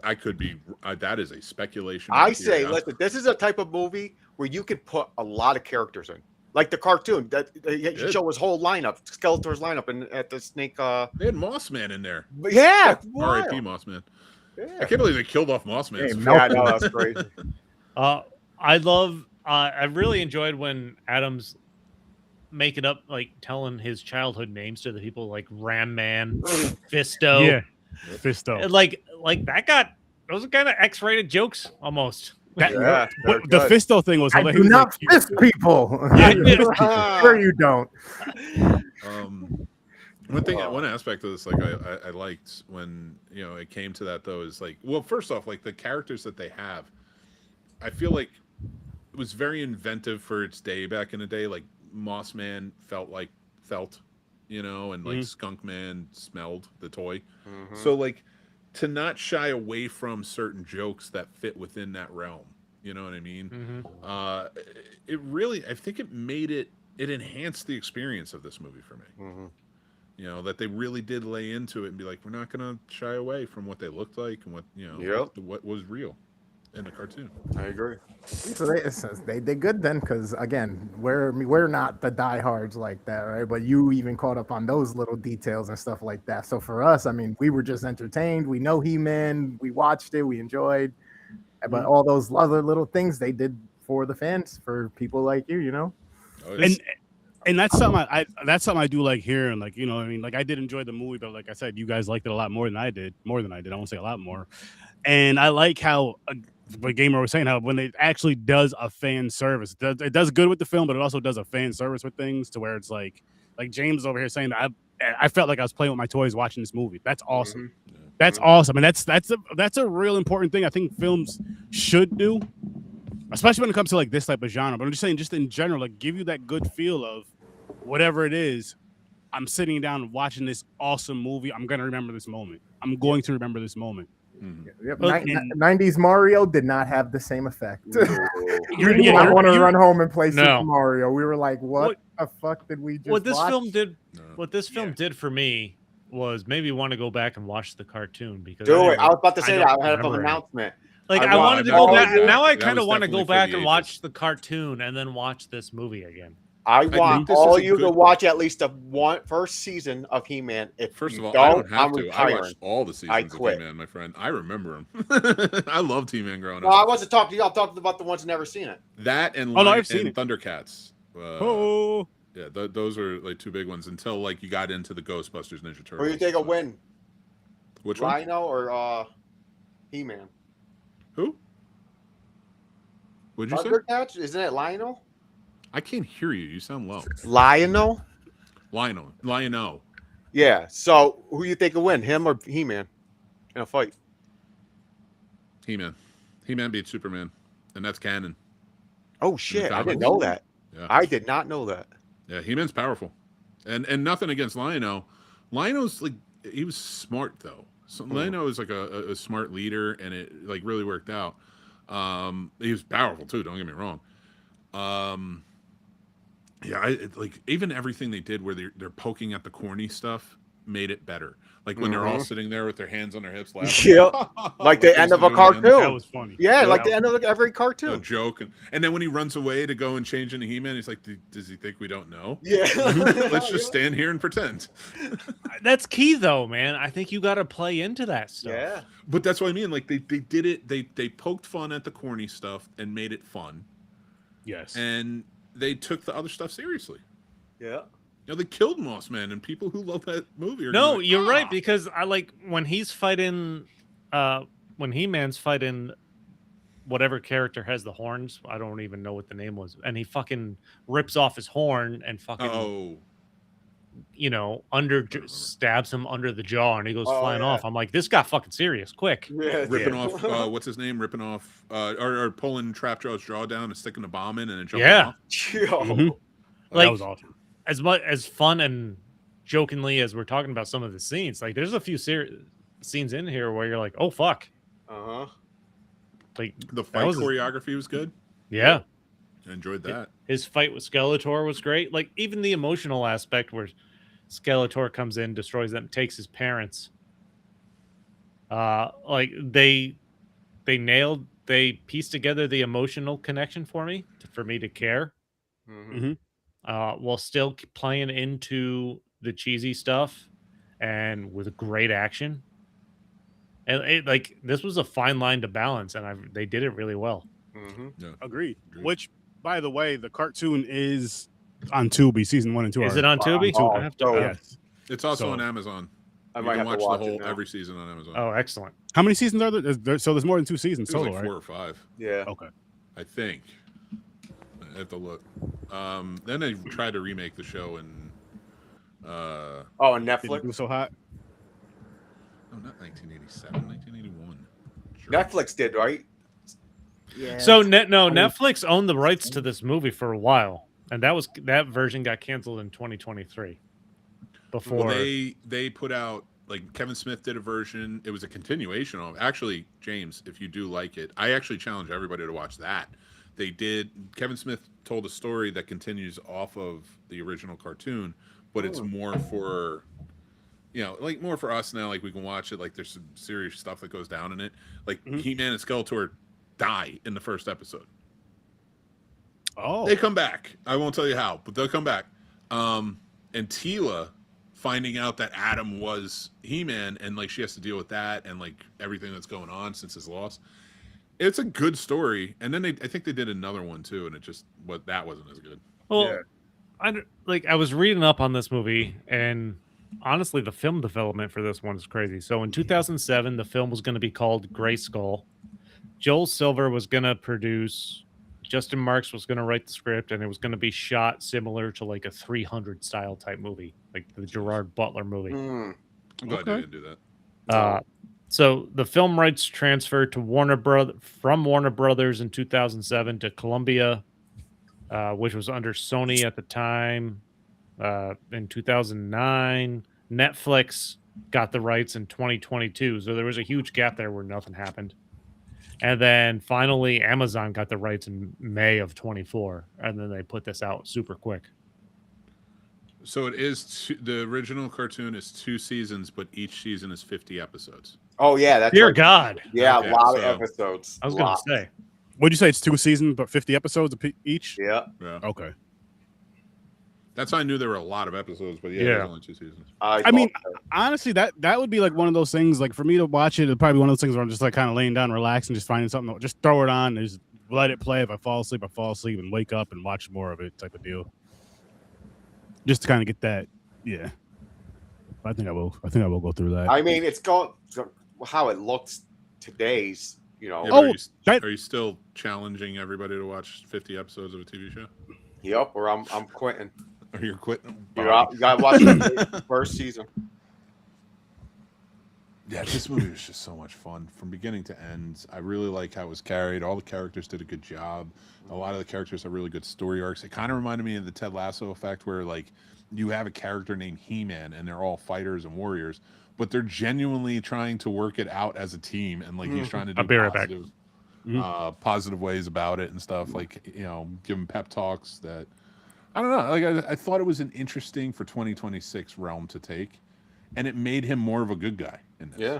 I could be. That is a speculation. I say, listen, this is a type of movie where you could put a lot of characters in, like the cartoon that he show his whole lineup, Skeletor's lineup, and at the Snake. They had Moss Man in there. Yeah, R.I.P. Moss Man. Yeah. I can't believe they killed off Moss Man. Yeah, I know, that's crazy. I really enjoyed when Adam's making up, like telling his childhood names to the people, like Ram Man, Fisto. Yeah. Fisto. Like those are kind of X-rated jokes almost. The Fisto thing was hilarious. I do not fist people. Sure you don't. One aspect of this, like I liked when it came to that though, is like, well, first off, like the characters that they have, I feel like it was very inventive for its day back in the day. Like Moss Man felt, and like Skunk Man smelled the toy. Mm-hmm. So like to not shy away from certain jokes that fit within that realm, you know what I mean? Mm-hmm. It really, I think it made it enhanced the experience of this movie for me. Mm-hmm. That they really did lay into it and be like, we're not going to shy away from what they looked like and what, what was real in the cartoon. I agree. So they did good then, because again, we're not the diehards like that, right? But you even caught up on those little details and stuff like that. So for us, I mean, we were just entertained. We know He-Man, we watched it, we enjoyed, but all those other little things they did for the fans, for people like you, Oh, yeah. And that's something I do like hearing, like, I mean, like I did enjoy the movie, but like I said, you guys liked it a lot more than I did. I won't say a lot more. And I like how what Gamer was saying, how when it actually does a fan service, it does good with the film, but it also does a fan service with things to where it's like James over here saying that I felt like I was playing with my toys watching this movie. That's awesome. Mm-hmm. That's awesome. And that's a real important thing I think films should do, especially when it comes to like this type of genre. But I'm just saying, just in general, like give you that good feel of whatever it is. I'm sitting down and watching this awesome movie. I'm gonna remember this moment. I'm going to remember this moment. Mm-hmm. Yep. 90s Mario did not have the same effect. You did not want to run home and play Super Mario. We were like, what the fuck did we just What this watch? film did for me was maybe want to go back and watch the cartoon because I was about to say that. I had an announcement. Like I wanted to go back. Now I kind of want to go back and watch the cartoon and then watch this movie again. I want think this all is a you to good- watch at least the first season of He-Man. If First you of all, I don't have I'm to. I retiring. watched all the I seasons of quit. He-Man, my friend. I remember him. I loved He-Man growing No, up. I wasn't talking to you. I'm talking about the ones who never seen it. That and Oh, no, Lion I've seen and it. Thundercats. Oh, Yeah, those are like two big ones until like you got into the Ghostbusters Ninja Turtles. Who you think will win? Which one? Rhino or He-Man? Who? What'd you say? Thundercats? Isn't it Lionel? I can't hear you. You sound low. Lionel? Lionel. Yeah. So who you think will win, him or He-Man, in a fight? He-Man. He-Man beats Superman, and that's canon. Oh shit! I comics. didn't know that. Yeah. I did not know that. Yeah, He-Man's powerful, and nothing against Lionel. Lionel's like he was smart though. So Lionel is like a smart leader, and it like really worked out. He was powerful too. Don't get me wrong. Yeah, like even everything they did where they're poking at the corny stuff made it better. Like when they're all sitting there with their hands on their hips laughing. Yeah, like the end of a cartoon. that was funny. Yeah, like the end of every cartoon. A joke, and then when he runs away to go and change into He-Man, he's like, "Does he think we don't know? Yeah, let's just stand here and pretend." That's key, though, man. I think you got to play into that stuff. Yeah, but that's what I mean. Like they did it. They poked fun at the corny stuff and made it fun. Yes, and they took the other stuff seriously. Yeah. You know, they killed Moss Man, and people who love that movie are No, like, you're right, because I like when he's fighting, when He-Man's fighting whatever character has the horns. I don't even know what the name was, and he fucking rips off his horn and fucking, you know, stabs him under the jaw, and he goes flying off. I'm like, this got fucking serious, quick. Yeah, ripping off what's his name? Ripping off or pulling Trapjaw's jaw down and sticking a bomb in and then jumping off. Like, that was awesome. As much as fun and jokingly as we're talking about some of the scenes, like there's a few scenes in here where you're like, oh fuck. Like the fight choreography was good. Yeah. I enjoyed that. His fight with Skeletor was great. Like even the emotional aspect where Skeletor comes in, destroys them, takes his parents. Like they pieced together the emotional connection for me to care. While still playing into the cheesy stuff and with great action. And like this was a fine line to balance, and they did it really well. Yeah. Agreed. Which, by the way, the cartoon is on Tubi. Season 1 and 2. Is it on Tubi? Oh, I have to. yes. It's also on Amazon. I You might can have to watch watch the it whole now. every season on Amazon. Oh, excellent. How many seasons are there? So there's more than 2 seasons It was total, like 4 right? or 5. Yeah. Okay. I think. I have to look. Then they tried to remake the show and on Did it Netflix. do so hot? no, not 1987, 1981. Sure. Netflix did, right? Yeah. So Netflix owned the rights to this movie for a while, and that version got canceled in 2023. Before Well, they put out, like, Kevin Smith did a version. It was a continuation of, actually, James, if you do like it, I actually challenge everybody to watch that. Kevin Smith told a story that continues off of the original cartoon, but it's more for, you know, like more for us now. Like we can watch it. Like there's some serious stuff that goes down in it. Like He-Man and Skeletor die in the first episode. Oh, They come back. I won't tell you how, but they'll come back. And Teela finding out that Adam was He-Man, and like she has to deal with that and like everything that's going on since his loss. It's a good story. And then I think they did another one too, and that wasn't as good. Well, Yeah. I was reading up on this movie, and honestly, the film development for this one is crazy. So in 2007, the film was going to be called Grayskull. Joel Silver was going to produce. Justin Marks was going to write the script, and it was going to be shot similar to like a 300 style type movie, like the Gerard Butler movie. I'm glad they didn't do that. So the film rights transferred to from Warner Brothers in 2007 to Columbia, which was under Sony at the time. In 2009, Netflix got the rights in 2022. So there was a huge gap there where nothing happened. And then finally, Amazon got the rights in May of 24. And then they put this out super quick. So it is the original cartoon is 2 seasons, but each season is 50 episodes. Oh yeah, that's Dear right. God. Yeah, Okay, a lot of so- episodes. I was going to Lot. say. What'd you say? It's 2 seasons, but 50 episodes each? Yeah. Yeah. Okay. That's how I knew there were a lot of episodes, but yeah, there's only 2 seasons. I mean, honestly, that would be like one of those things. Like for me to watch it, it'd probably be one of those things where I'm just like kind of laying down, relaxing, just finding something, just throw it on, and just let it play. If I fall asleep, I fall asleep, and wake up and watch more of it, type of deal. Just to kind of get that, yeah. I think I will go through that. I mean, it's got how it looks today's. You know, are you still challenging everybody to watch 50 episodes of a TV show? Yep, or I'm quitting. Or you're quitting? You got to watch the first season. Yeah, this movie was just so much fun from beginning to end. I really like how it was carried. All the characters did a good job. A lot of the characters have really good story arcs. It kind of reminded me of the Ted Lasso effect, where like you have a character named He-Man, and they're all fighters and warriors, but they're genuinely trying to work it out as a team, and like he's trying to do positive ways about it and stuff. Like, you know, give him pep talks that. I don't know. Like I thought it was an interesting for 2026 realm to take, and it made him more of a good guy in this. Yeah.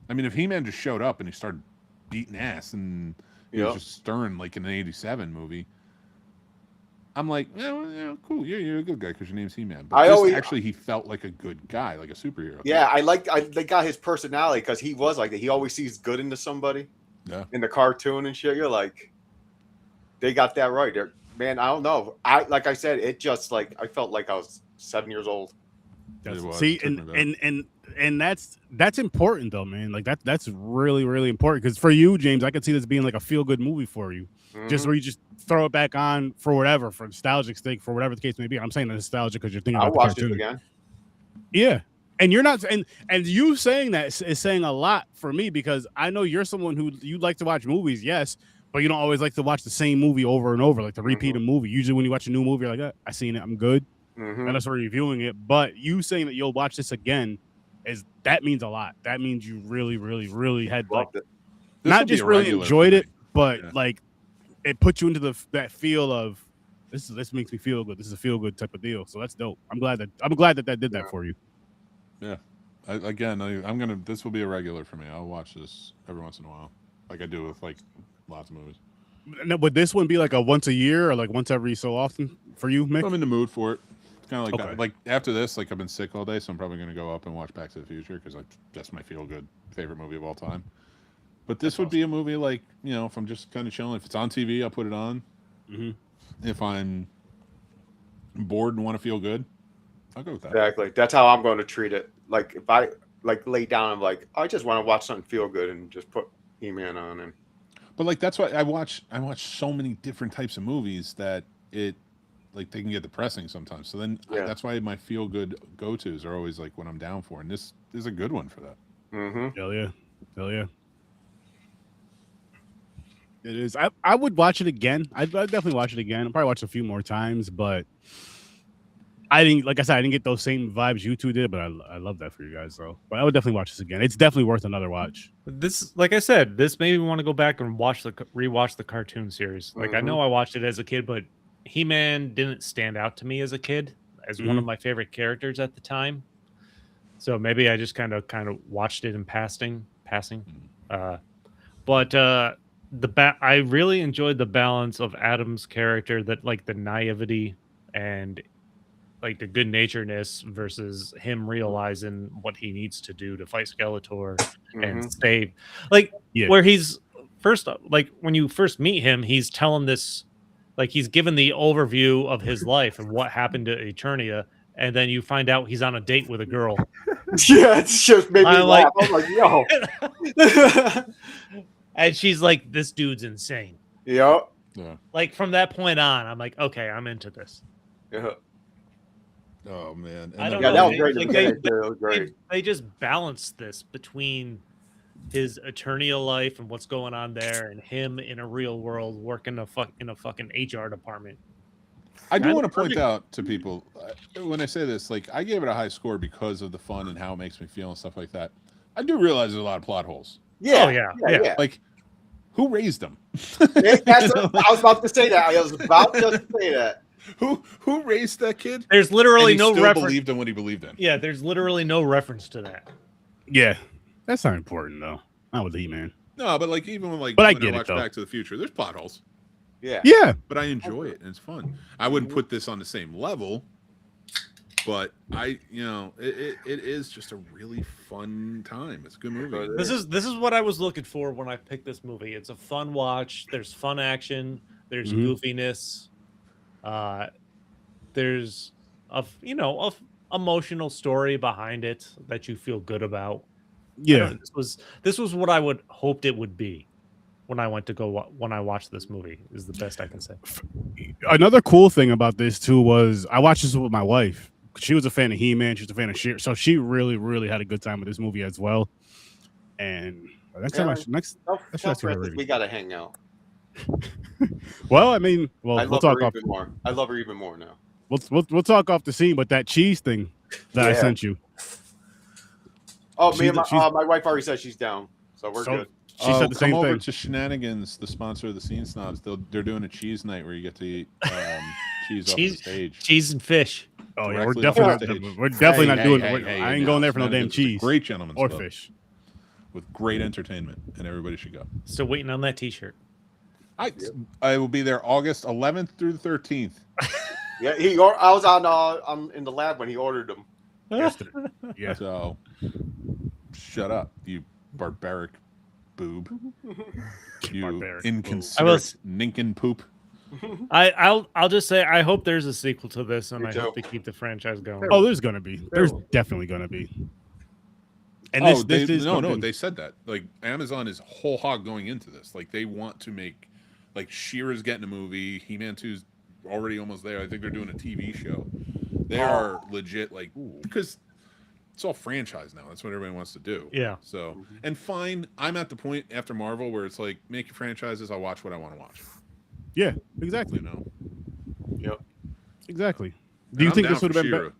I mean, if He-Man just showed up and he started beating ass and he was just stern like in an '87 movie, I'm like, yeah, cool. You're a good guy because your name's He-Man. But actually he felt like a good guy, like a superhero. Yeah, I got his personality because he was like that. He always sees good into somebody. Yeah. In the cartoon and shit, you're like, they got that right. Man, I don't know. Like I said, it just like I felt like I was 7 years old. See, and that's important though, man. Like that's really, really important because for you, James, I could see this being like a feel good movie for you, just where you just throw it back on for whatever, for nostalgic sake, for whatever the case may be. I'm saying the nostalgia because you're thinking about the cartoon. I'll watch it again. Yeah. And you're not, and you saying that is saying a lot for me because I know you're someone who you like to watch movies, yes, but you don't always like to watch the same movie over and over, like to repeat a movie. Usually when you watch a new movie, you're like, I seen it, I'm good. And that's why we're reviewing it. But you saying that you'll watch this again that means a lot. That means you really, really, really had like not just really enjoyed it, but like it put you into that feel of this makes me feel good. This is a feel good type of deal. So that's dope. I'm glad that did that for you. Yeah. This will be a regular for me. I'll watch this every once in a while, like I do with like lots of movies. Now, would this one be like a once a year or like once every so often for you, Mick? I'm in the mood for it. It's kind of like that. Like after this, like I've been sick all day, so I'm probably going to go up and watch Back to the Future because that's my feel-good favorite movie of all time. But this would be a movie like, you know, if I'm just kind of chilling. If it's on TV, I'll put it on. If I'm bored and want to feel good, I'll go with that. Exactly. That's how I'm going to treat it. Like if I like lay down, I'm like, I just want to watch something feel good and just put He-Man on. And but like that's why I watch so many different types of movies that it like they can get depressing sometimes. So then that's why my feel good go-tos are always like when I'm down for, and this is a good one for that. Hell yeah. It is. I would watch it again. I'd definitely watch it again. I'll probably watch it a few more times, but I didn't, like I said, I didn't get those same vibes you two did, but I love that for you guys, though. But I would definitely watch this again. It's definitely worth another watch. This, like I said, this made me want to go back and rewatch the cartoon series. Like I know I watched it as a kid, but He-Man didn't stand out to me as a kid as one of my favorite characters at the time. So maybe I just kind of watched it in passing. But I really enjoyed the balance of Adam's character, that like the naivety and like the good naturedness versus him realizing what he needs to do to fight Skeletor and save, like where he's first, like when you first meet him, he's telling this, like he's given the overview of his life and what happened to Eternia, and then you find out he's on a date with a girl. Yeah, it's just made me laugh. I'm like, yo. And she's like, this dude's insane. Yep. Yeah. Like from that point on, I'm like, okay, I'm into this. Yeah. Oh man. I don't know. That was great. They just balanced this between his Eternia life and what's going on there, and him in a real world working in a fucking HR department. I do want to point out to people when I say this, like I gave it a high score because of the fun and how it makes me feel and stuff like that. I do realize there's a lot of plot holes. Yeah. Oh, yeah. Like, who raised them? I was about to say that. Who raised that kid? There's literally no reference. Believed in what he believed in. Yeah, there's literally no reference to that. Yeah, that's not important though. Not with He-Man. No, but like even when I watch Back to the Future, there's plot holes. Yeah. Yeah. But I enjoy it and it's fun. I wouldn't put this on the same level, But it is just a really fun time. It's a good movie. This is what I was looking for when I picked this movie. It's a fun watch. There's fun action. There's goofiness. There's a emotional story behind it that you feel good about. Yeah, this was what I would hoped it would be when I watched this movie. Is the best I can say. Another cool thing about this too was I watched this with my wife. She was a fan of He-Man. She was a fan of She-Ra, so she really, really had a good time with this movie as well. And next time, we gotta hang out. Well, I mean, I we'll talk off. More. I love her even more now. We'll talk off the scene, but that cheese thing that I sent you. Oh, my wife already said she's down, so we're good. She said the same come over thing. to Shenanigans, the sponsor of the Scene Snobs. They're doing a cheese night where you get to eat cheese off the stage. Cheese and fish. Oh yeah, we're definitely not doing. I ain't going there for no damn cheese. Great gentleman's or club fish, with great entertainment, and everybody should go. Still waiting on that T-shirt. I will be there August 11th through the 13th. Yeah, I was on in the lab when he ordered them. Yeah. So shut up, you barbaric boob. You inconsiderate nincompoop. I'll just say I hope there's a sequel to this, and I hope they keep the franchise going. Oh, there's gonna be. There's definitely gonna be. And they said that. Like Amazon is whole hog going into this. Like they want to make, like She-Ra's getting a movie. He-Man 2's already almost there. I think they're doing a TV show. They are legit, like, because it's all franchise now. That's what everybody wants to do. Yeah. So, and fine, I'm at the point after Marvel where it's like, make your franchises. I'll watch what I want to watch. Yeah, exactly. Yep. Exactly. Do you think this would have been better? better?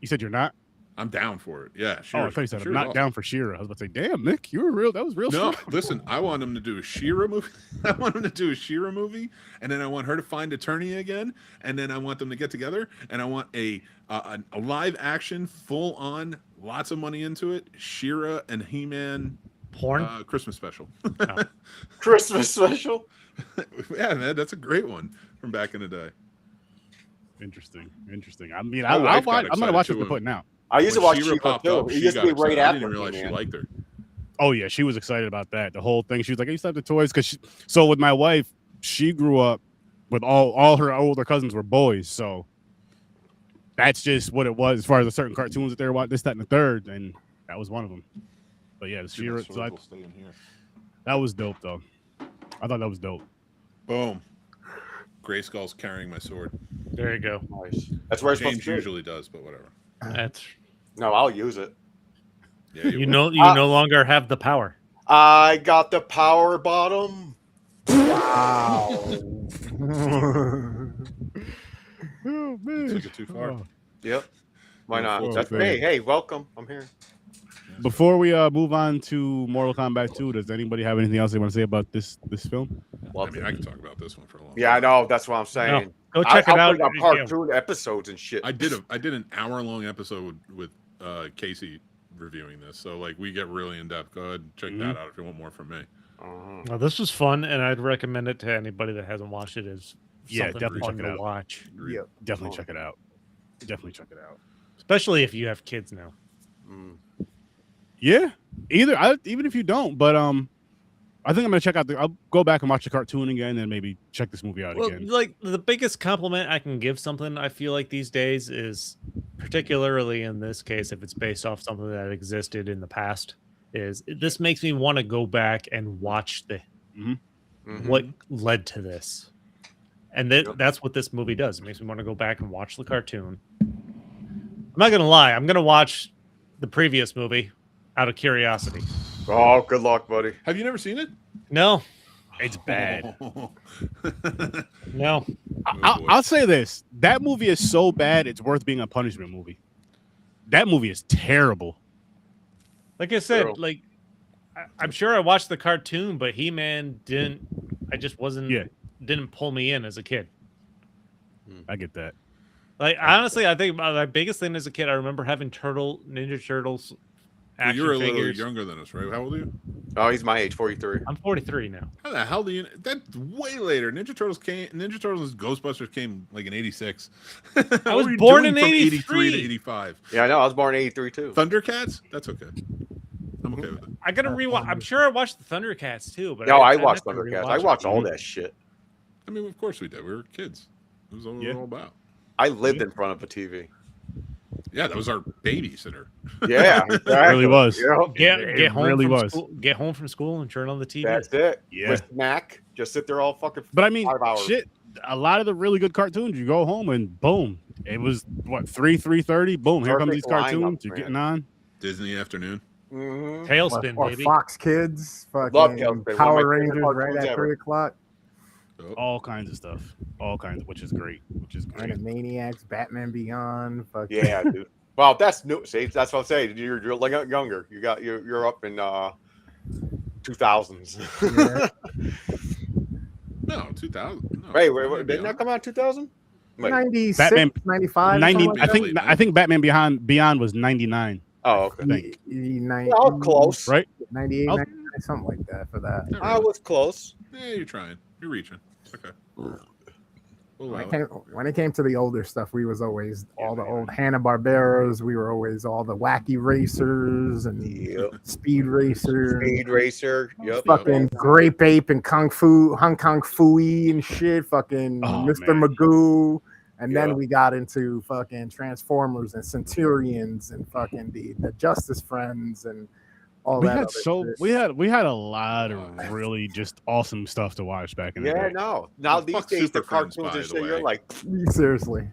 You said you're not? I'm down for it. Yeah. Oh, I thought you said I'm not down for She-Ra. I was about to say, damn, Nick, you were real. That was real. No, strong. listen, I want him to do a She-Ra movie. I want him to do a She-Ra movie, and then I want her to find Eternia again, and then I want them to get together, and I want a live action, full on, lots of money into it, She-Ra and He-Man porn Christmas special. Christmas special. Yeah, man, that's a great one from back in the day. Interesting. I mean, I'm gonna watch what they're putting out. I used to watch She-Ra She-Ra too. It used to be right I after. didn't realize she He-Man. liked her. Oh yeah, she was excited about that. The whole thing. She was like, I used to have the toys because so with my wife, she grew up with all her older cousins were boys. So that's just what it was as far as the certain cartoons that they were watching, this, that, and the third, and that was one of them. But yeah, the She-Ra. So that was dope though. I thought that was dope. Boom. Grayskull's carrying my sword. There you go. Nice. That's where it's supposed James to be. usually does, but whatever. No, I'll use it. Yeah, you no longer have the power. I got the power bottom. Wow. Oh man. Took it too far. Yep. Why not? Oh, That's, man. hey, welcome. I'm here. Before we move on to Mortal Kombat 2, does anybody have anything else they want to say about this film? Well, I mean, I can talk about this one for a long time. Yeah, I know. That's what I'm saying. Go check it out. I'll part 2 episodes and shit. I did an hour-long episode with Casey reviewing this, so like we get really in depth. Go ahead and check that out if you want more from me. Well, this was fun, and I'd recommend it to anybody that hasn't watched it. Is definitely fun check it to out. watch. Yeah, definitely check it out. Definitely check it out. Especially if you have kids now. Yeah, even if you don't, but I think I'm gonna check out I'll go back and watch the cartoon again, and maybe check this movie out again. Like the biggest compliment I can give something, I feel like these days is, particularly in this case, if it's based off something that existed in the past, is this makes me want to go back and watch what led to this, and that's what this movie does. It makes me want to go back and watch the cartoon. I'm not gonna lie, I'm gonna watch the previous movie out of curiosity. Oh, good luck, buddy. Have you never seen it? No, it's bad. No, I'll say this: that movie is so bad, it's worth being a punishment movie. That movie is terrible. Like I said, I'm sure I watched the cartoon, but He-Man didn't. I just wasn't. Didn't pull me in as a kid. I get that. Like honestly, I think my biggest thing as a kid, I remember having Ninja Turtles action you're a little figures. younger than us, right? How old are you? Oh, he's my age, 43. I'm 43 now. How the hell do you? That's way later. Ninja Turtles and Ghostbusters came like in '86. I was born in 83 to '85. Yeah, I know. I was born in '83 too. Thundercats? That's okay. I'm okay with it. I gotta rewatch. I'm sure I watched the Thundercats too, but No, I have watched to Thundercats. rewatch I it. watched all that shit. I mean, of course we did. We were kids. It was all, we were all about. I lived in front of a TV. Yeah, that was our babysitter. Yeah, exactly. It really was. Get home really from was. school. Get home from school and turn on the TV. That's it. Yeah. With Mac, just sit there all fucking. But I mean, 5 hours. shit. A lot of the really good cartoons, you go home and boom, it was what 3:30. Boom, here come Perfect these cartoons. lineup, You're man. getting on. Disney Afternoon. Mm-hmm. Tailspin, or baby. Fox Kids, Love fucking Tailspin, one of my Power favorite Rangers right cartoons at ever. 3:00. All kinds of stuff. All kinds, which is great. Animaniacs, Batman Beyond. Fucking Yeah, dude. Well, that's new. See, that's what I'm saying. You're like younger. You're up in 2000s. No, 2000. No, wait, didn't that come out in 2000? 96, Batman 95. 90. something like that. I think Batman Beyond was 99. Oh, okay. I think. I was close. Right? 98, I'll- 99, something like that for that. I was close. Yeah, you're trying. You're reaching. It's okay. We'll allow When it came to the older stuff, we was always all the old Hanna-Barberas. We were always all the Wacky Racers and Speed Racer. Speed Racer. Yep. Fucking Grape Ape and Hong Kong Fooey and shit. Fucking Mr. Magoo. And then we got into fucking Transformers and Centurions and fucking the Justice Friends and all We that. had other so shit. we had a lot of really just awesome stuff to watch back in the Yeah, day. no. Now these fuck days the Super Friends, cartoons by and the shit, you're way. like, Seriously.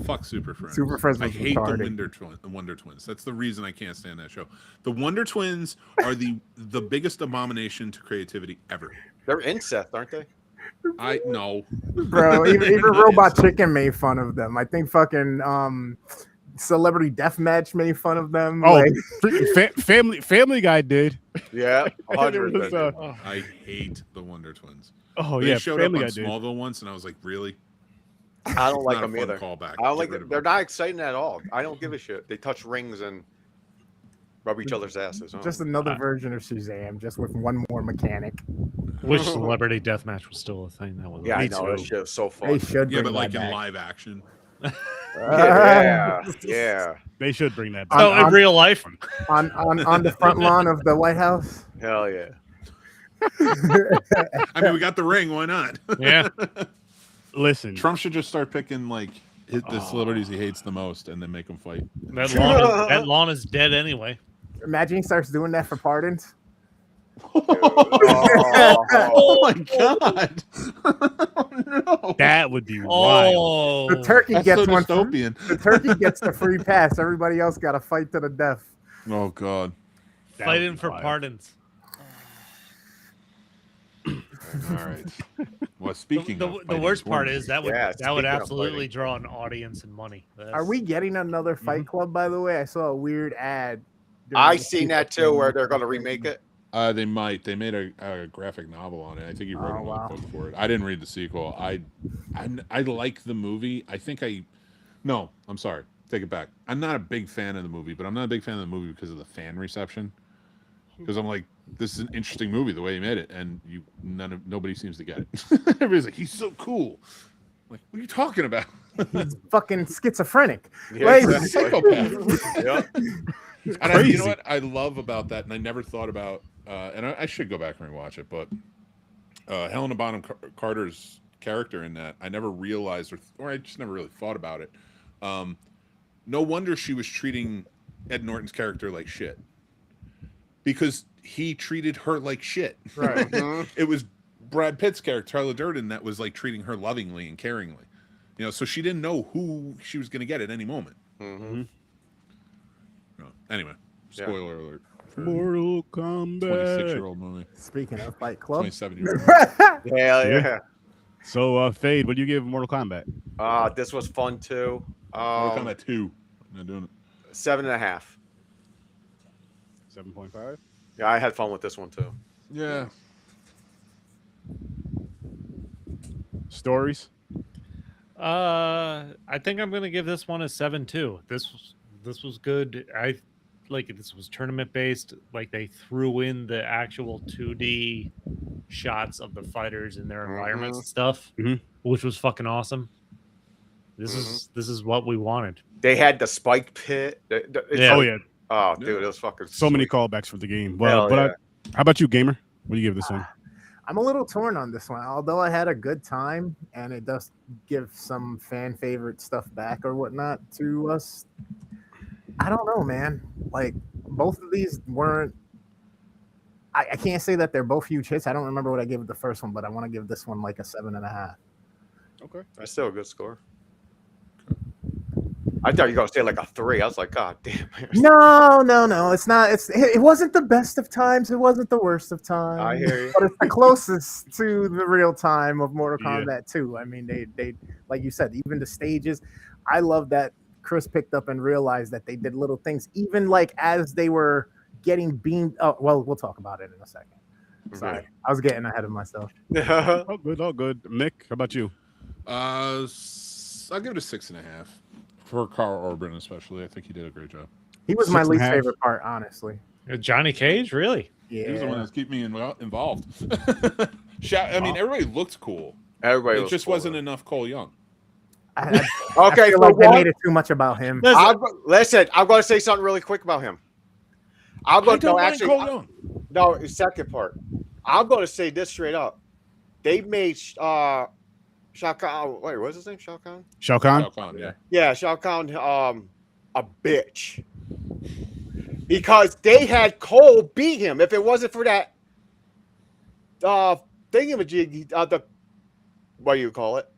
Fuck Super Friends. Super Friends I was hate retarded. the Wonder Twins. That's the reason I can't stand that show. The Wonder Twins are the biggest abomination to creativity ever. they're incest, aren't they? I know. Bro, even Robot Chicken made fun of them. I think fucking Celebrity Deathmatch made fun of them. Oh, like- freaking Family Guy did. Yeah, And it was, 100%. I hate the Wonder Twins. Oh They yeah, showed Family up Guy on did. Smallville once, and I was like, really? I don't It's like not a them fun either. callback. I don't Get like rid it. of They're them. not exciting at all. I don't give a shit. They touch rings and rub each other's asses. Oh. Just another version of Shazam, just with one more mechanic. Wish Celebrity Deathmatch was still a thing. That was Yeah, I Me know. too. That shit was so fun. They should Yeah, bring but like that in back. live action. Yeah. They should bring that back. Oh, in real life. on the front lawn of the White House. Hell yeah. I mean, we got the ring. Why not? Yeah. Listen, Trump should just start picking like the celebrities he hates the most, and then make them fight. That lawn is dead anyway. Imagine he starts doing that for pardons. Oh my god! No. that would be wild. The turkey That's gets so one. dystopian. The turkey gets the free pass. Everybody else got to fight to the death. Oh god! That would Fighting be for wild. pardons. All right. Well, speaking The of worst fighting part for is that would Yeah, that would speaking of absolutely fighting. draw an audience and money. Are we getting another Fight Club? By the way, I saw a weird ad. during I the seen FIFA that too, game. where they're going to remake it. They might. They made a graphic novel on it. I think he wrote Oh, another wow. book for it. I didn't read the sequel. I like the movie. No, I'm sorry. Take it back. I'm not a big fan of the movie, but I'm not a big fan of the movie because of the fan reception. Because I'm like, this is an interesting movie the way he made it, and nobody seems to get it. Everybody's like, he's so cool. I'm like, what are you talking about? He's fucking schizophrenic. Yeah, Like- exactly. Psychopath. Yeah. And you know what I love about that, and I never thought about, and I should go back and rewatch it, but Helena Bonham Carter's character in that, I never realized, or I just never really thought about it. No wonder she was treating Ed Norton's character like shit, because he treated her like shit. Right. It was Brad Pitt's character, Tyler Durden, that was like treating her lovingly and caringly. So she didn't know who she was going to get at any moment. Mm-hmm. No. Anyway, spoiler alert. For Mortal Kombat. 26-year-old movie. Speaking of Fight Club, 27-year-old. Hell yeah. Yeah. So, Fade, what do you give Mortal Kombat? This was fun too. Mortal Kombat 2. I'm not doing it. 7.5. 7.5. Yeah, I had fun with this one too. Yeah. Stories. I think I'm gonna give this one a 7 too. This was good. like this was tournament based. Like they threw in the actual 2D shots of the fighters in their environments and stuff, which was fucking awesome. This is what we wanted. They had the spike pit. Oh yeah. Oh, dude, it was fucking so many callbacks for the game. Well, but how about you, gamer? What do you give this one? I'm a little torn on this one. Although I had a good time, and it does give some fan favorite stuff back or whatnot to us. I don't know, man. Like both of these weren't. I can't say that they're both huge hits. I don't remember what I gave the first one, but I want to give this one like a 7.5. Okay, that's still a good score. I thought you were gonna say like a 3. I was like, God damn. No. It's not. It wasn't the best of times. It wasn't the worst of times. I hear you. But it's the closest to the real time of Mortal Kombat 2. I mean, they like you said, even the stages. I love that Chris picked up and realized that they did little things, even like as they were getting beamed. Oh, well, we'll talk about it in a second. Sorry, I was getting ahead of myself. All good. Mick, how about you? I'll give it a 6.5 for Karl Urban, especially. I think he did a great job. He was my least favorite part, honestly. Johnny Cage, really? Yeah, he was the one that's keeping me involved. I mean, everybody looked cool. Everybody. It just wasn't enough Cole Young. Okay, I feel like they made it too much about him. Listen, I'm going to say something really quick about him. I'm going to actually. No, second part. I'm going to say this straight up. They made Shao Kahn. Wait, what's his name? Shao Kahn. Shao Kahn. Shao Kahn, yeah. Yeah, Shao Kahn. A bitch. Because they had Cole beat him. If it wasn't for that thingamajig, what do you call it?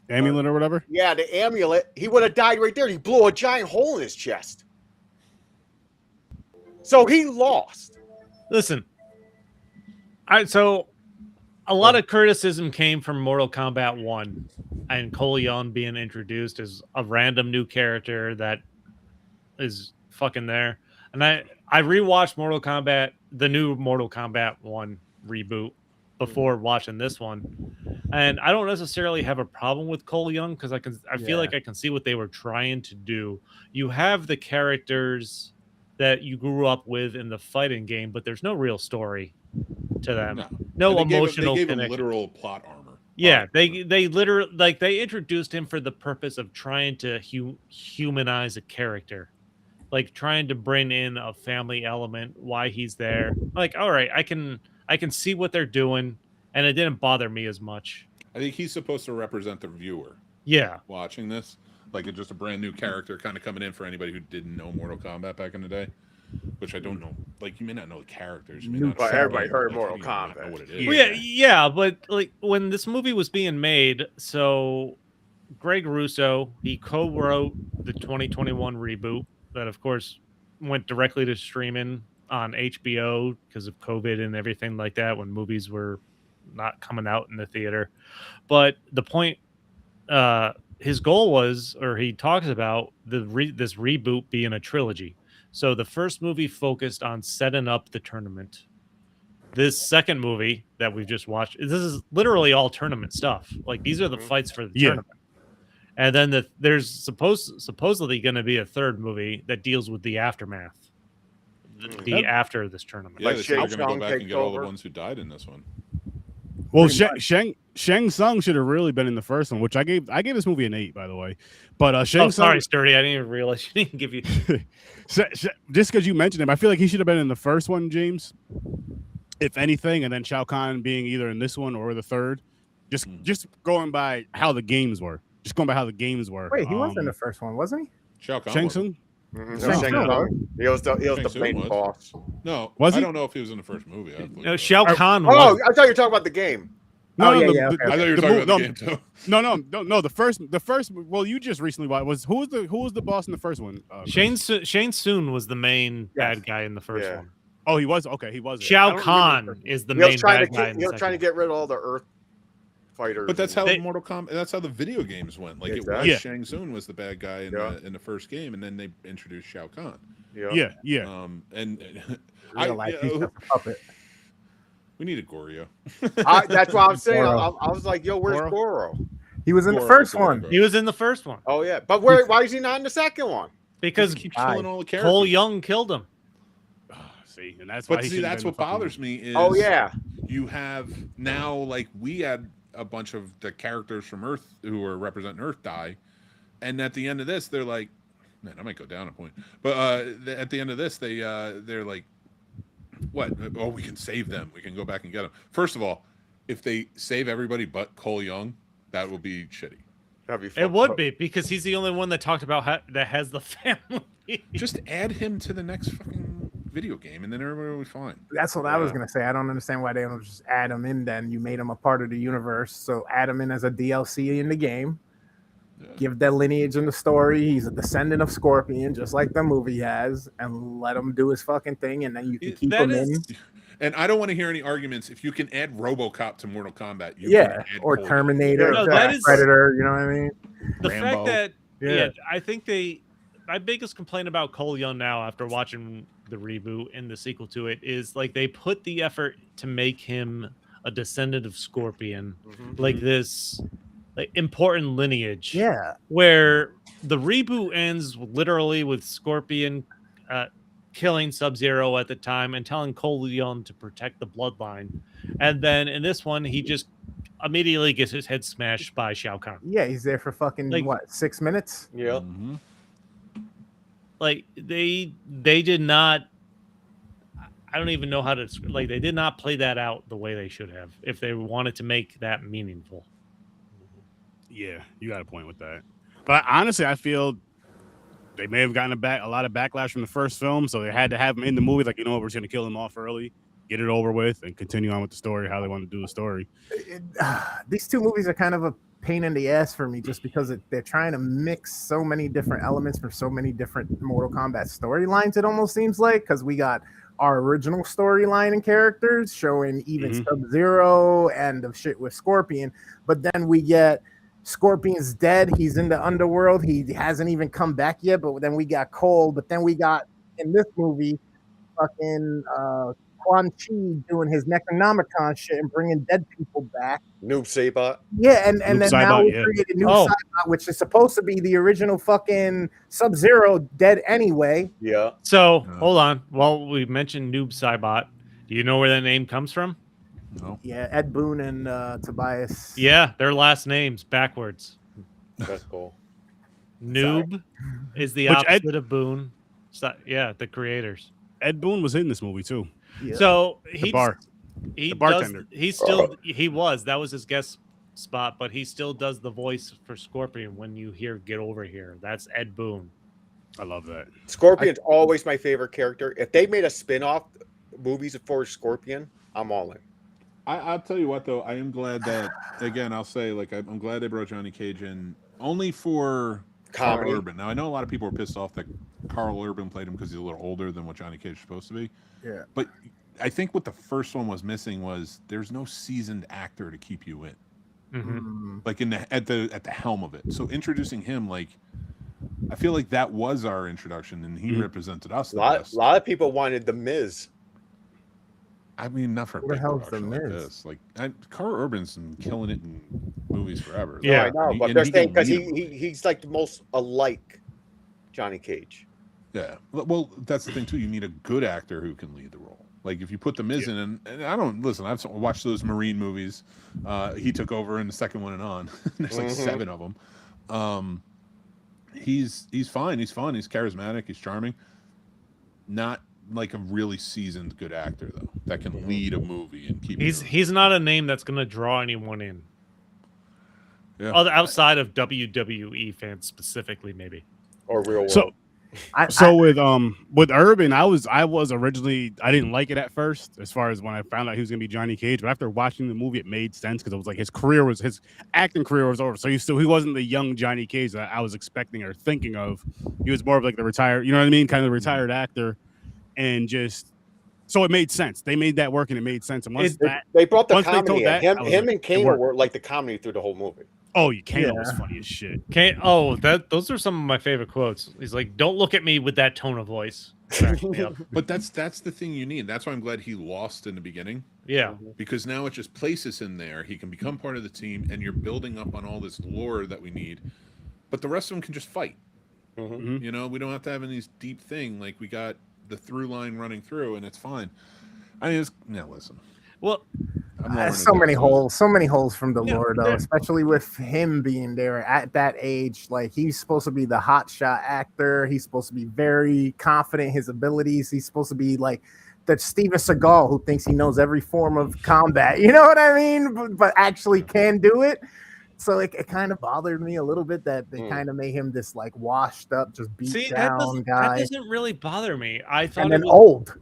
Amulet or whatever? Yeah, the amulet. He would have died right there. He blew a giant hole in his chest. So he lost. Listen, so a lot of criticism came from Mortal Kombat 1 and Cole Young being introduced as a random new character that is fucking there. And I rewatched Mortal Kombat, the new Mortal Kombat 1 reboot before watching this one. And I don't necessarily have a problem with Cole Young because I feel like I can see what they were trying to do. You have the characters that you grew up with in the fighting game, but there's no real story to them. No emotional connection. They gave him literal plot armor. Yeah, they literally they introduced him for the purpose of trying to humanize a character, like trying to bring in a family element. Why he's there? Like, all right, I can see what they're doing, and it didn't bother me as much. I think he's supposed to represent the viewer. Yeah, watching this, like it's just a brand new character kind of coming in for anybody who didn't know Mortal Kombat back in the day. Which I don't know. Like you may not know the characters. You may not everybody heard Mortal Kombat. Know what it is. Well, yeah, but like when this movie was being made, so Greg Russo, he co-wrote the 2021 reboot that, of course, went directly to streaming on HBO because of COVID and everything like that when movies were not coming out in the theater. But the point, his goal was, or he talks about this reboot being a trilogy. So the first movie focused on setting up the tournament. This second movie that we've just watched, this is literally all tournament stuff. Like these are the fights for the tournament. And then there's supposedly going to be a third movie that deals with the aftermath, the after this tournament. Yeah, they're going to go back and get all the ones who died in this one. Well, Shang Tsung should have really been in the first one, which I gave this movie an 8, by the way. But Shang Tsung, sorry, Sturdy, I didn't even realize you didn't give you. Just because you mentioned him, I feel like he should have been in the first one, James. If anything, and then Shao Kahn being either in this one or the third. Just going by how the games were. Wait, he was in the first one, wasn't he? Shang Tsung. He was the main boss. No, was he? I don't know if he was in the first movie. No, Shao Kahn. Oh, I thought you were talking about the game. I thought you were talking about the game too. No. The first. Well, you just recently watched. Who was the boss in the first one? Shane Tsung was the main bad guy in the first one. Oh, he was. Okay, he was. Shao Kahn is the main bad guy. He was trying to get rid of all the Earth fighters. But that's how Mortal Kombat. That's how the video games went. Like it was Shang Tsung was the bad guy in the first game, and then they introduced Shao Kahn. Yeah. And we needed Goryo. That's what I'm saying. I was like, yo, where's Goro? He was in the first one. He was in the first one. Oh yeah, but why is he not in the second one? Because he keeps killing all the characters. Cole Young killed him. See, and that's why. But he see, shouldn't have that's been what the fucking- bothers me is. Oh yeah. You have now, like, we had a bunch of the characters from Earth who are representing Earth die, and at the end of this, they're like, man, I might go down a point. But at the end of this, they're like, what? Oh, we can save them. We can go back and get them. First of all, if they save everybody but Cole Young, that will be shitty. That'd be It fun. would be because he's the only one that talked about that has the family. Just add him to the next fucking video game, and then everybody will be fine. That's what I was gonna say. I don't understand why they don't just add him in. Then you made him a part of the universe, so add him in as a DLC in the game. Give that lineage in the story. He's a descendant of Scorpion, just like the movie has, and let him do his fucking thing, and then you can keep him in. And I don't want to hear any arguments. If you can add RoboCop to Mortal Kombat, you Yeah, can add or Cole Terminator, Young. or Predator. You know what I mean? The fact that Yeah. I think my biggest complaint about Cole Young now after watching the reboot and the sequel to it is like they put the effort to make him a descendant of Scorpion, like this like important lineage. Yeah. Where the reboot ends literally with Scorpion killing Sub-Zero at the time and telling Cole Young to protect the bloodline. And then in this one, he just immediately gets his head smashed by Shao Kahn. Yeah, he's there for fucking Like- what, 6 minutes? Yeah. Like they did not. I don't even know how to like. They did not play that out the way they should have if they wanted to make that meaningful. Yeah, you got a point with that. But honestly, I feel they may have gotten a lot of backlash from the first film, so they had to have him in the movie. Like, you know what, we're just gonna kill him off early, get it over with, and continue on with the story how they want to do the story. These two movies are kind of a pain in the ass for me just because they're trying to mix so many different elements for so many different Mortal Kombat storylines. It almost seems like because we got our original storyline and characters showing even Sub-Zero and the shit with Scorpion, but then we get Scorpion's dead. He's in the underworld. He hasn't even come back yet. But then we got Cole. But then we got in this movie, fucking Quan Chi doing his Necronomicon shit and bringing dead people back. Noob Saibot. Yeah, and then Noob now Saibot, we yeah. created Noob Oh. Saibot, which is supposed to be the original fucking Sub-Zero dead anyway. Yeah. So hold on. Well, we mentioned Noob Saibot. Do you know where that name comes from? No. Yeah, Ed Boon and Tobias. Yeah, their last names backwards. That's cool. Noob is the Which opposite of Boone. So, yeah, the creators. Ed Boon was in this movie too. So The he bartender. he was that was his guest spot, but he still does the voice for Scorpion when you hear "Get Over Here." That's Ed Boon. I love that. Scorpion's always my favorite character. If they made a spin-off movies for Scorpion, I'm all in. I'll tell you what, though, I am glad that, again, I'll say, like, I'm glad they brought Johnny Cage in only for Comedy. Karl Urban. Now, I know a lot of people are pissed off that Karl Urban played him because he's a little older than what Johnny Cage is supposed to be. Yeah. But I think what the first one was missing was there's no seasoned actor to keep you in. Like at the helm of it. So introducing him, like, I feel like that was our introduction, and he represented us A the lot, best. lot of people wanted the Miz. I mean, not for a Who the big hell's the production like Miz? this. Like, Karl Urban's been killing it in movies forever. No, I know, And but he- they're and he saying can because lead a he's like the most alike Johnny Cage. Yeah. Well, that's the thing too. You need a good actor who can lead the role. Like if you put the Miz in, and I don't listen. I've watched those Marine movies. He took over in the second one and on. There's like 7 of them. He's fine. He's fun. He's charismatic. He's charming. Not like a really seasoned good actor though that can lead a movie and keep. He's not a name that's going to draw anyone in. Yeah. Outside of WWE fans specifically, maybe. Or real world. So with Urban, I was originally, I didn't like it at first as far as when I found out he was gonna be Johnny Cage, but after watching the movie, it made sense because it was like his acting career was over. So he wasn't the young Johnny Cage that I was expecting or thinking of. He was more of like the retired, you know what I mean, kind of retired actor, and just so it made sense. They made that work and it made sense. And once They brought the once they comedy told in. that, Him I was like, and it Kano worked. were like the comedy through the whole movie. Oh, Kano was funny as shit. Those are some of my favorite quotes. He's like, "Don't look at me with that tone of voice." Cracked me up. But that's the thing you need. That's why I'm glad he lost in the beginning. Yeah. Because now it just places him there. He can become part of the team, and you're building up on all this lore that we need. But the rest of them can just fight. Mhm. You know, we don't have to have any deep thing. Like we got the through line running through, and it's fine. I mean, listen. Well, so many holes from the Yeah, lore, though, especially with him being there at that age. Like, he's supposed to be the hotshot actor. He's supposed to be very confident in his abilities. He's supposed to be like the Steven Seagal who thinks he knows every form of combat. You know what I mean? But actually can do it. So it kind of bothered me a little bit that they kind of made him this like washed up, just beat down guy. That doesn't really bother me. I thought And it then was old.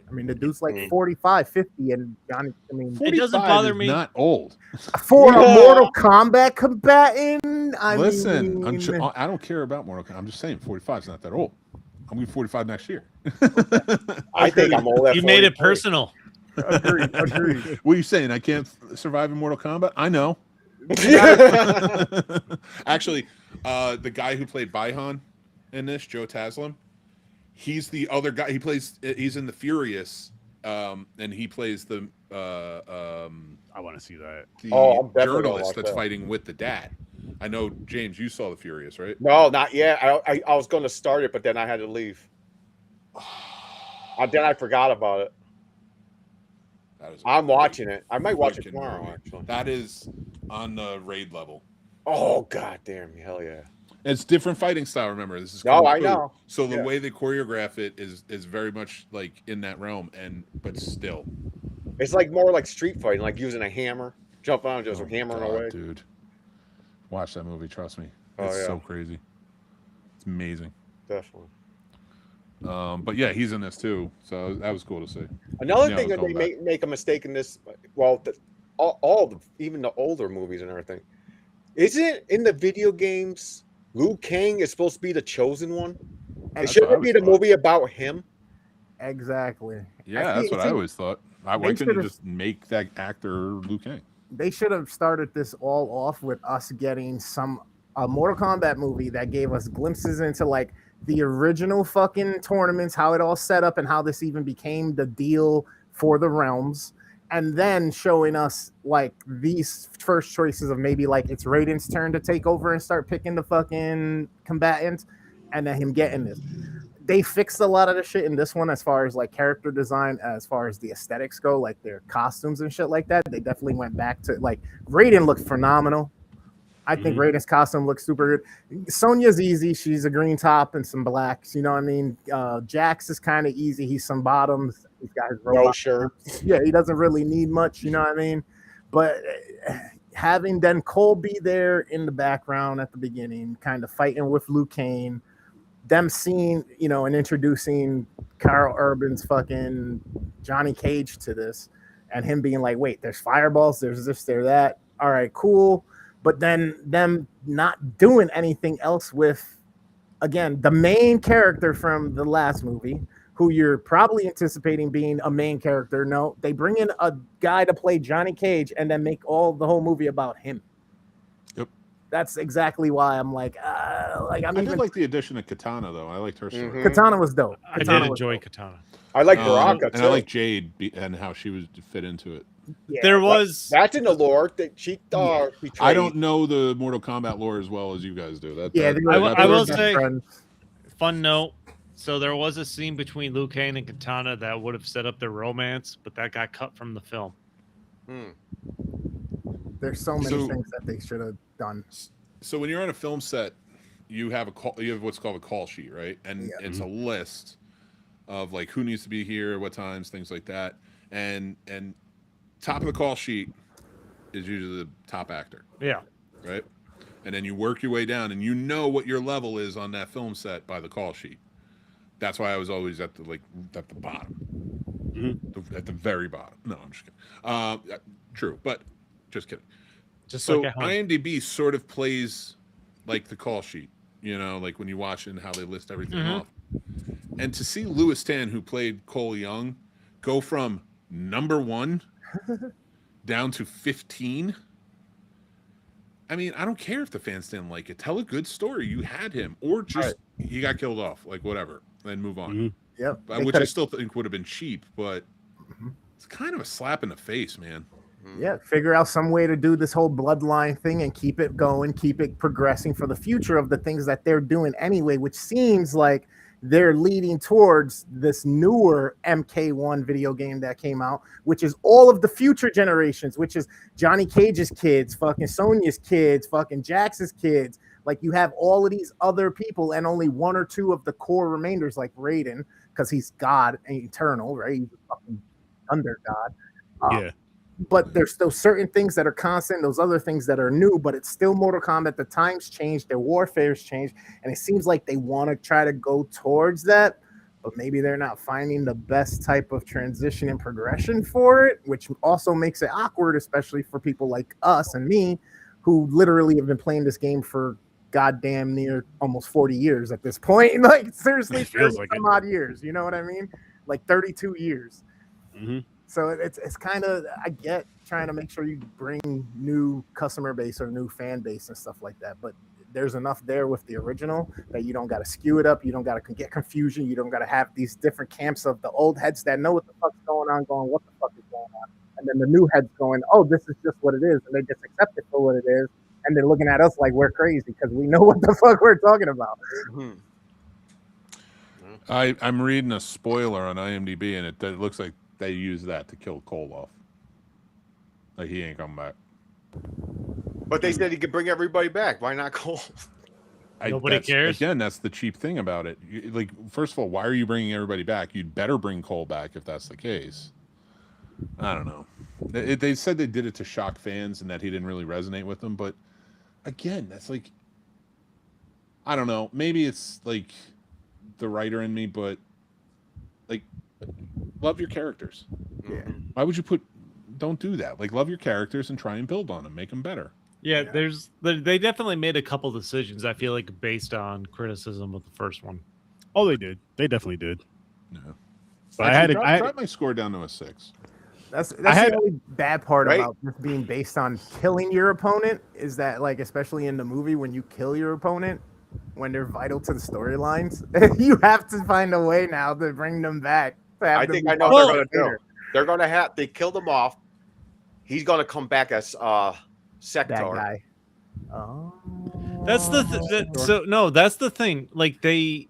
I mean, the dude's like 45, 50, and Johnny, I mean, It doesn't bother me. Not old. For a Mortal Kombat combatant, I don't care about Mortal Kombat. I'm just saying 45 is not that old. I'm going to be 45 next year. I think I'm old. You made it personal. Agreed. What are you saying? I can't survive in Mortal Kombat? I know. Actually, the guy who played Baihan in this, Joe Taslim, he's the other guy. He's in the Furious, and he plays the. I want to see that. The journalist that's fighting with the dad. I know, James, you saw the Furious, right? No, not yet. I was going to start it, but then I had to leave. Then I forgot about it. I'm watching it. I might watch it tomorrow, actually. That is on the raid level. Oh, god damn. Hell yeah. It's different fighting style, remember. This is No, Kung I Fu. know. So the way they choreograph it is very much like in that realm, but still. It's like more like street fighting, like using a hammer, jumping on just hammering away. Dude. Watch that movie, trust me. Oh, It's yeah. so crazy. It's amazing. Definitely. But yeah, he's in this too, so that was cool to see. Another thing that they make a mistake in this, well, even the older movies and everything, isn't in the video games Liu Kang is supposed to be the chosen one? It shouldn't be the movie about him. Exactly. Yeah, that's what I always thought. Why couldn't you just make that actor Liu Kang? They should have started this all off with us getting a Mortal Kombat movie that gave us glimpses into like the original fucking tournaments, how it all set up, and how this even became the deal for the realms, and then showing us like these first choices of maybe like it's Raiden's turn to take over and start picking the fucking combatants, and then him getting this. They fixed a lot of the shit in this one as far as like character design, as far as the aesthetics go, like their costumes and shit like that. They definitely went back to like Raiden looked phenomenal. I think Raiden's costume looks super good. Sonya's easy. She's a green top and some blacks. You know what I mean? Jax is kind of easy. He's some bottoms. He's got his robot shirt. Yeah, he doesn't really need much. You know what I mean? But having then Cole be there in the background at the beginning, kind of fighting with Liu Kang, them seeing, and introducing Karl Urban's fucking Johnny Cage to this, and him being like, wait, there's fireballs, there's this, there's that. All right, cool. But then them not doing anything else with, again, the main character from the last movie, who you're probably anticipating being a main character. No, they bring in a guy to play Johnny Cage and then make the whole movie about him. Yep. That's exactly why I'm like, I did like the addition of Katana, though. I liked her story. Katana was dope. I did enjoy Katana. I like Baraka, and too. I like Jade and how she was fit into it. Yeah, there was that's in the lore that she betrayed. I don't know the Mortal Kombat lore as well as you guys do. I will say, fun note. So there was a scene between Liu Kang and Katana that would have set up their romance, but that got cut from the film. There's so many things that they should have done. So when you're on a film set, you have what's called a call sheet, right? And it's a list of like who needs to be here, what times, things like that. And top of the call sheet is usually the top actor. Yeah. Right? And then you work your way down and you know what your level is on that film set by the call sheet. That's why I was always at the bottom. At the very bottom. No, I'm just kidding. True, but just kidding. So like IMDb sort of plays like the call sheet, like when you watch it and how they list everything off. And to see Louis Tan, who played Cole Young, go from number 1 down to 15. I mean, I don't care if the fans didn't like it. Tell a good story. You had him, or just he got killed off, like whatever, then move on. Yep. Which I still think would have been cheap, but it's kind of a slap in the face, man. Yeah, figure out some way to do this whole bloodline thing and keep it going, keep it progressing for the future of the things that they're doing anyway, which seems like they're leading towards this newer MK1 video game that came out, which is all of the future generations, which is Johnny Cage's kids, fucking Sonya's kids, fucking Jax's kids. Like you have all of these other people and only one or two of the core remainders, like Raiden, because he's God and eternal, right? He's a fucking thunder god. Yeah. But there's those certain things that are constant, those other things that are new, but it's still Mortal Kombat. The times change, their warfare's changed, and it seems like they want to try to go towards that, but maybe they're not finding the best type of transition and progression for it, which also makes it awkward, especially for people like us and me, who literally have been playing this game for goddamn near almost 40 years at this point. Like, seriously, feels like some odd years, you know what I mean? Like 32 years. Mm-hmm. So it's kind of, I get trying to make sure you bring new customer base or new fan base and stuff like that, but there's enough there with the original that you don't got to skew it up, you don't got to get confusion, you don't got to have these different camps of the old heads that know what the fuck's going on, going, what the fuck is going on, and then the new heads going, oh, this is just what it is, and they just accept it for what it is, and they're looking at us like we're crazy because we know what the fuck we're talking about. I'm reading a spoiler on IMDb, and it looks like they use that to kill Cole off. Like he ain't coming back. But they said he could bring everybody back. Why not Cole? Nobody cares. Again, that's the cheap thing about it. Like, first of all, why are you bringing everybody back? You'd better bring Cole back if that's the case. I don't know. They said they did it to shock fans and that he didn't really resonate with them. But again, that's like, I don't know. Maybe it's like the writer in me, but like, love your characters. Yeah. Why would you don't do that. Like, love your characters and try and build on them, make them better. Yeah, they definitely made a couple decisions, I feel like, based on criticism of the first one. Oh, they did. They definitely did. Yeah. But I dropped my score down to a 6. That's the only bad part about just being based on killing your opponent is that, like, especially in the movie, when you kill your opponent, when they're vital to the storylines, you have to find a way now to bring them back. I think I know what they're going to do. They're going to they killed him off. He's going to come back as Sector. That guy. Oh. That's that's the thing. Like Game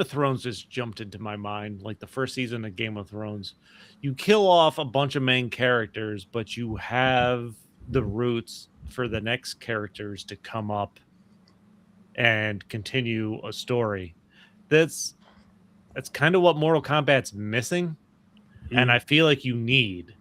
of Thrones just jumped into my mind. Like the first season of Game of Thrones, you kill off a bunch of main characters, but you have the roots for the next characters to come up and continue a story. That's kind of what Mortal Kombat's missing, and I feel like you need.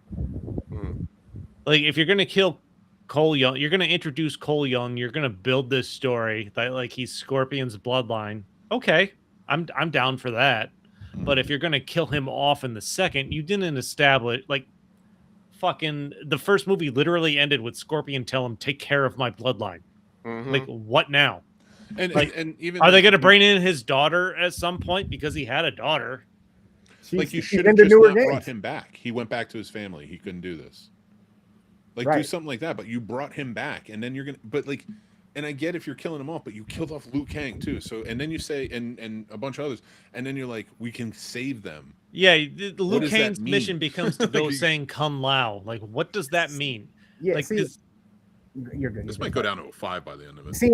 Like, if you're gonna kill Cole Young, you're gonna introduce Cole Young, you're gonna build this story that like he's Scorpion's bloodline. Okay, I'm down for that. But if you're gonna kill him off in the second, you didn't establish, like, fucking the first movie literally ended with Scorpion tell him, take care of my bloodline. Like, what now? And like, and even are they gonna bring in his daughter at some point because he had a daughter? Like, you should have just not brought him back. He went back to his family. He couldn't do this. Like, do something like that, but you brought him back, and then you're gonna. But like, and I get if you're killing him off, but you killed off Liu Kang too. So, and then you say, and a bunch of others, and then you're like, we can save them. Yeah, the Liu Kang's mission becomes to go saying Kung Lao. Like, what does that mean? Yeah, like, see, you're good. This might go down to a 5 by the end of it. See,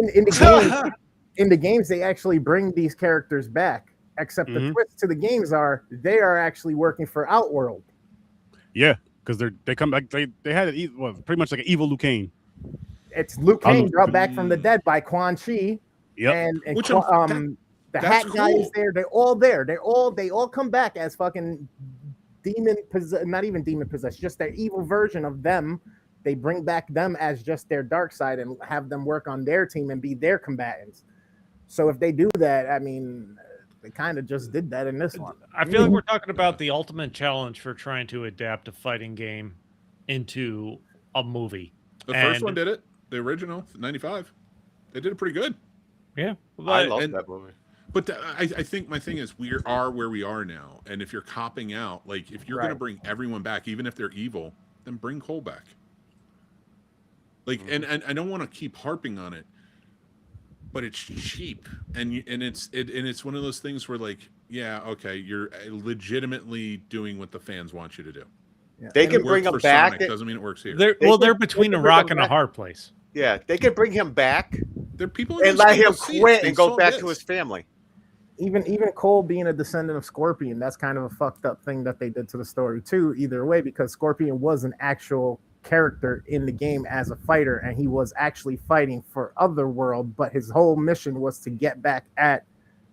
in the games, they actually bring these characters back. Except the twist to the games are they are actually working for Outworld. Yeah, because they come back. They had it pretty much like an evil Liu Kang. It's Liu Kang brought back from the dead by Quan Chi. Yep. And Which the hat guy is there. They're all there. They all come back as fucking not even demon possessed, just their evil version of them. They bring back them as just their dark side and have them work on their team and be their combatants. So if they do that, I mean, they kind of just did that in this one. I feel like we're talking about the ultimate challenge for trying to adapt a fighting game into a movie. The first one did it. The original, 95. They did it pretty good. Yeah. I love that movie. But I think my thing is we are where we are now. And if you're copping out, like, if you're going to bring everyone back, even if they're evil, then bring Cole back. Like, and I don't want to keep harping on it, but it's cheap, and it's one of those things where, like, yeah, okay, you're legitimately doing what the fans want you to do. They can bring him back. Sonic, doesn't mean it works here. They're between a rock and a hard place. Yeah, they can bring him back. They're people and let him quit and go back to his family. Even Cole being a descendant of Scorpion, that's kind of a fucked up thing that they did to the story too. Either way, because Scorpion was an actual character in the game as a fighter, and he was actually fighting for Otherworld, but his whole mission was to get back at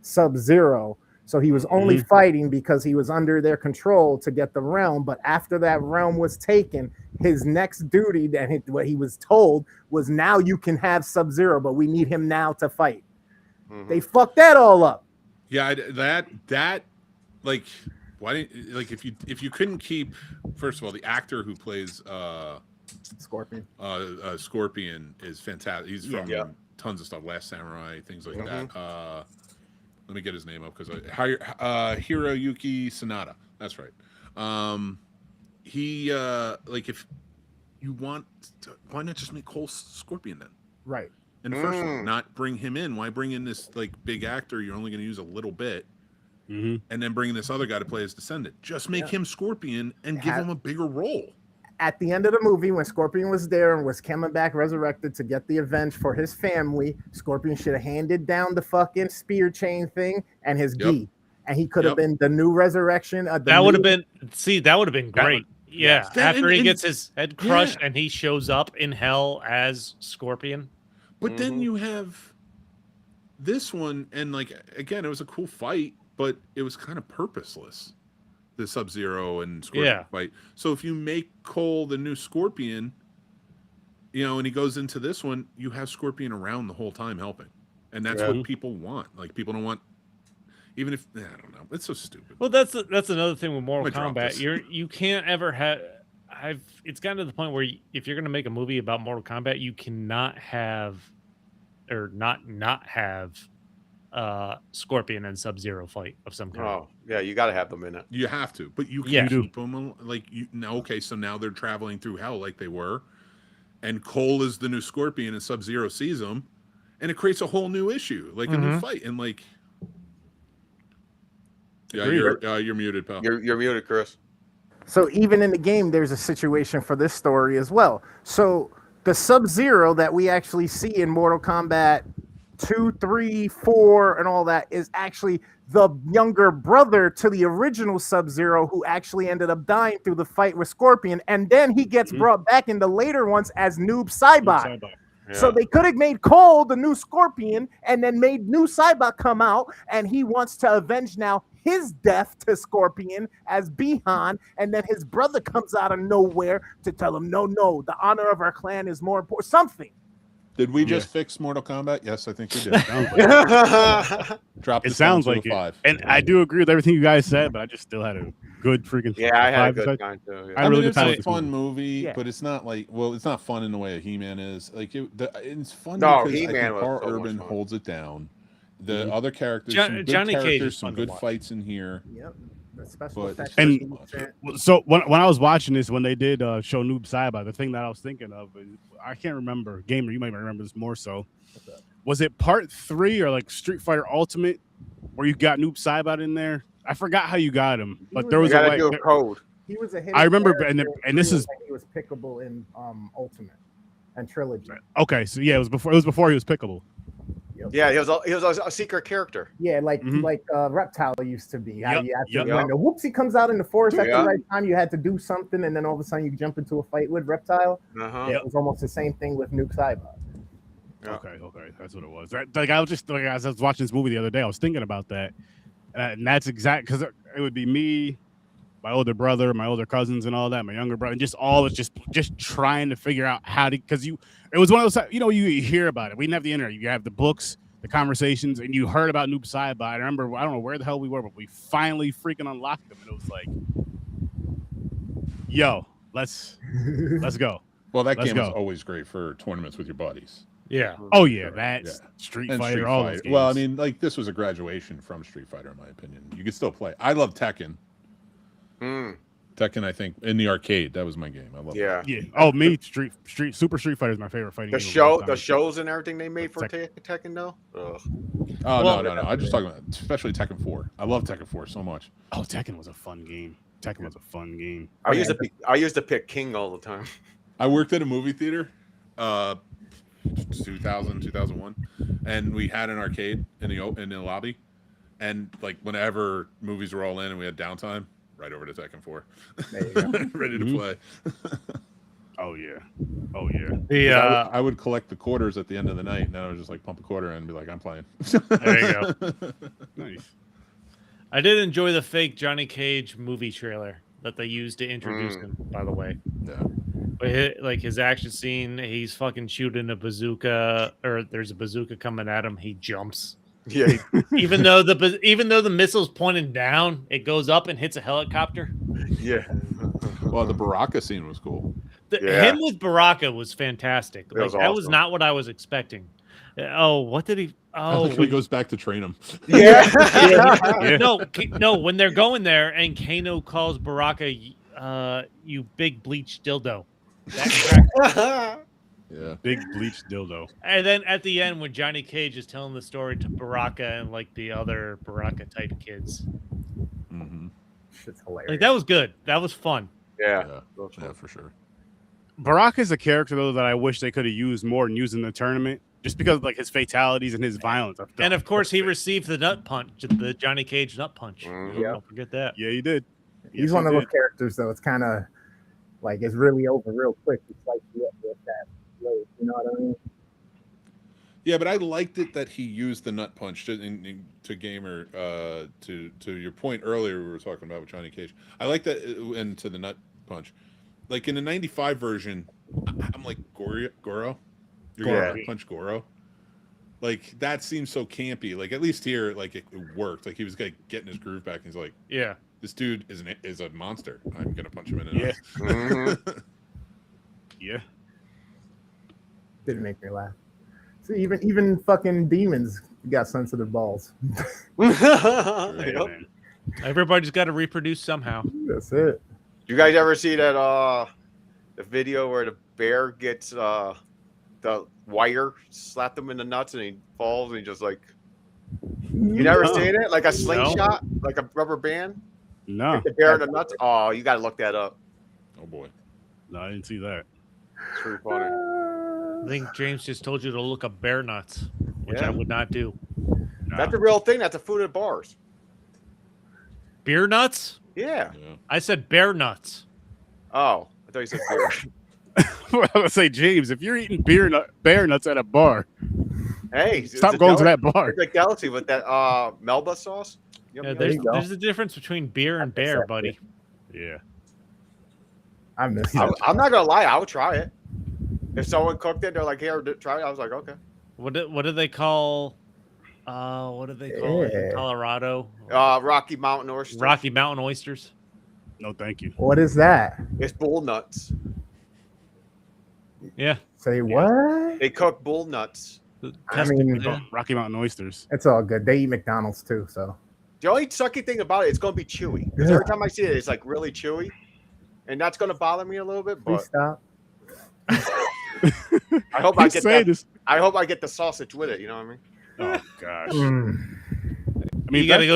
Sub-Zero. So he was only fighting because he was under their control to get the realm. But after that realm was taken, his next duty, and what he was told, was now you can have Sub-Zero, but we need him now to fight. They fucked that all up. Yeah, that like, why didn't, like, if you couldn't keep, first of all, the actor who plays Scorpion is fantastic. He's from tons of stuff, Last Samurai, things like that. Let me get his name up because Hiroyuki Sanada. That's right. He like, if you want to, why not just make Cole Scorpion then? Right. In the first one, not bring him in. Why bring in this like big actor you're only going to use a little bit, and then bring in this other guy to play his descendant? Just make him Scorpion and give him a bigger role. At the end of the movie, when Scorpion was there and was coming back resurrected to get the revenge for his family, Scorpion should have handed down the fucking spear chain thing and his gi, and he could have been the new resurrection. That would have been great. Yeah, after he gets his head crushed and he shows up in hell as Scorpion. But then you have this one, and like, again, it was a cool fight, but it was kind of purposeless. The Sub-Zero and Scorpion fight. So if you make Cole the new Scorpion, and he goes into this one, you have Scorpion around the whole time helping, and that's what people want. Like, people don't want, even if I don't know, it's so stupid. Well, that's another thing with Mortal Kombat. You can't ever have. It's gotten to the point where if you're going to make a movie about Mortal Kombat, you cannot have, or not have, Scorpion and Sub-Zero fight of some kind. Oh, yeah, you got to have them in it. You have to, but you can keep them like okay, so now they're traveling through hell like they were, and Cole is the new Scorpion, and Sub-Zero sees him, and it creates a whole new issue, like a new fight, and like, you're muted, pal. You're muted, Chris. So even in the game, there's a situation for this story as well. So the Sub-Zero that we actually see in Mortal Kombat 2, 3, 4, and all that is actually the younger brother to the original Sub-Zero, who actually ended up dying through the fight with Scorpion, and then he gets brought back in the later ones as Noob Saibot. So they could have made Cole the new Scorpion and then made new Saibot come out, and he wants to avenge now his death to Scorpion as Bihan, and then his brother comes out of nowhere to tell him, no, the honor of our clan is more important. Something. Did we just fix Mortal Kombat? Yes, I think we did. It sounds like it. 5. And I do agree with everything you guys said, but I just still had a good freaking. Yeah, I had a good time too. I really it's a fun movie, but it's not like, it's not fun in the way a He-Man is. Like it's fun because He-Man Karl Urban holds it down. The other characters, some good characters, some good fights in here. Yep. And so when I was watching this, when they did show Noob Saibot, the thing that I was thinking of, I can't remember. Gamer, you might remember this more so. Was it part 3 or like Street Fighter Ultimate where you got Noob Saibot in there? I forgot how you got him, but there was a way. Code. He was a hidden I remember, and this is he was pickable in Ultimate and Trilogy. Okay, so yeah, it was before he was pickable. Yeah, he was a secret character. Yeah, like Reptile used to be. How you have to, when the whoopsie comes out in the forest at the right time, you had to do something, and then all of a sudden you jump into a fight with Reptile. It was almost the same thing with Nuke Saibot. Okay, that's what it was. Like I was just like, as I was watching this movie the other day, I was thinking about that, and that's exact because it would be me, my older brother, my older cousins, and all that, my younger brother, and just all just trying to figure out how to, because it was one of those, you hear about it. We didn't have the internet. You have the books, the conversations, and you heard about Noob Saibot. I remember, I don't know where the hell we were, but we finally freaking unlocked them, and it was like, yo, let's go. Well, that game is always great for tournaments with your buddies. Yeah. Oh yeah, that's Street Fighter. All those games. Well, I mean, like this was a graduation from Street Fighter, in my opinion. You could still play. I love Tekken. Tekken, I think in the arcade, that was my game. I love. Yeah. Yeah. Oh, me, Super Street Fighter is my favorite fighting game. The shows and everything they made for Tekken, though. Oh no! I'm just talking about especially Tekken 4. I love Tekken 4 so much. Oh, Tekken was a fun game. Tekken was a fun game. I used to pick King all the time. I worked at a movie theater, 2001, and we had an arcade in the lobby, and like whenever movies were all in and we had downtime, right over to Tekken 4, ready to play. Oh yeah, oh yeah. I would collect the quarters at the end of the night, and then I would just like pump a quarter in and be like, I'm playing. There you go. Nice. I did enjoy the fake Johnny Cage movie trailer that they used to introduce him, by the way. Yeah. But like his action scene, he's fucking shooting a bazooka, or there's a bazooka coming at him. He jumps. Yeah. Even though the missile's pointing down, it goes up and hits a helicopter. Yeah. Well, the Baraka scene was cool. Him with Baraka was fantastic. Like, that was awesome. not what I was expecting. Oh, what did he? Oh, He goes back to train him. Yeah. No, when they're going there and Kano calls Baraka, you big bleach dildo. Yeah. Big bleach dildo. And then at the end, when Johnny Cage is telling the story to Baraka and like the other Baraka type kids, Shit's hilarious. like that was good. That was fun. Yeah. Yeah, for sure. Baraka is a character though that I wish they could have used more and used in the tournament, just because of, like his fatalities and his violence. And of course, he received the nut punch, the Johnny Cage nut punch. Yeah. Don't forget that. Yeah, he did. He's one of those characters, though. It's kind of like it's really over real quick. It's like you with that blade, you know what I mean? Yeah, but I liked it that he used the nut punch to Gamer. To your point earlier, we were talking about with Johnny Cage. I like that, and to the nut punch. Like in the '95 version, I'm like Goro. You're gonna punch Goro. Like that seems so campy. Like at least here, like it worked. Like he was like getting his groove back. And he's like, yeah, this dude is a monster. I'm gonna punch him in the nuts. Yeah. Didn't make me laugh. See, even fucking demons got sensitive balls. Yep. Everybody's got to reproduce somehow. That's it. You guys ever see that the video where the bear gets the wire slapped him in the nuts and he falls and he just like you never seen it? Like a slingshot, like a rubber band? No. Hit the bear in the nuts. Oh, you gotta look that up. Oh boy. No, I didn't see that. It's pretty funny. I think James just told you to look up bear nuts, which I would not do. That's a real thing. That's a food at bars. Beer nuts? Yeah. I said bear nuts. Oh, I thought you said beer. I was say, James, if you're eating bear nuts at a bar, hey, stop going to that bar. It's like Galitzine with that Melba sauce. Yeah, there's a difference between beer and bear, buddy. Yeah. I miss it. I'm not gonna lie, I would try it. If someone cooked it, they're like, "Here, try it." I was like, "Okay." What do they call? What do they call it in Colorado? Rocky Mountain oysters. Rocky Mountain oysters. No, thank you. What is that? It's bull nuts. Yeah. Say what? They cook bull nuts. I mean, Rocky Mountain oysters. it's all good. They eat McDonald's too, so. The only sucky thing about it, it's gonna be chewy. Because every time I see it, it's like really chewy, and that's gonna bother me a little bit. But Please stop. I hope I get that. This. I hope I get the sausage with it. You know what I mean? Oh gosh. Mm. I mean, you gotta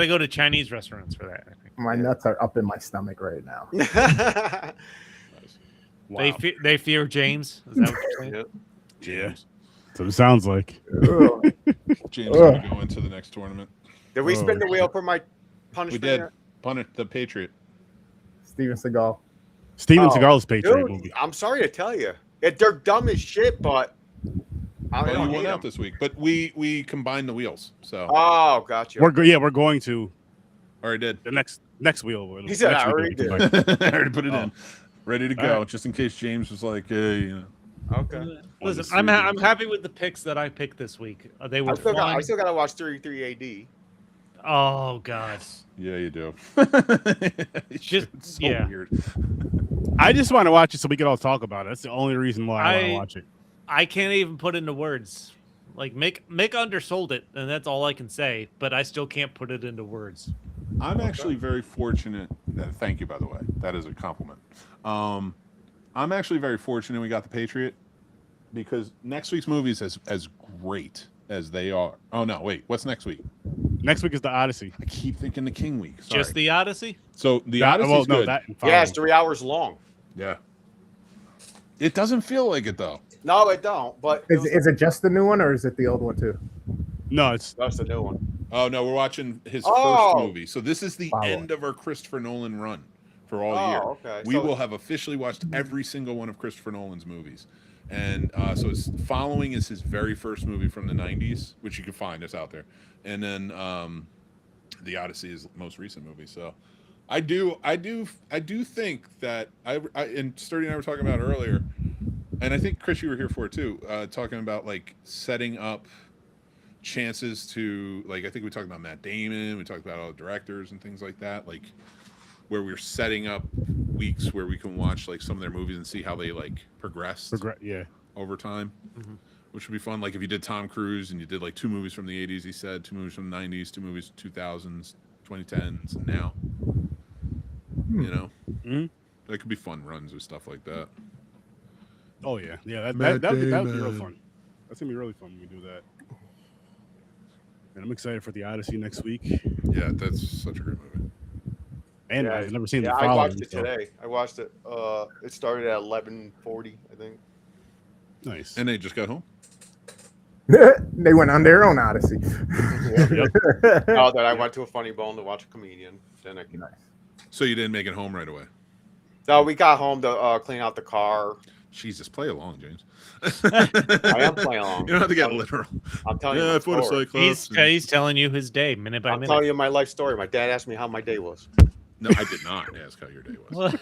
go to Chinese restaurants for that. I think. My nuts are up in my stomach right now. Wow. They fear James. Is that what you're saying? Yeah. So it sounds like. James gonna go into the next tournament. Did we spin the wheel for my punishment? We did. yet? Punish the Patriot. Steven Seagal. Steven Seagal's Patriot Dude, movie. I'm sorry to tell you, they're dumb as shit, but I Well, don't you hate won out them. this week, but we combined the wheels. So Oh, gotcha. We're going to already did. the next wheel. He said, next "I week already we'll did." be combined. I already put it in, ready to go, All right. just in case James was like, hey, you know. Okay. Listen, I'm happy with the picks that I picked this week. They were fun. I still gotta watch 33 AD. Oh God. Yeah, you do. Just It's so yeah. weird. I just want to watch it so we can all talk about it. That's the only reason why I want to watch it. I can't even put into words. Like Mick undersold it, and that's all I can say. But I still can't put it into words. I'm actually very fortunate. Thank you, by the way. That is a compliment. I'm actually very fortunate we got the Patriot because next week's movie is as great as they are. Oh no, wait, what's next week? Next week is the Odyssey. I keep thinking the King week. Sorry. Just the Odyssey? So the Odyssey's good. Yeah, it's 3 hours long. Yeah. It doesn't feel like it though. No, it don't. But Is it just the new one or is it the old one too? No, it's that's the new one. Oh no, we're watching his first movie. So this is the end of our Christopher Nolan run for all year. Okay. We will have officially watched every single one of Christopher Nolan's movies. And so it's following is his very first movie from the 90s, which you can find, it's out there. And then the Odyssey is the most recent movie. So I do think that and Sturdy and I were talking about earlier, and I think Chris, you were here for it too, talking about like setting up chances to, like, I think we talked about Matt Damon, we talked about all the directors and things like that, like where we're setting up weeks where we can watch like some of their movies and see how they like progressed over time, which would be fun. Like if you did Tom Cruise and you did like 2 movies from the 80s, he said 2 movies from the 90s, 2 movies 2000s, 2010s, and now, you know, that could be fun runs with stuff like that. Oh yeah, that would be real fun. That's gonna be really fun when we do that. And I'm excited for the Odyssey next week. Yeah, that's such a great movie. And I've never seen the I following. watched it today. I watched it. It started at 11:40, I think. Nice. And they just got home. They went on their own Odyssey. Oh, then I went to a Funny Bone to watch a comedian. Then I came. So you didn't make it home right away? No, we got home to clean out the car. Jesus, play along, James. I am playing along. You don't have to get literal. I'm telling you. I thought Cyclops. He's telling you his day minute by minute. I'm telling you my life story. My dad asked me how my day was. No, I did not ask how your day was.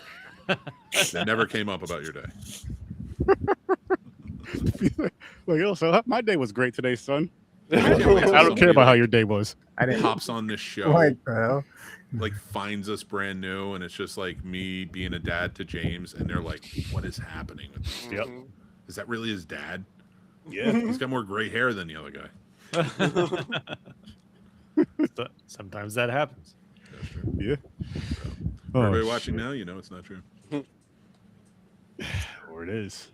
It never came up about your day. Like, yo, so my day was great today, son. I don't care about how your day was. I didn't. Hops on this show. What the hell? Like finds us brand new, and it's just like me being a dad to James, and they're like, "What is happening with this? Yep. Is that really his dad? Yeah, he's got more gray hair than the other guy." Sometimes that happens. That's true. Yeah. For everybody watching now, you know it's not true. Or it is.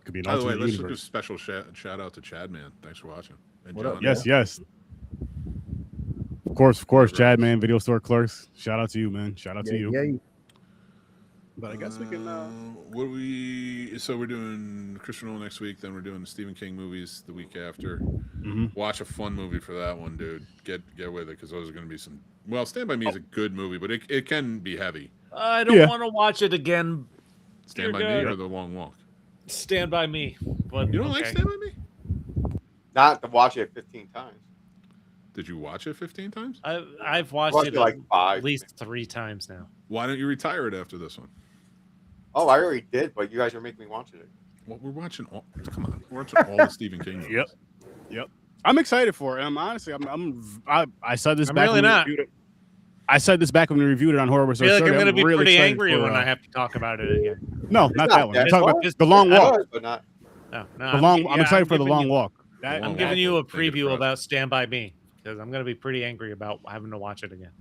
Could be an By the way, alternate let's just universe. do a special shout out to Chad, man. Thanks for watching. And What John. up? Yes. Of course, Chad, man. Video store clerks. Shout out to you, man. Shout out to you. Yeah. But I guess we can. So we're doing Christopher Nolan next week. Then we're doing the Stephen King movies the week after. Watch a fun movie for that one, dude. Get with it because those are going to be some. Well, Stand by Me is a good movie, but it can be heavy. I don't want to watch it again. Stand by Me or The Long Walk. Stand by Me. But you don't like Stand by Me? Not to watch it 15 times. Did you watch it 15 times? I've watched it like 5, at least 3 times now. Why don't you retire it after this one? Oh, I already did, but you guys are making me watch it. Well, we're watching all. Come on, we're watching all the Stephen King movies. Yep. I'm excited for it. Honestly, I said this. I'm back really when we not. reviewed it. I said this back when we reviewed it on Horror. I feel like I'm going to be pretty angry when I have to talk about it again. No, not that one. I'm talking about The Long Walk. But not. No, I'm excited for The Long Walk. I'm giving you a preview about Stand By Me because I'm going to be pretty angry about having to watch it again.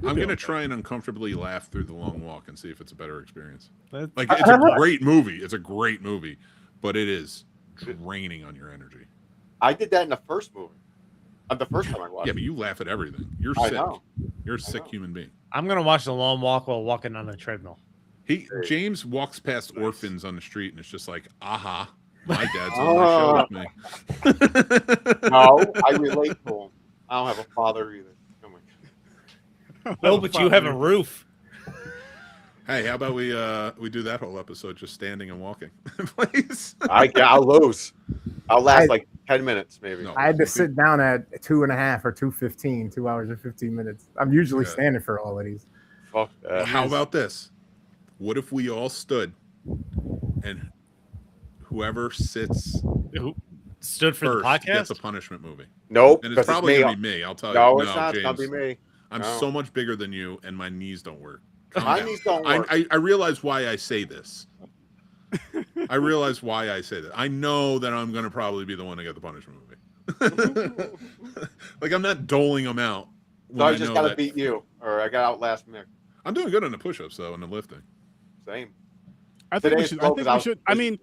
I'm going to try and uncomfortably laugh through The Long Walk and see if it's a better experience. Like, it's a great movie. It's a great movie, but it is draining on your energy. I did that in the first movie. The first time I watched Yeah, but you laugh at everything. You're I sick. know. You're a sick human being. I'm going to watch The Long Walk while walking on a treadmill. James walks past orphans on the street and it's just like, aha, my dad's on the show with me. No, I relate to him. I don't have a father either. Oh my God. No, but you have a roof. Hey, how about we do that whole episode just standing and walking, please? I'll lose. I'll last like 10 minutes, maybe. I had to sit down at 2.5 or 2:15, 2 hours and 15 minutes. I'm usually standing for all of these. Fuck that. How about this? What if we all stood and whoever sits stood for the first podcast gets a punishment movie? Nope. And it's probably going to be me. I'll tell you. No, it's not. James, It's going to be me. I'm so much bigger than you, and my knees don't work. My knees don't work. I realize why I say this. I realize why I say that. I know that I'm going to probably be the one to get the punishment movie. Like, I'm not doling them out. So I just got to beat you, or I got to outlast Mick. I'm doing good on the push-ups, though, and the lifting. Same. I think we should. I mean,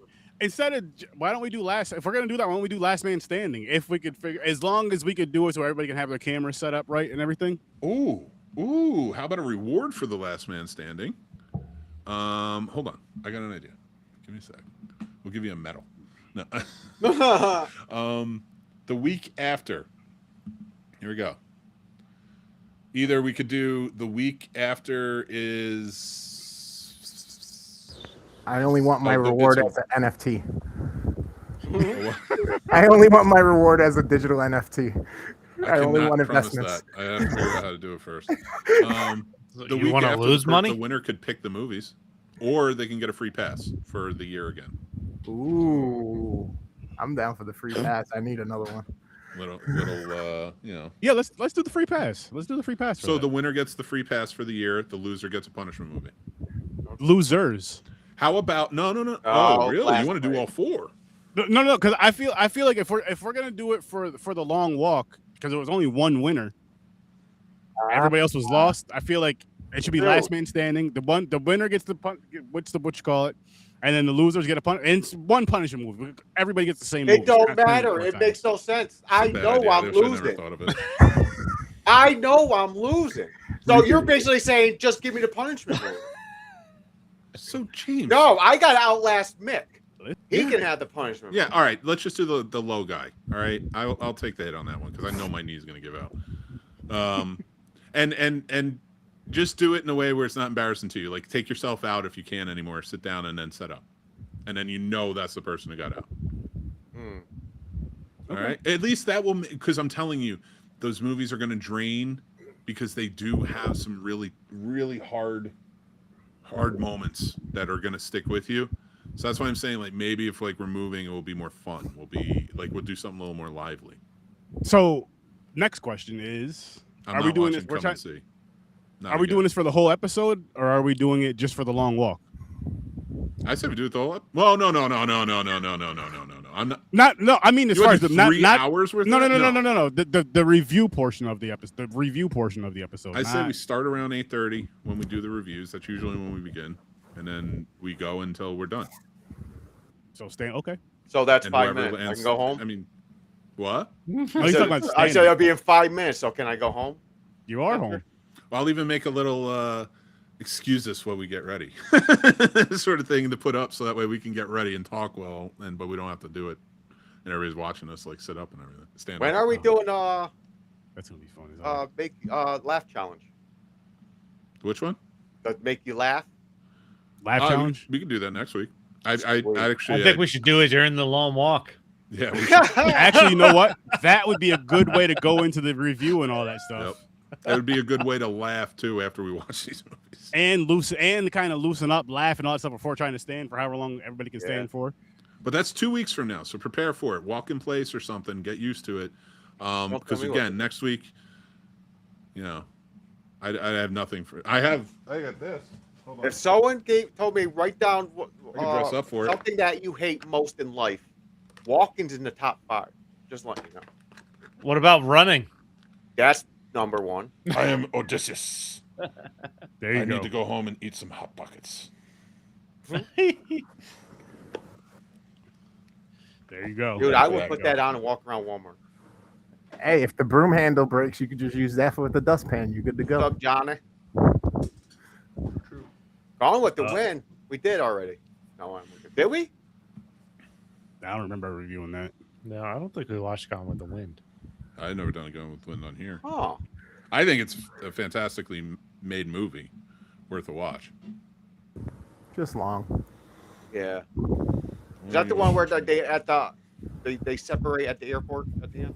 why don't we do last? If we're gonna do that, why don't we do last man standing? If we could figure, as long as we could do it, so everybody can have their camera set up right and everything. Ooh, how about a reward for the last man standing? Hold on, I got an idea. Give me a sec. We'll give you a medal. No. The week after. Here we go. Either we could do the week after is. I only want my reward as an NFT. I only want my reward as a digital NFT. I only want investments. I have to figure out how to do it first. You want to lose money? The winner could pick the movies, or they can get a free pass for the year again. Ooh, I'm down for the free pass. I need another one. Little, Yeah, let's do the free pass. Let's do the free pass. So the winner gets the free pass for the year. The loser gets a punishment movie. Losers. How about no? Oh, really? You want to do all four? No, because I feel like if we're gonna do it for the long walk, because it was only one winner, everybody else was lost. I feel like it should be last man standing. The winner gets what you call it, and then the losers get a and it's one punishment move. Everybody gets the same. It don't matter. It makes no sense. I know I'm losing. I know I'm losing. So you're basically saying, just give me the punishment move. So cheap. No, I got to outlast Mick. He can have the punishment. Yeah, all right. Let's just do the low guy. All right, I'll take the hit on that one because I know my knee's going to give out. And just do it in a way where it's not embarrassing to you. Like take yourself out if you can't anymore. Sit down and then set up, and then that's the person who got out. All right. At least that will, because I'm telling you, those movies are going to drain because they do have some really, really hard moments that are going to stick with you. So that's why I'm saying, like, maybe if like we're moving, it will be more fun. We'll do something a little more lively. So, next question is: are we doing this? Are we doing this for the whole episode, or are we doing it just for the long walk? I said we do it the whole. Well, no. I'm not. No, I mean as far as the not hours worth. No. The review portion of the episode. The review portion of the episode. I say we start around 8:30 when we do the reviews. That's usually when we begin, and then we go until we're done. So okay. So that's 5 minutes. I can go home. I mean, what? I said I'll be in 5 minutes. So can I go home? You are home. Well, I'll even make a little excuse us while we get ready, sort of thing to put up, so that way we can get ready and talk well, but we don't have to do it, and everybody's watching us like sit up and everything. Stand when up. Are we doing That's gonna be fun. Make laugh challenge. Which one? That make you laugh. Laugh challenge. We can do that next week. I think we should do it during the long walk. Yeah. Actually, you know what? That would be a good way to go into the review and all that stuff. Yep. That would be a good way to laugh too after we watch these movies. And kind of loosen up, laugh and all that stuff before trying to stand for however long everybody can stand for. But that's 2 weeks from now, so prepare for it. Walk in place or something. Get used to it. Because again, next week, I have nothing for. I got this. Hold on. If someone told me write down I can dress up for something that you hate most in life, walking's in the top 5. Just letting you know. What about running? That's number 1. I am Odysseus. There you I go. need to go home and eat some hot buckets. There you go. Dude, I would put that on and walk around Walmart. Hey, if the broom handle breaks, you could just use that with the dustpan. You're good to go. What's up, Johnny? True. Gone with the wind. We did already. No, did we? I don't remember reviewing that. No, I don't think we watched Gone with the Wind. I've never done a Gone with the Wind on here. Oh. I think it's a fantastically made movie, worth a watch. Just long. Yeah. Is that the one where they separate at the airport at the end?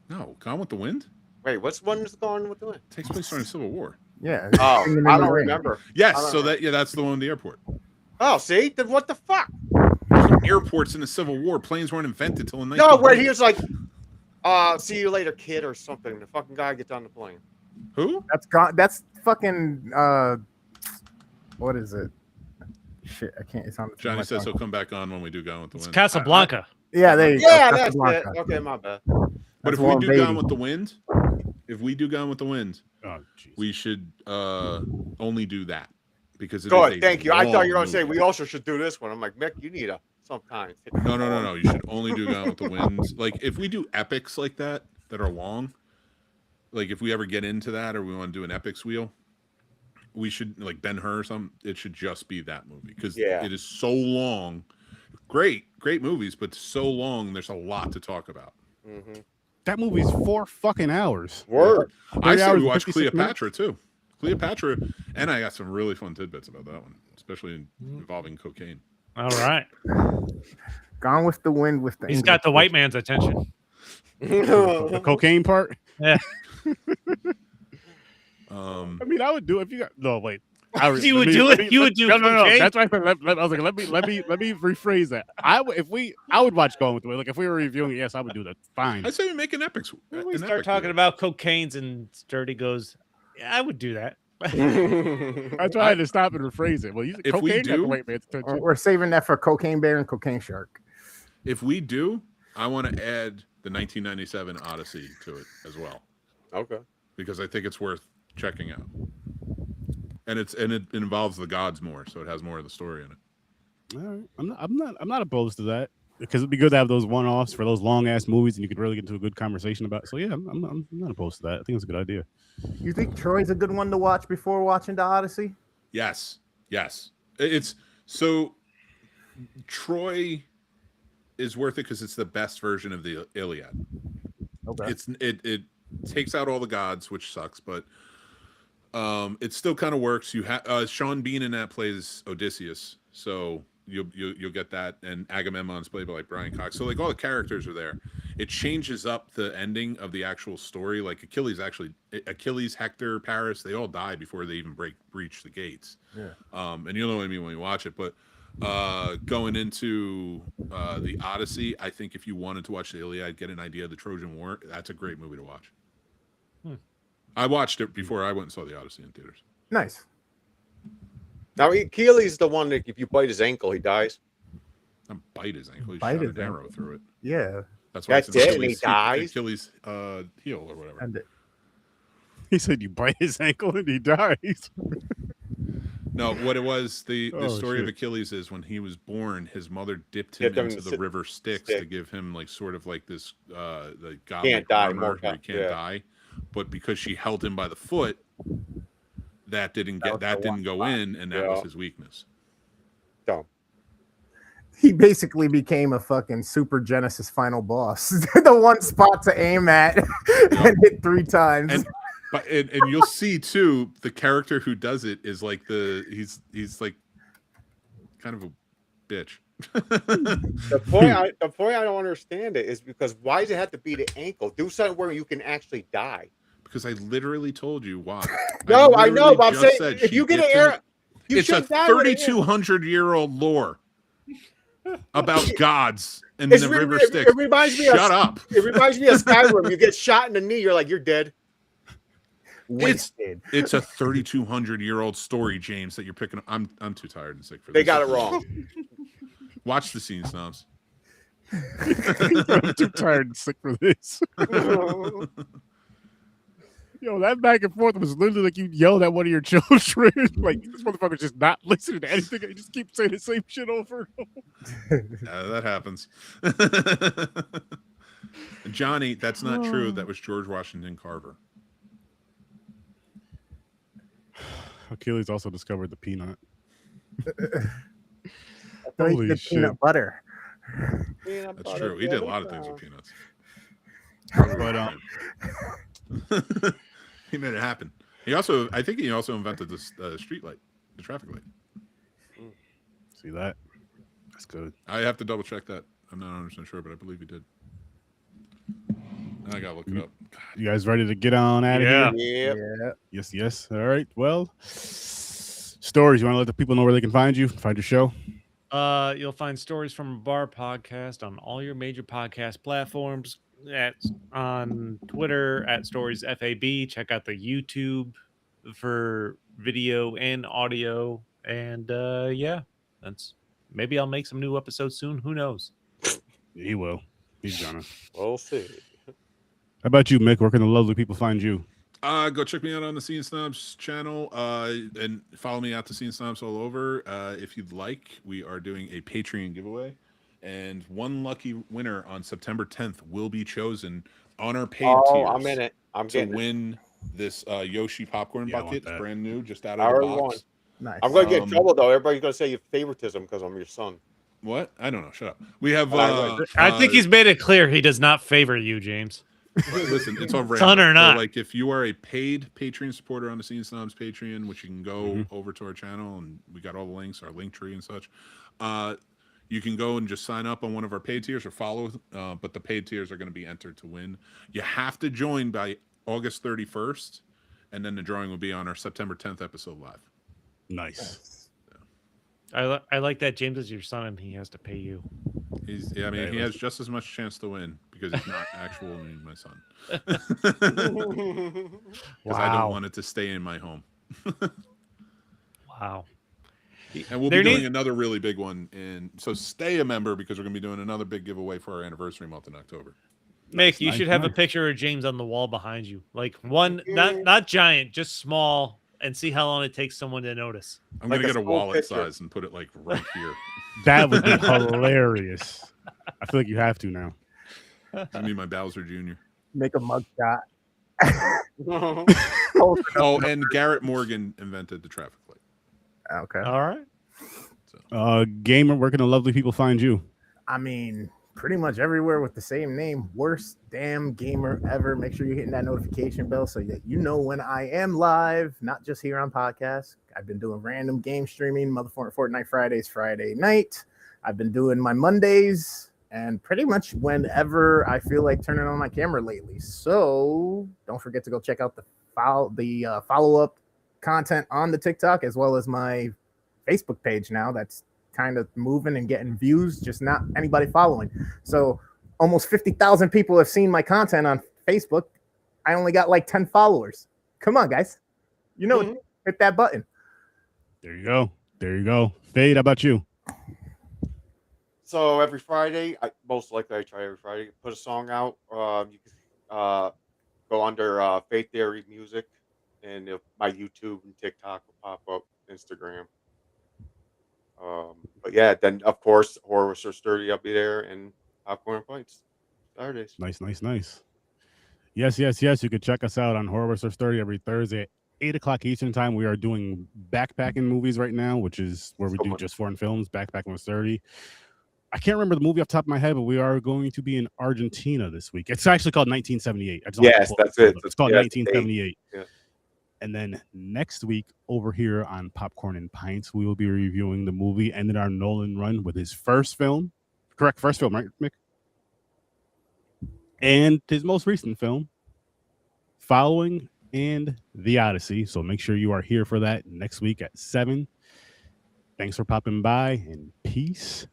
No, Gone with the Wind? Wait, what's one that's Gone with the Wind? It takes place during the Civil War. Yeah. Oh, I don't remember. Yes, that's the one in the airport. Oh, see? Then what the fuck? Airports in the Civil War. Planes weren't invented till in 19. No, where he was like, see you later, kid, or something. The fucking guy gets on the plane. Who? That's fucking what is it? Shit, I can't. It's on. Johnny says he'll come back on when we do Gone with the Wind. Casablanca. Yeah, there you go. Yeah, that's it. Okay, my bad. But if we do Gone with the Wind, we should only do that because it is Good, a thank you. I thought you were long going to say movie. we also should do this one. I'm like, Mick, you need a sometimes. No. You should only do Gone with the Wind. Like if we do epics like that are long, like if we ever get into that or we want to do an epics wheel, we should like Ben-Hur or something. It should just be that movie because it is so long. Great movies, but so long. There's a lot to talk about. Mm-hmm. That movie's 4 fucking hours. Word. I say we and watch 56 Cleopatra too. Cleopatra, and I got some really fun tidbits about that one, especially involving cocaine. All right. Gone with the Wind with the. He's got the white man's attention. The cocaine part. Yeah. I mean, I would do it if you got no wait. You would do it. You would do. No. cocaine? That's why I was like, let me rephrase that. I would watch Gone with the Wind. Like if we were reviewing it, yes, I would do that. Fine. I say we make an epics. We start talking about cocaines and Sturdy goes, yeah, I would do that. I tried to stop and rephrase it. Well, if cocaine we do, white man's attention. We're saving that for Cocaine Bear and Cocaine Shark. If we do, I want to add the 1997 Odyssey to it as well. Okay. Because I think it's worth checking out. And it involves the gods more, so it has more of the story in it. All right. I'm not opposed to that because it'd be good to have those one-offs for those long-ass movies, and you could really get into a good conversation about it. So yeah, I'm not opposed to that. I think it's a good idea. You think Troy's a good one to watch before watching the Odyssey? Yes. It's so Troy is worth it because it's the best version of the Iliad. Okay. It takes out all the gods, which sucks, but it still kind of works. You have Sean Bean in that plays Odysseus, so you'll get that, and Agamemnon's played by like Brian Cox. So like all the characters are there. It changes up the ending of the actual story. Like Achilles, Hector, Paris, they all die before they even breach the gates. Yeah. And you'll know what I mean when you watch it. But going into the Odyssey, I think if you wanted to watch the Iliad, get an idea of the Trojan War, that's a great movie to watch. I watched it before I went and saw the Odyssey in theaters. Nice. Now Achilles the one that if you bite his ankle, he dies. Not bite his ankle. He Bite shot his an arrow through it. Yeah. That's why That's it, and he dies? Achilles heel or whatever. And He said you bite his ankle and he dies. No, what it was, the story shit. of Achilles is when he was born, his mother dipped him into the river Styx to give him like sort of like this the godly Can't die, armor where he can't yeah. die. But because she held him by the foot, that didn't go in, and that was his weakness. Dumb. He basically became a fucking Super Genesis final boss. The one spot to aim at and hit 3 times. And you'll see too, the character who does it is like he's like kind of a bitch. The point I don't understand it is because why does it have to be the ankle? Do something where you can actually die. Because I literally told you why. No, I know, but I'm saying if you get an arrow, it's a 3,200-year-old lore about gods and the river Styx. It reminds me Shut up. It reminds me of Skyrim. You get shot in the knee, you're like, you're dead. It's a 3,200-year-old story, James, that you're picking up. I'm too tired and sick for this. They got it wrong. Watch the scene, snobs. I'm too tired and sick for this. Yo, that back and forth was literally like you yelled at one of your children. Like, this motherfucker's just not listening to anything. He just keeps saying the same shit over and over. That happens. Johnny, that's not true. That was George Washington Carver. Achilles also discovered the peanut. Holy shit. Peanut butter. That's true. He did a lot of things with peanuts. But he made it happen. I think he also invented the street light, the traffic light. See that? That's good. I have to double check that. I'm not 100% sure, but I believe he did. I gotta look it up. You guys ready to get on out of Yeah. here? Yeah. Yes. All right. Well, stories. You want to let the people know where they can find you? Find your show? You'll find Stories from a Bar podcast on all your major podcast platforms. On Twitter at Stories FAB. Check out the YouTube for video and audio. And that's maybe I'll make some new episodes soon. Who knows? He will. He's gonna. We'll see. How about you, Mick? Where can the lovely people find you? Go check me out on the Scene Snobs channel, and follow me at the Scene Snobs all over. If you'd like, we are doing a Patreon giveaway, and one lucky winner on September 10th will be chosen on our paid tiers. I'm in it. I'm to getting win this Yoshi popcorn bucket. It's brand new, just out I of the already box. Nice. I'm gonna get in trouble though. Everybody's gonna say you favoritism because I'm your son. What? I don't know. Shut up. We have. I think he's made it clear he does not favor you, James. Listen, it's all Son or not. So, like, if you are a paid Patreon supporter on the Scene Snobs Patreon, which you can go over to our channel, and we got all the links, our link tree and such. You can go and just sign up on one of our paid tiers or follow. But the paid tiers are going to be entered to win. You have to join by August 31st, and then the drawing will be on our September 10th episode live. Nice. I like that James is your son and he has to pay you. I mean, he has just as much chance to win because he's not actually my son. Because I don't want it to stay in my home. Wow. And we'll be doing another really big one. And so stay a member because we're going to be doing another big giveaway for our anniversary month in October. Mick, you should have a picture of James on the wall behind you. Like one, not giant, just small, and see how long it takes someone to notice. I'm going to get a wallet size and put it like right here. That would be hilarious. I feel like you have to now. I mean, my Bowser Jr. Make a mugshot. Oh, and Garrett Morgan invented the traffic light. Okay. All right. Gamer, where can the lovely people find you? I mean, pretty much everywhere with the same name. Worst damn gamer ever. Make sure you're hitting that notification bell so that you know when I am live, not just here on podcast. I've been doing random game streaming, motherfucking Fortnite Fridays, Friday night. I've been doing my Mondays, and pretty much whenever I feel like turning on my camera lately. So don't forget to go check out the follow-up content on the TikTok as well as my Facebook page now. That's kind of moving and getting views, just not anybody following. So almost 50,000 people have seen my content on Facebook. I only got like 10 followers. Come on, guys. You know, hit that button. There you go. There you go. Fade, how about you? So every Friday, most likely I try every Friday, put a song out. You can go under Faith Theory Music, and my YouTube and TikTok will pop up, Instagram. But yeah, then of course, Horror with Sir Sturdy, I'll be there, and Popcorn and Pints Saturdays. Nice. Yes. You can check us out on Horror with Sir Sturdy every Thursday at 8 o'clock Eastern time. We are doing backpacking movies right now, which is where we do just foreign films, backpacking with Sturdy. I can't remember the movie off the top of my head, but we are going to be in Argentina this week. It's actually called 1978. Yes, that's it. It's called 1978. Yeah. And then next week over here on Popcorn and Pints, we will be reviewing the movie ended our Nolan run with his first film. Correct, first film, right, Mick? And his most recent film, Following and The Odyssey. So make sure you are here for that next week at 7. Thanks for popping by, and peace.